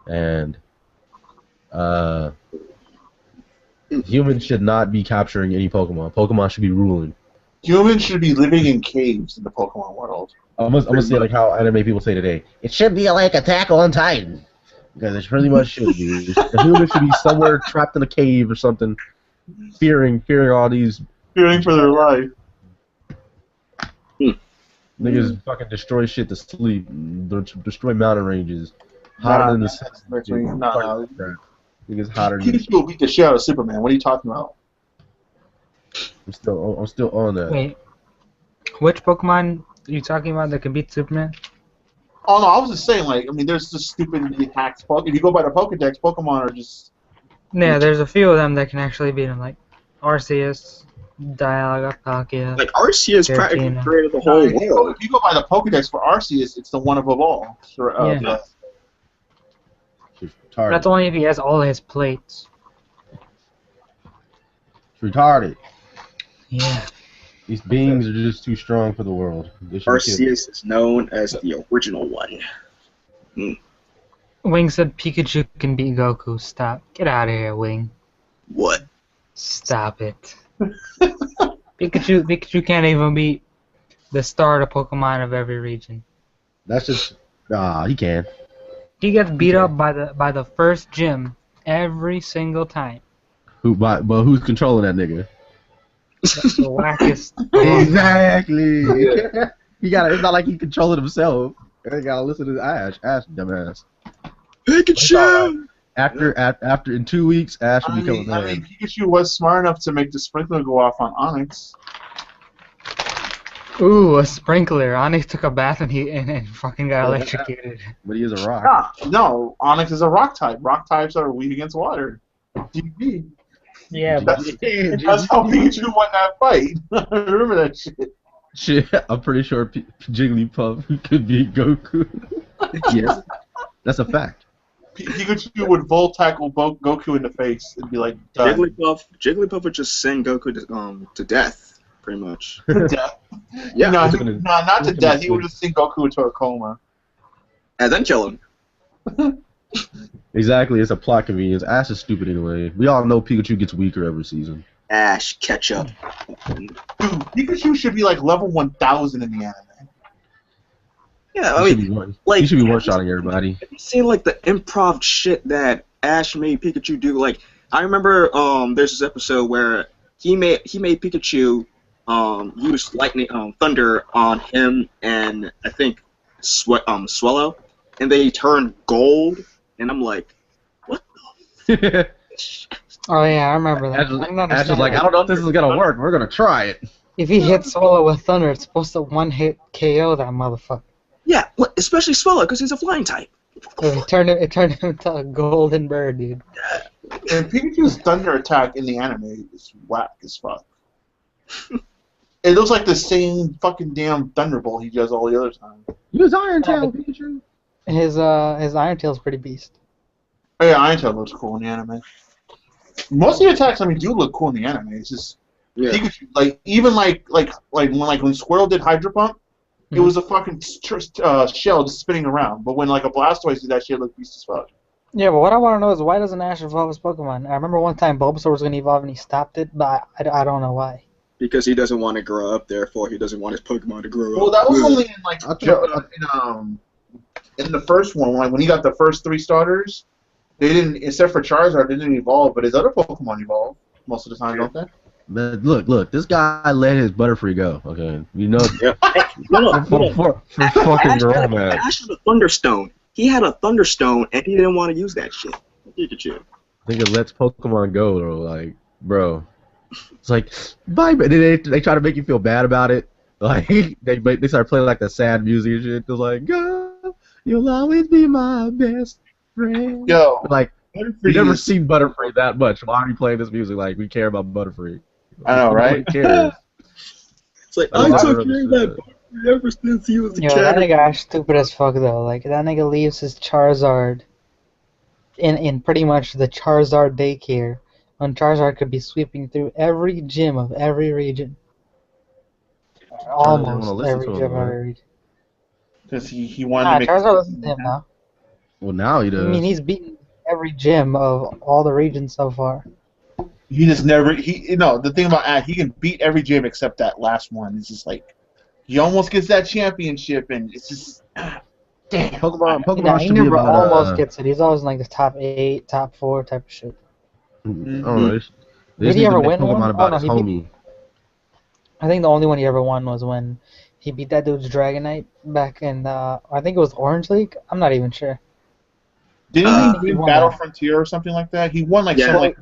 and humans should not be capturing any Pokemon. Pokemon should be ruling. Humans should be living in caves in the Pokemon world. I'm gonna say like how anime people say today. It should be like Attack on Titan. Because it pretty much should be. The humans should be somewhere trapped in a cave or something, fearing all these. Fearing for their life. Niggas fucking destroy shit to sleep, destroy mountain ranges, hotter than the sun. No. Niggas hotter than. Pikachu will beat the shit out of Superman. What are you talking about? I'm still on that. Wait, which Pokemon are you talking about that can beat Superman? Oh no, I was just saying, like, I mean, there's just stupidly hacked Pokemon. If you go by the Pokedex, Pokemon are just. Yeah, there's a few of them that can actually beat him, like Arceus, Dialga, Palkia. Like Arceus practically Giratina. created the whole world. If you go by the Pokedex for Arceus, it's the one above all. Yeah. It's retarded. That's only if he has all his plates. It's retarded. Yeah. These beings are just too strong for the world. They should be killed. Arceus is known as the original one. Wing said Pikachu can beat Goku. Stop. Get out of here, Wing. What? Stop it. Pikachu can't even beat the starter Pokemon of every region. That's just he can. He gets beat up by the first gym every single time. But who's controlling that nigga? The wackest. Exactly. He got. It's not like he controlling himself. He gotta listen to Ash. Ash, dumbass. Pikachu! After in 2 weeks, Ash will become a man. I mean, Pikachu was smart enough to make the sprinkler go off on Onyx. Ooh, a sprinkler. Onyx took a bath and fucking got electrocuted. But he is a rock. No, Onyx is a rock type. Rock types are weak against water. DB. Yeah, but That's how Pikachu won that fight. I remember that shit. Shit, I'm pretty sure Jigglypuff could beat Goku. Yes, that's a fact. Pikachu would volt tackle Goku in the face and be like, done. Jigglypuff would just send Goku to death, pretty much. To death. Yeah. No, not to death. He would just send Goku into a coma. And then kill him. Exactly, it's a plot convenience. Ash is stupid anyway. We all know Pikachu gets weaker every season. Ash, catch up. Dude, Pikachu should be like level 1000 in the anime. Yeah, I mean, he should be one-shotting everybody. Have you seen like the improv shit that Ash made Pikachu do? Like, I remember there's this episode where he made Pikachu use lightning thunder on him and I think Swellow, and they turned gold, and I'm like, what the oh yeah, I remember that. Ash was like, I don't know if this is gonna work. We're gonna try it. If he hits Swallow with thunder, it's supposed to one-hit KO that motherfucker. Yeah, especially Swellow, because he's a flying type. It turned him into a golden bird, dude. And Pikachu's thunder attack in the anime is whack as fuck. It looks like the same fucking damn Thunderbolt he does all the other time. Use Iron Tail, Pikachu. His Iron Tail's pretty beast. Oh yeah, Iron Tail looks cool in the anime. Most of the attacks, I mean, do look cool in the anime. It's just Pikachu, like even like when Squirtle did Hydro Pump, it was a fucking shell just spinning around. But when like a Blastoise did that shit, it looked beast as fuck. Yeah, but what I want to know is why doesn't Ash evolve his Pokemon? I remember one time Bulbasaur was gonna evolve and he stopped it, but I don't know why. Because he doesn't want to grow up. Therefore, he doesn't want his Pokemon to grow up. Well, that was only in like in the first one, like when he got the first 3 starters. They didn't, except for Charizard, they didn't evolve, but his other Pokemon evolved. most of the time, don't they? But look, this guy let his Butterfree go. Okay, you know, Yeah. No, for fucking girl, man. Ash had a Thunderstone. He had a Thunderstone, and he didn't want to use that shit. Pikachu. I think it lets Pokemon go, though. Like, bro, it's like, bye. But they try to make you feel bad about it. Like, they start playing like the sad music and shit. It's like, go, you'll always be my best friend. Yo, Like, Butterfree we never is- seen Butterfree that much. Why are you playing this music? Like, we care about Butterfree. I know, right? Nobody cares. It's like, I I don't took know. care of that Butterfree ever since he was a Yo, that cat. nigga Ash stupid as fuck though. Like that nigga leaves his Charizard in pretty much the Charizard daycare when Charizard could be sweeping through every gym of every region. wanna Almost listen every to him, gym of man. every region. Because he wanted Nah, to make. Charizard listens to him now. Well, now he I does. mean, he's beaten every gym of all the regions so far. He just never. The thing about Ash, he can beat every gym except that last one. It's just like he almost gets that championship, and it's just damn. Pokemon Nah, he should be never about almost gets it. He's always in like the top 8, top 4 type of shit. I don't know. They Did just he need ever to make win Pokemon one? about Oh, no, his he homie. I think the only one he ever won was when he beat that dude's Dragonite back in, I think it was Orange League? I'm not even sure. Didn't he he win won Battle that. Frontier or something like that? He won like Yeah. some like.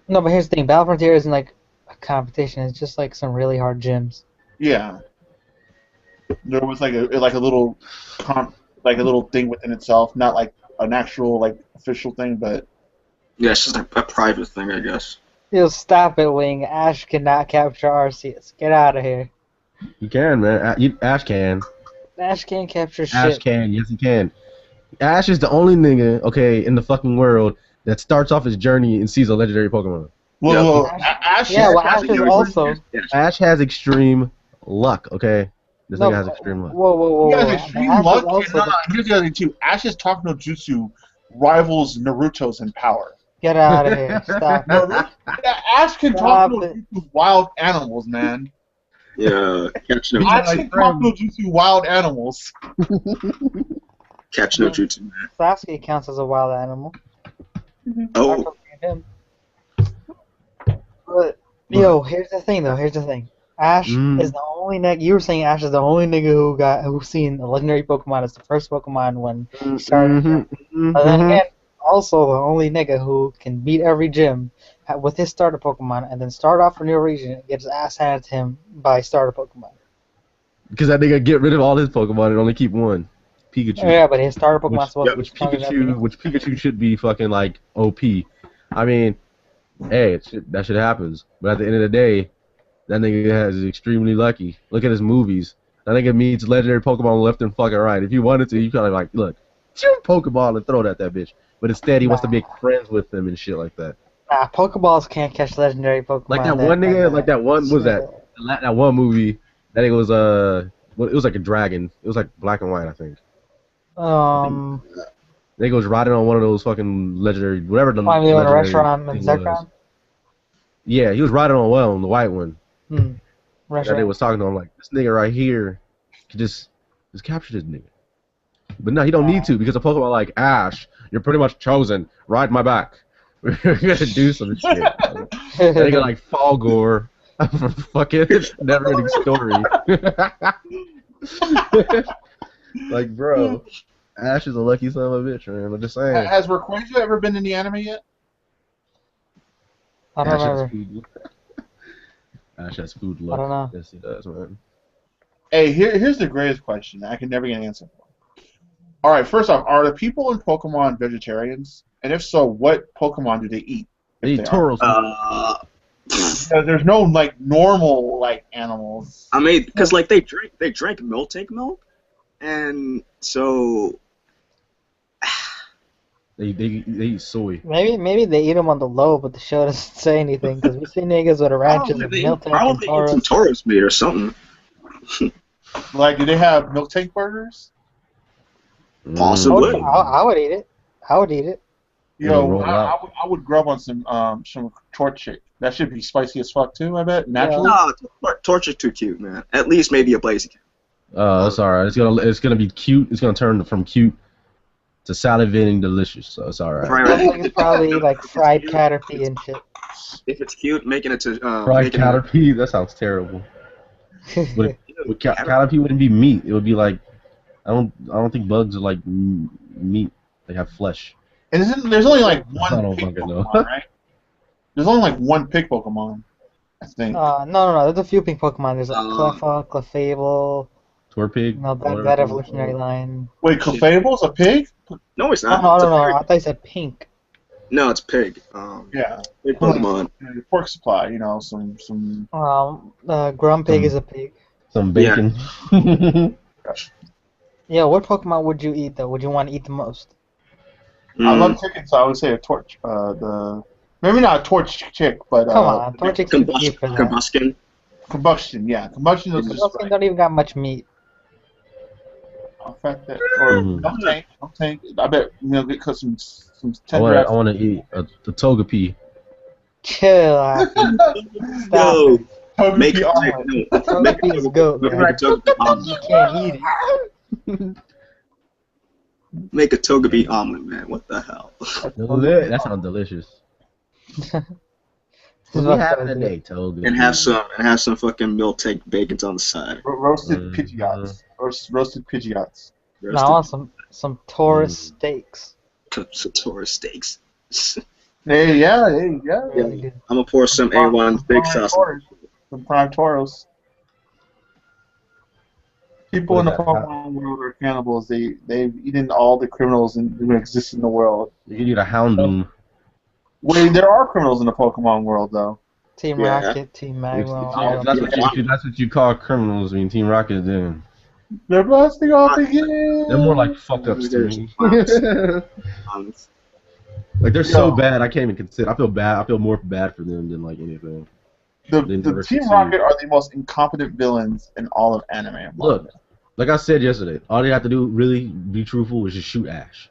No, but here's the thing. Battle Frontier isn't like a competition. It's just like some really hard gyms. Yeah. There was like a little like a little thing within itself, not like an actual like official thing, but Yeah, it's just a private thing, I guess. Yo, stop it, Wing. Ash cannot capture Arceus. Get out of here. You can, man. Ash can. Ash can't capture Ash shit. can. Yes, he can. Ash is the only nigga, okay, in the fucking world that starts off his journey and sees a legendary Pokemon. well, Ash- Ash. Yeah, well, Ash is also. Ash has extreme luck, okay? This nigga has extreme luck. Whoa. He has But extreme Ash is luck. also And here's the other thing too. Ash's Talk no Jutsu rivals Naruto's in power. Get out of here. Stop it. Ash can Stop talk no it. Jutsu wild animals, man. Yeah, catch no, Ash can talk no Jutsu wild animals. catch no jutsu, man. Sasuke counts as a wild animal. Oh, Him. But, yo, here's the thing, though. Here's the thing. Ash is the only nigga. You were saying Ash is the only nigga who's seen a legendary Pokemon as the first Pokemon when he started. But then again, also the only nigga who can beat every gym with his starter Pokemon and then start off a new region and get his ass handed to him by starter Pokemon. Because that nigga get rid of all his Pokemon and only keep one. Pikachu. Yeah, but his starter Pokemon supposed to be Which stronger than Pikachu should be fucking like OP. I mean, hey, that shit happens. But at the end of the day, that nigga is extremely lucky. Look at his movies. That nigga meets legendary Pokemon left and fucking right. If you wanted to, you kind of like, look, shoot Pokeball and throw it at that bitch. But instead, he wants to make friends with them and shit like that. Nah, Pokeballs can't catch legendary Pokemon. Like that one nigga, like that one, what was that? That one movie, that nigga was, it was like a dragon. It was like black and white, I think. Nigga was riding on one of those fucking legendary, whatever the Climbing on a legendary restaurant in thing was. Zekrom? Yeah, he was riding on the white one. That Restaurant. nigga was talking to him like, this nigga right here, could just capture this nigga. But no, he don't need to because a Pokemon like Ash, you're pretty much chosen. Ride my back. We're gonna do some shit. That nigga like Falgore from fucking Never-Ending Story. Like, bro, Ash is a lucky son of a bitch, man. I'm just saying. Has Rayquaza ever been in the anime yet? I don't Ash has remember. food. Ash has food luck. I don't know. Yes, he does, man. Hey, here's the greatest question I can never get an answer for. All right, first off, are the people in Pokemon vegetarians? And if so, what Pokemon do they eat? They if eat they are? Tauros. Because there's no like normal like animals. I mean, because like they drank Miltank milk, and so They eat soy. Maybe they eat them on the low, but the show doesn't say anything because we see niggas with a ranches of Miltank and probably eat some Tauros. Taurus meat or something. Like, do they have milk tank burgers? Possibly. I would eat it. I would eat it. Yo, roll out. I would grub on some torch. That should be spicy as fuck too. I bet naturally. No, Torch is too cute, man. At least maybe a Blaziken. That's alright. It's gonna be cute. It's gonna turn from cute It's a salivating delicious, so it's all right. Right. Looks like it's probably like fried caterpie and shit. If it's cute, making it to Fried making it, caterpie, that sounds terrible. But caterpie wouldn't be meat. It would be like I don't think bugs are like meat. They have flesh. And there's only like I one don't pig fucking know. Pokemon, right? There's only like one pig Pokemon, I think. No. There's a few pink Pokemon. There's like Uh, Cleffa, Clefable. Torpig. No, that evolutionary line. Wait, Clefable's a pig? no, it's No, not. no, It's a no. fairy- I thought you said pink. No, it's pig. Yeah. Pig Pokemon. Pork supply, you know, some. Grumpig is a pig. Some bacon. Yeah, what Pokemon would you eat though? Would you want to eat the most? I love chicken, so I would say a torch. Maybe not a torch chick, but Come on, Torchic's too cute for that. Combustion. combustion. Yeah, combustion looks just Those right. don't even got much meat. Or don't tank. I bet get some I tender. want to eat the Togepi. Chill out. Yo, Togepi make it. omelet. Togepi is goat, Make man. a Togepi You omelet. can't eat it. Make a Togepi omelet, man. What the hell? That sounds delicious. What we having today, Togepi? And have some fucking milk bacons on the side. Roasted Pidgeots. Roasted Pidgeots. Now I want some Taurus steaks. Satora steaks. Hey, yeah. Really good. I'm gonna pour some A1 steak sauce. Some prime Tauros. People in the What is that? Pokemon world are cannibals. They've eaten all the criminals who exist in the world. You can eat a Houndoom. Wait, there are criminals in the Pokemon world, though. Team Yeah. Rocket, Team If Magma. that's what you call criminals, I mean Team Rocket, then They're blasting off again. they're more like fuck ups to me. Um, Like they're so bad, I can't even consider. I feel bad. I feel more bad for them than like anything. The They never Team succeed. Rocket are the most incompetent villains in all of anime. Look, like I said yesterday, all they have to do, really be truthful, is just shoot Ash.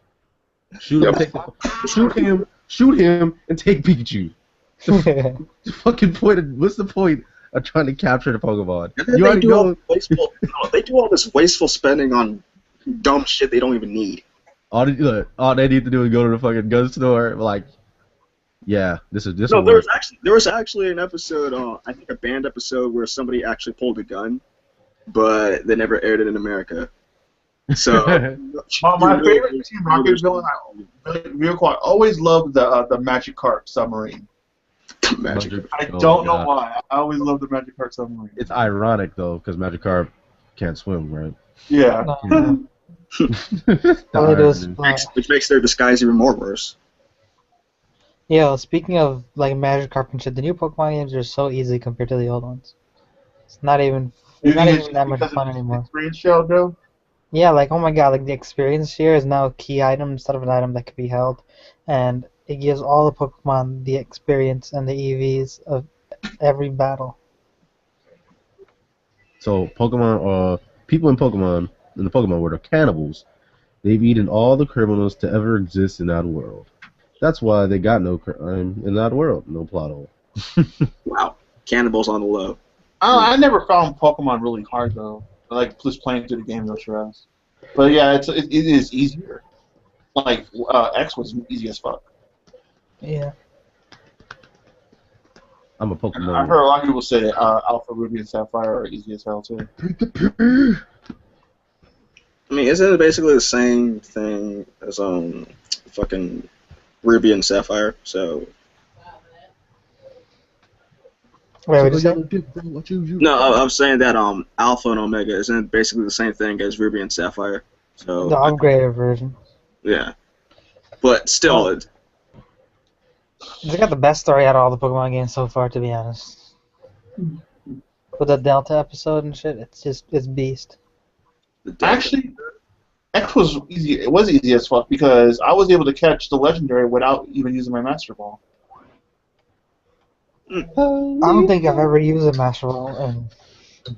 Shoot him, and take Pikachu. The fucking point. What's the point of trying to capture the Pokemon? and then You they already do all know. they do all this wasteful spending on dumb shit they don't even need. All they need to do is go to the fucking gun store. Like, yeah, this No, will there work. was actually an episode, I think a banned episode where somebody actually pulled a gun, but they never aired it in America. So My favorite Team Rocket villain, vehicle, I always loved the Magikarp submarine. Magic. I Oh don't my know God. why. I always loved the Magikarp submarine. It's ironic though, because Magikarp can't swim, right? Yeah. All they do is Which makes their disguise even more worse. yeah, speaking of like Magikarp and shit, the new Pokemon games are so easy compared to the old ones. It's not even that much fun anymore. Experience shell, Joe? Yeah, like oh my god, like the experience here is now a key item instead of an item that can be held, and it gives all the Pokemon the experience and the EVs of every battle. So Pokemon, people in the Pokemon world are cannibals. They've eaten all the criminals to ever exist in that world. That's why they got no crime in that world, no plot hole. Wow. Cannibals on the low. I never found Pokemon really hard though. I like just playing through the game though, sure. But yeah, it is easier. Like X was easy as fuck. Yeah. I'm a I've Pokemon. heard a lot of people say Alpha, Ruby, and Sapphire are easy as hell too. I mean, isn't it basically the same thing as fucking Ruby and Sapphire? So Wait, what did you say? no, I'm saying that Alpha and Omega isn't basically the same thing as Ruby and Sapphire. So The upgraded version. yeah, but still, They got the best story out of all the Pokemon games so far, to be honest. With the Delta episode and shit, it's beast. Actually, X was easy. It was easy as fuck because I was able to catch the legendary without even using my Master Ball. I don't think I've ever used a Master Ball in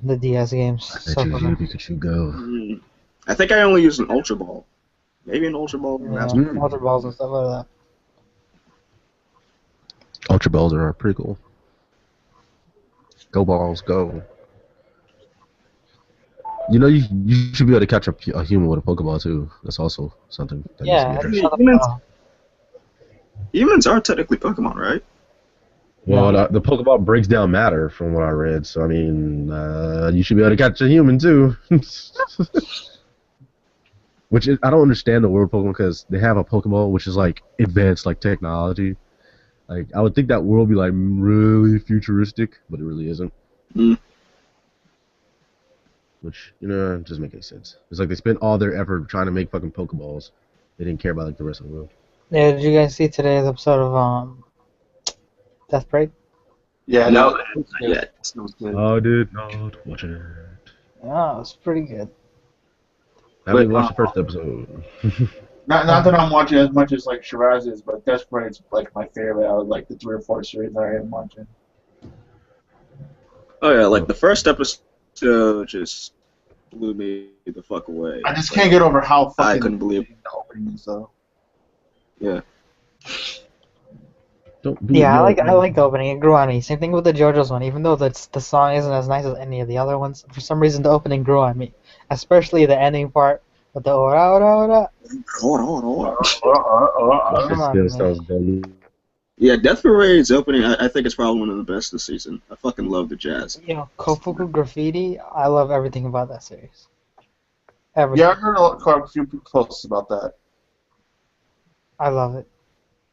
the DS games so far. Pikachu go. I think I only used an Ultra Ball. Maybe an Ultra Ball. Yeah, Ultra Balls and stuff like that. Ultra Balls are pretty cool. Go balls, go. You know, you should be able to catch a human with a Pokeball too. That's also something that needs to be Yeah, addressed. shut the fuck up. Humans are technically Pokemon, right? Well, No. the Pokeball breaks down matter, from what I read. So I mean, you should be able to catch a human too. Which is, I don't understand the word Pokemon because they have a Pokeball which is like advanced like technology. Like I would think that world would be like really futuristic, but it really isn't. Mm. Which doesn't make any sense. It's like they spent all their effort trying to make fucking Pokeballs. They didn't care about like the rest of the world. Yeah, did you guys see today's episode of Death Parade? Yeah, No, that was not good. yet. That was good. I did not watch it. Yeah, it was pretty good. I haven't Wait, watched the first episode. Not that I'm watching as much as like Shiraz is, but Death Parade's like my favorite out of like the 3 or 4 series that I am watching. Oh yeah, like the first episode just blew me the fuck away. I just can't get over how fucking I couldn't believe. the opening is though. Yeah. Don't be Yeah, I your- like the opening. It grew on me. Same thing with the JoJo's one. Even though the song isn't as nice as any of the other ones, for some reason the opening grew on me. Especially the ending part with the ora ora ora. Hold on. That shit Come on, still man. sounds good. Yeah, Death Parade's opening, I think it's probably one of the best this season. I fucking love the jazz. You know, Kofuku Graffiti. I love everything about that series. Everything. Yeah, I heard a few posts about that. I love it.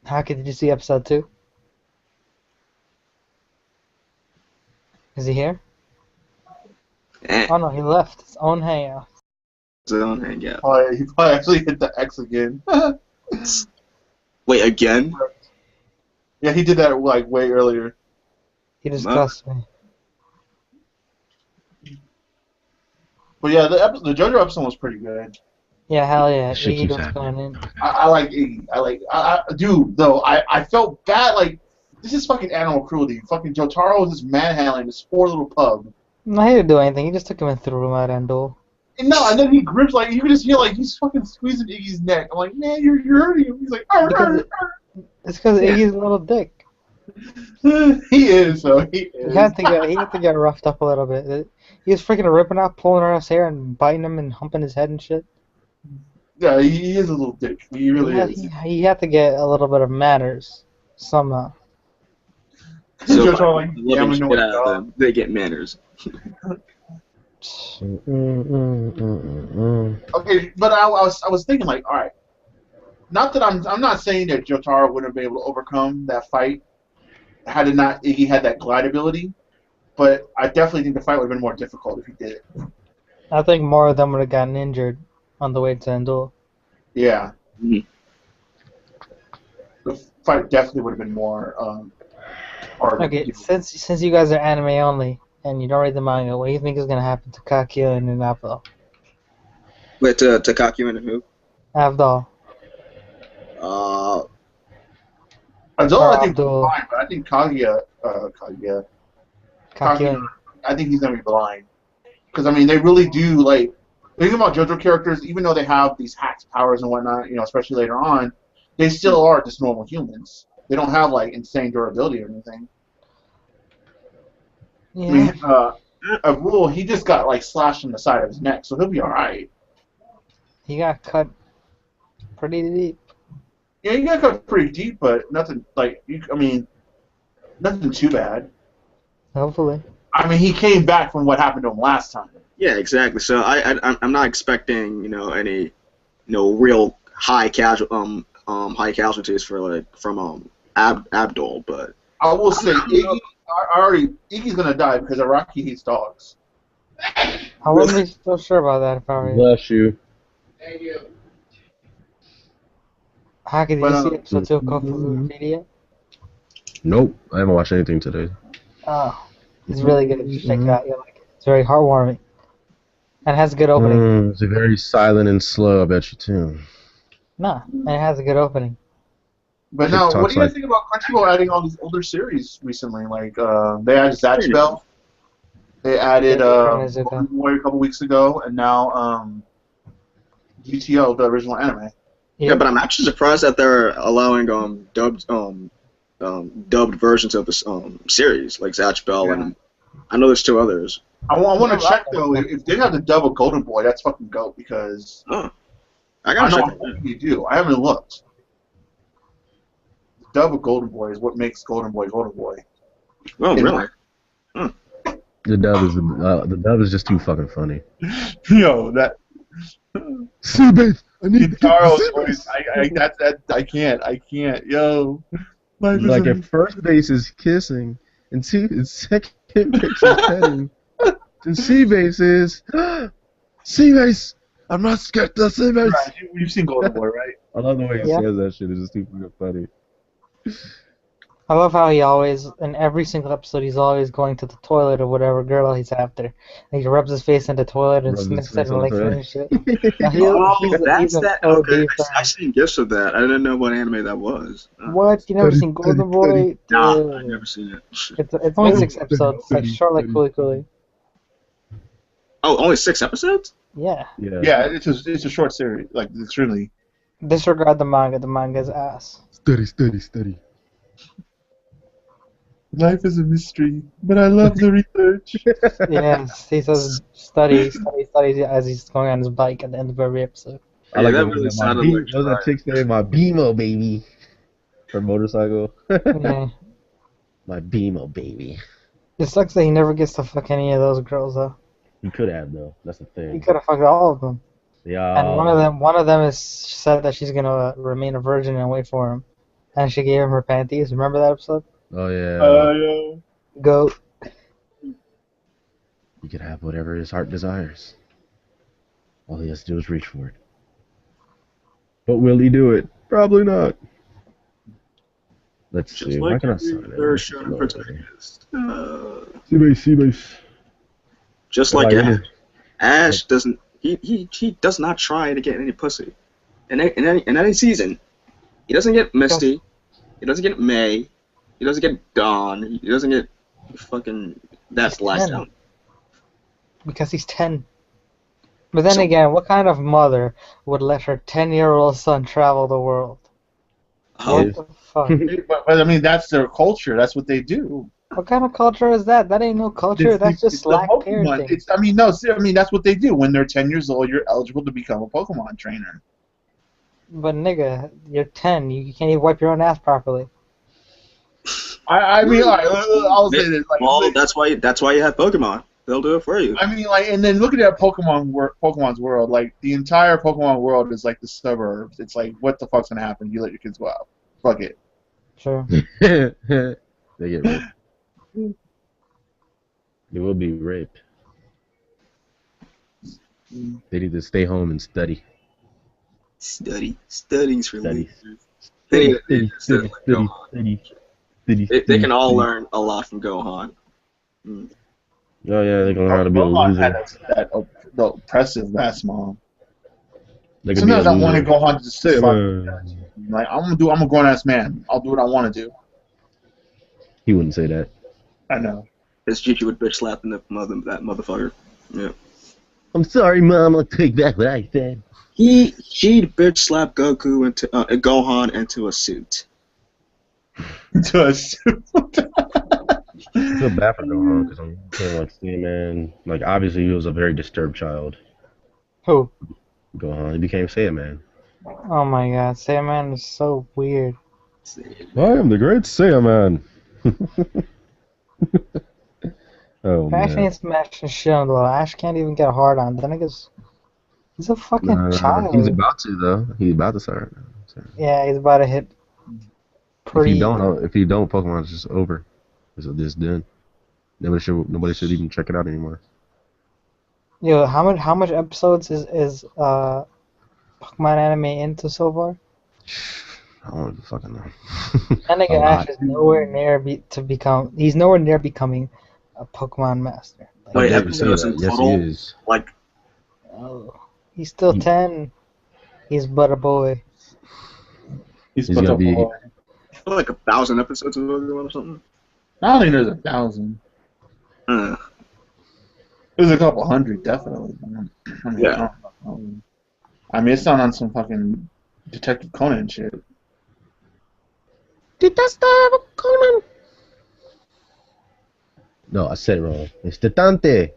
Haki, did you see episode 2? Is he here? Oh no, he left. His own hangout. Zone hangout. Oh, he probably actually hit the X again. Wait, again? Yeah, he did that like way earlier. He disgusts me. But yeah, the JoJo episode was pretty good. Yeah, hell yeah. Shit Iggy keeps was happening. going in. I like Iggy. Dude, though, I felt bad. Like, this is fucking animal cruelty. Fucking Jotaro was just manhandling this poor little pug. No, he didn't do anything. He just took him and threw him out Endul. And then he grips, like, you can just feel like he's fucking squeezing Iggy's neck. I'm like, man, you're hurting him. He's like, arr, arr, arr. It's because Iggy's a little dick. He is, though. He is. He had to get roughed up a little bit. He was freaking ripping out, pulling out his hair, and biting him and humping his head and shit. Yeah, he is a little dick. He really is. He had to get a little bit of manners somehow. So Jotaro, like, loving yeah, we shit know what out of dog. them. They get manners. Okay, but I was thinking, like, all right. Not that I'm not saying that Jotaro wouldn't have been able to overcome that fight had it not Iggy had that glide ability, but I definitely think the fight would have been more difficult if he did it. I think more of them would have gotten injured on the way to Endul. Yeah. Mhm. The fight definitely would have been more hard. Okay, since you guys are anime only and you don't read the manga, what do you think is gonna happen to Kakyo and Abdul? Wait, to Kakuin and who? Abdul. Azul, I think Abdul. is fine, but I think Kaguya, Kakyo. I think he's gonna be blind. Because I mean, they really do like. Think about JoJo characters, even though they have these hacked powers and whatnot, especially later on, they still are just normal humans. They don't have like insane durability or anything. Yeah. I mean, Azul, he just got like slashed in the side of his neck, so he'll be all right. He got cut pretty deep. Yeah, he got cut pretty deep, but nothing like nothing too bad. Hopefully. I mean, he came back from what happened to him last time. Yeah, exactly. So I'm not expecting any real high casualties from Abdul, but I will say, Iggy's gonna die because Araki hates dogs. I wouldn't be so sure about that if I were you. Bless you. Haki, did But, you see episode 2 of Kofuku Graffiti yet? Nope, I haven't watched anything today. Oh, it's really good. You should check it out. You'll like it. It's very heartwarming. And it has a good opening. It's very silent and slow, I bet you too. Nah, and it has a good opening. But now, what TikTok's do you guys like- think about Crunchyroll adding all these older series recently? Like, they added Zatch Bell. They added Golden Boy a couple weeks ago, and now GTO, the original anime. yeah, but I'm actually surprised that they're allowing dubbed versions of this series like Zatch Bell, Yeah. and I know there's 2 others. I want to check though if they have the dub of Golden Boy. That's fucking goat because Oh, I I gotta know check it out. you do. I haven't looked. The dub of Golden Boy is what makes Golden Boy Golden Boy. Oh, In really? The dub is just too fucking funny. Yo, that Seabase, I need Charles voice. I can't. Yo, life Like is if first base is kissing and second base is petting, then C base is C base. I'm not scared to C base. right. You've seen Golden Boy, right? I love the way he Yeah. says that shit. It's just too fucking funny. I love how he always, in every single episode, he's always going to the toilet or whatever girl he's after. And he rubs his face in the toilet and Rubs his sniffs face it on and the licks it toilet. and shit. Now, That's he's that. an Okay, OD fan. I've seen gifs of that. I didn't know what anime that was. What? You never Study, seen Golden study, Boy? Nah, Dude. I've never seen it. It's only Oh, 6 episodes. It's like short like Coolie Coolie. Oh, only 6 episodes? Yeah. Yeah, it's a short series. Like it's really. Disregard the manga. The manga's ass. Study. Life is a mystery, but I love the research. Yes, he says study as he's going on his bike at the end of every episode. I like Yeah, that when really my sounded beam, like what was that chick saying? My BMO baby. Her motorcycle. Yeah. My BMO baby. It sucks that he never gets to fuck any of those girls though. He could have though. That's the He thing. could have fucked all of them. Yeah. And one of them is said that she's gonna remain a virgin and wait for him. And she gave him her panties. Remember that episode? Oh yeah. Yeah. Go. He could have whatever his heart desires. All he has to do is reach for it. But will he do it? Probably not. Let's Just see. Why like can I every sign other it? shonen protagonist. C-base. Just like Like, Ash. Ash doesn't. He does not try to get any pussy. In any season, he doesn't get Misty. He doesn't get May. He doesn't get Dawn. He doesn't get fucking that He's last 10. one. Because he's 10. But then So- again, what kind of mother would let her 10-year-old son travel the world? Oh, What the fuck? But I mean, that's their culture. That's what they do. What kind of culture is that? That ain't no culture. That's just It's the slack Pokemon. parenting. That's what they do. When they're 10 years old, you're eligible to become a Pokemon trainer. But nigga, you're 10. You can't even wipe your own ass properly. I mean, all right, I'll say this. Like, well, that's why you have Pokemon. They'll do it for you. I mean, like, and then looking at Pokemon's world, like the entire Pokemon world is like the suburbs. It's like, what the fuck's gonna happen? You let your kids go out. Fuck it. Sure. They get raped. They will be raped. They need to stay home and study. Studying's for Study. losers. They can all Study. learn a lot from Gohan. Oh yeah, they can learn how to be a Pokemon had loser. the oppressive mass mom. They can be a Sometimes I want to loser. go on to sit. Like, I'm a grown ass man. I'll do what I want to do. He wouldn't say that. I know. His Gigi would bitch slap that motherfucker. Yeah. I'm sorry, Mom. I'll take back what I said. She'd bitch slap Goku into Gohan into a suit. Just I feel bad for Gohan because I'm feeling like Saiyaman. Like obviously he was a very disturbed child. Who? Gohan. He became Saiyaman. Oh my god, Saiyaman is so weird. I am the great Saiyaman. Oh Ash man. ain't smashing shit on the wall. Ash can't even get a hard on. Then I guess he's a fucking child. He's about to though. He's about to start. Yeah, he's about to hit pretty. If you don't, Pokemon's just over. It's just done. Nobody should even check it out anymore. Yo, how much episodes is Pokemon anime into so far? I don't even fucking know. That nigga A lot. Ash is nowhere near He's nowhere near becoming a Pokemon master. Like, Wait, I never say episodes that. in Yes, he total? is. Like, oh, he's still 10. He's but a boy. he's He's put gonna up be- like 1,000 episodes of Pokemon or something. I don't think there's 1,000. There's a couple hundred, definitely. I mean, Yeah. I mean, it's not on some fucking Detective Conan shit. No, I said it wrong. It's Detante.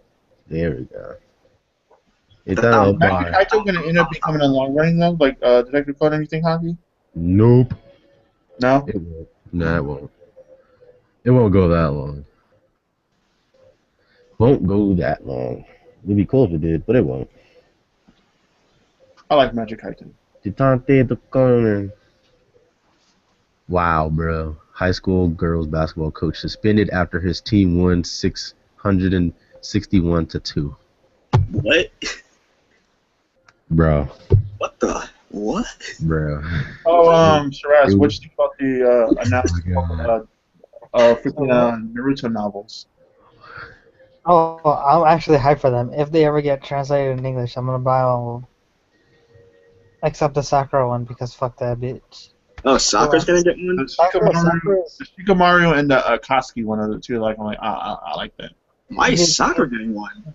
There we go. Is That that a sounds Magic bar? Kaito going to end up becoming a long running though, like Detective Conan? Anything, Hockey? Nope. No. It won't. Nah, it won't. It won't go that long. Won't go that long. It'd be cool if it did, but it won't. I like Magic Kaito. Titante the corner. Wow, bro. High school girls basketball coach suspended after his team won 661-2. What? Bro. What the? What? Bro. Oh, Shiraz, what do you think about the Oh announcement my God. freaking Naruto novels? Oh, I'm actually hyped for them. If they ever get translated in English, I'm gonna buy all of them. Except the Sakura one, because fuck that bitch. Oh, Sakura's gonna get one? The Sakura- Shikamaru, Sakura's- the Shikamaru and the Akatsuki one are the two. Like I'm like, I like that. Why is Sakura getting one?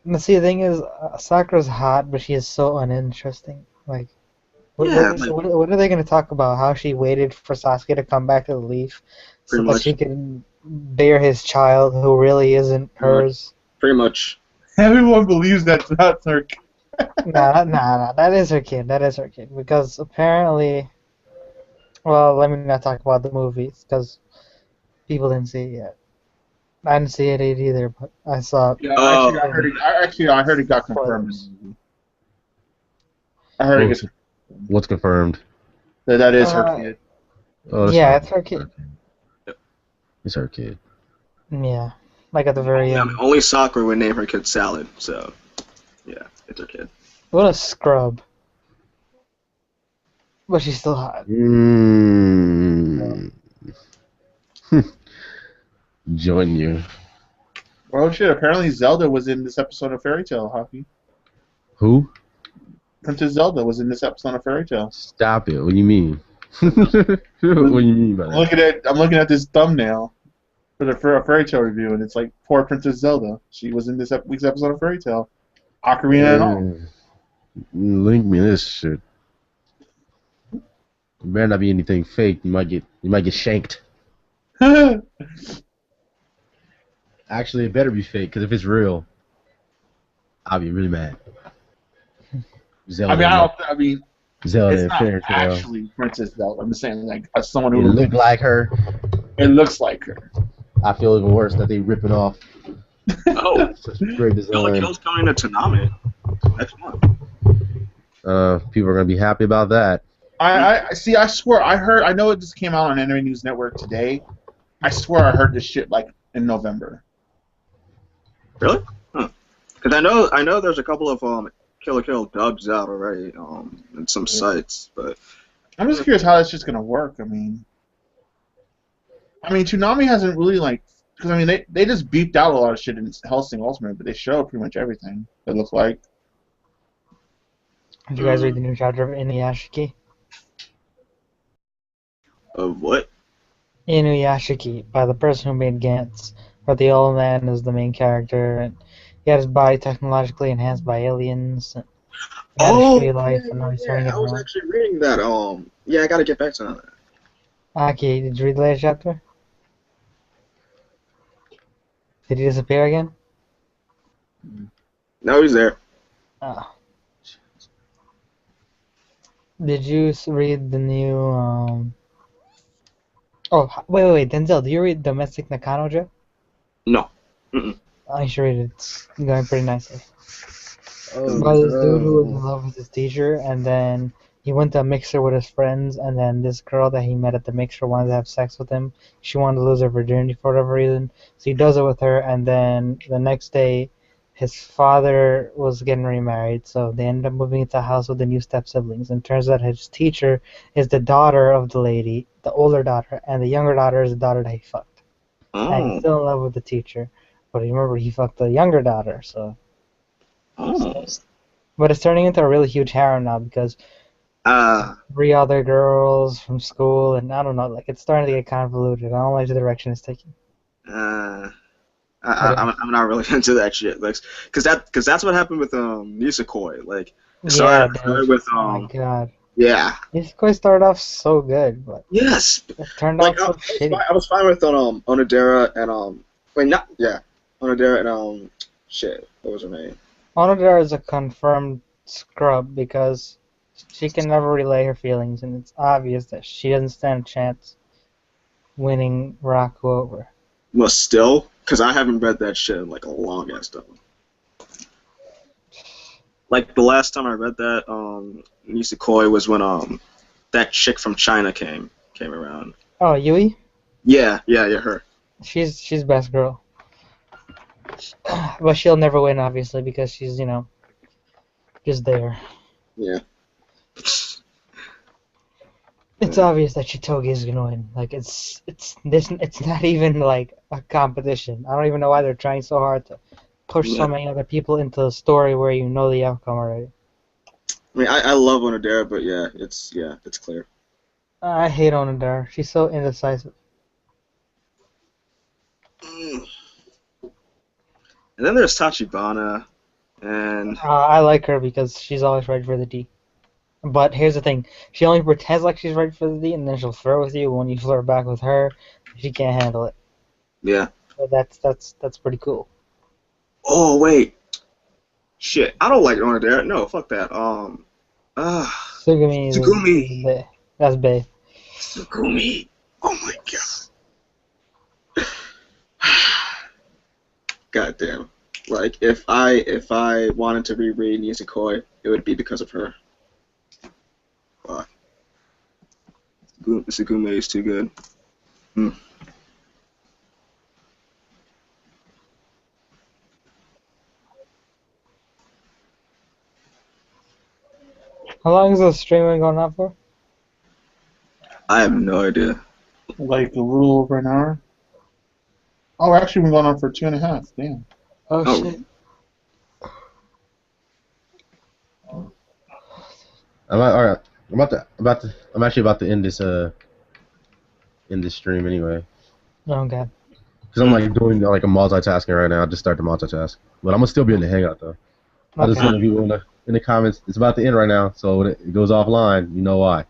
And see, the thing is, Sakura's hot, but she is so uninteresting. Like, what, Yeah, what, is- like- what are they gonna talk about? How she waited for Sasuke to come back to the Leaf so Pretty that much. she can bear his child, who really isn't hers. Pretty much. Everyone believes that's not her. Nah, that is her kid. That is her kid. Because apparently, well, let me not talk about the movies because people didn't see it yet. I didn't see it either, but I saw it. Yeah, Oh. I heard it got confirmed. I heard it gets, What's confirmed? that is her Uh, kid. Oh, that's Yeah, fine. it's her kid. It's her kid. Yeah, like at the very I end. mean, only Sakura would name her kid Salad, so yeah, it's her kid. What a scrub. But she's still hot. Mm. Join you. Well, shit. Apparently, Zelda was in this episode of Fairy Tail. Hockey. Who? Princess Zelda was in this episode of Fairy Tail. Stop it. What do you mean? What do you mean by that? I'm looking at this thumbnail for a Fairy Tail review, and it's like poor Princess Zelda. She was in this week's episode of Fairy Tail. Ocarina and all. Link me this shit. It better not be anything fake. You might get shanked. Actually, it better be fake, because if it's real, I'll be really mad. Zelda, Zelda it's and not Fairy Tail. actually Princess Zelda. I'm just saying, like, as someone It who look like her. it looks like her. I feel even worse that they ripping off Oh, such great Killer design. Kill's coming to Toonami next month. People are gonna be happy about that. I see. I swear, I know it just came out on Anime News Network today. I swear, I heard this shit like in November. Really? Huh. Because I know there's a couple of Killer Kill dubs out already in some sites, but I'm just curious how that's just gonna work. I mean, Toonami hasn't really because they just beeped out a lot of shit in Hellsing Ultimate, but they show pretty much everything. It looks like. Did you guys read the new chapter of Inuyashiki? of what? Inuyashiki, by the person who made Gantz, where the old man is the main character, and he had his body technologically enhanced by aliens. And he had a shitty life, and now he's turning it I was around. actually reading that. Yeah, I gotta get back to that. Aki, did you read the latest chapter? Did he disappear again? No, he's there. Oh. Did you read the new, Oh, wait, Denzel, do you read Domestic Nakanoja? No. Mm-mm. Oh, you should read it. It's going pretty nicely. Oh, About this dude who was in love with his teacher, and then he went to a mixer with his friends, and then this girl that he met at the mixer wanted to have sex with him. She wanted to lose her virginity for whatever reason, so he does it with her, and then the next day, his father was getting remarried, so they ended up moving into a house with the new step-siblings, and turns out his teacher is the daughter of the lady, the older daughter, and the younger daughter is the daughter that he fucked. And he's Oh. still in love with the teacher, but remember, he fucked the younger daughter, so... Oh. But it's turning into a really huge harem now because 3 other girls from school, and I don't know, like it's starting to get convoluted. I don't like the direction it's taking. I'm not really into that shit, like, cause that's what happened with Nisekoi. Like, it started with oh my god, yeah. Nisekoi started off so good, but Yes. it turned Like out so shitty. I was fine with Onodera and Onodera and shit. What was her name? Onodera is a confirmed scrub because she can never relay her feelings, and it's obvious that she doesn't stand a chance winning Raku over. Well, still, because I haven't read that shit in like a long ass time. Like the last time I read that, Nisekoi was when that chick from China came around. Oh, Yui? Yeah, her. She's best girl. But she'll never win, obviously, because she's, just there. Yeah. It's obvious that Chitoge is gonna win. Like it's not even like a competition. I don't even know why they're trying so hard to push so many other people into the story where you know the outcome already. I mean, I love Onodera, but it's clear. I hate Onodera. She's so indecisive. And then there's Tachibana, and I like her because she's always ready for the D. But here's the thing: she only pretends like she's ready for the D, and then she'll flirt with you. When you flirt back with her, she can't handle it. yeah. So that's pretty cool. Oh wait, shit! I don't like Onodera. No, fuck that. Tsugumi. Tsugumi. That's bae. Tsugumi. Oh my god. God damn. Like if I wanted to reread Nisekoi, it would be because of her. Fuck. Tsugumi is too good. How long is the streaming going on for? I have no idea. Like a little over an hour. Oh, actually, we're going on for 2.5. Damn. Oh shit. All right. I'm actually about to end this stream anyway. Oh god. Because I'm like doing like a multitasking right now. I just started to multitask, but I'm gonna still be in the Hangout though. I just want people in the comments. It's about to end right now, so when it goes offline, you know why.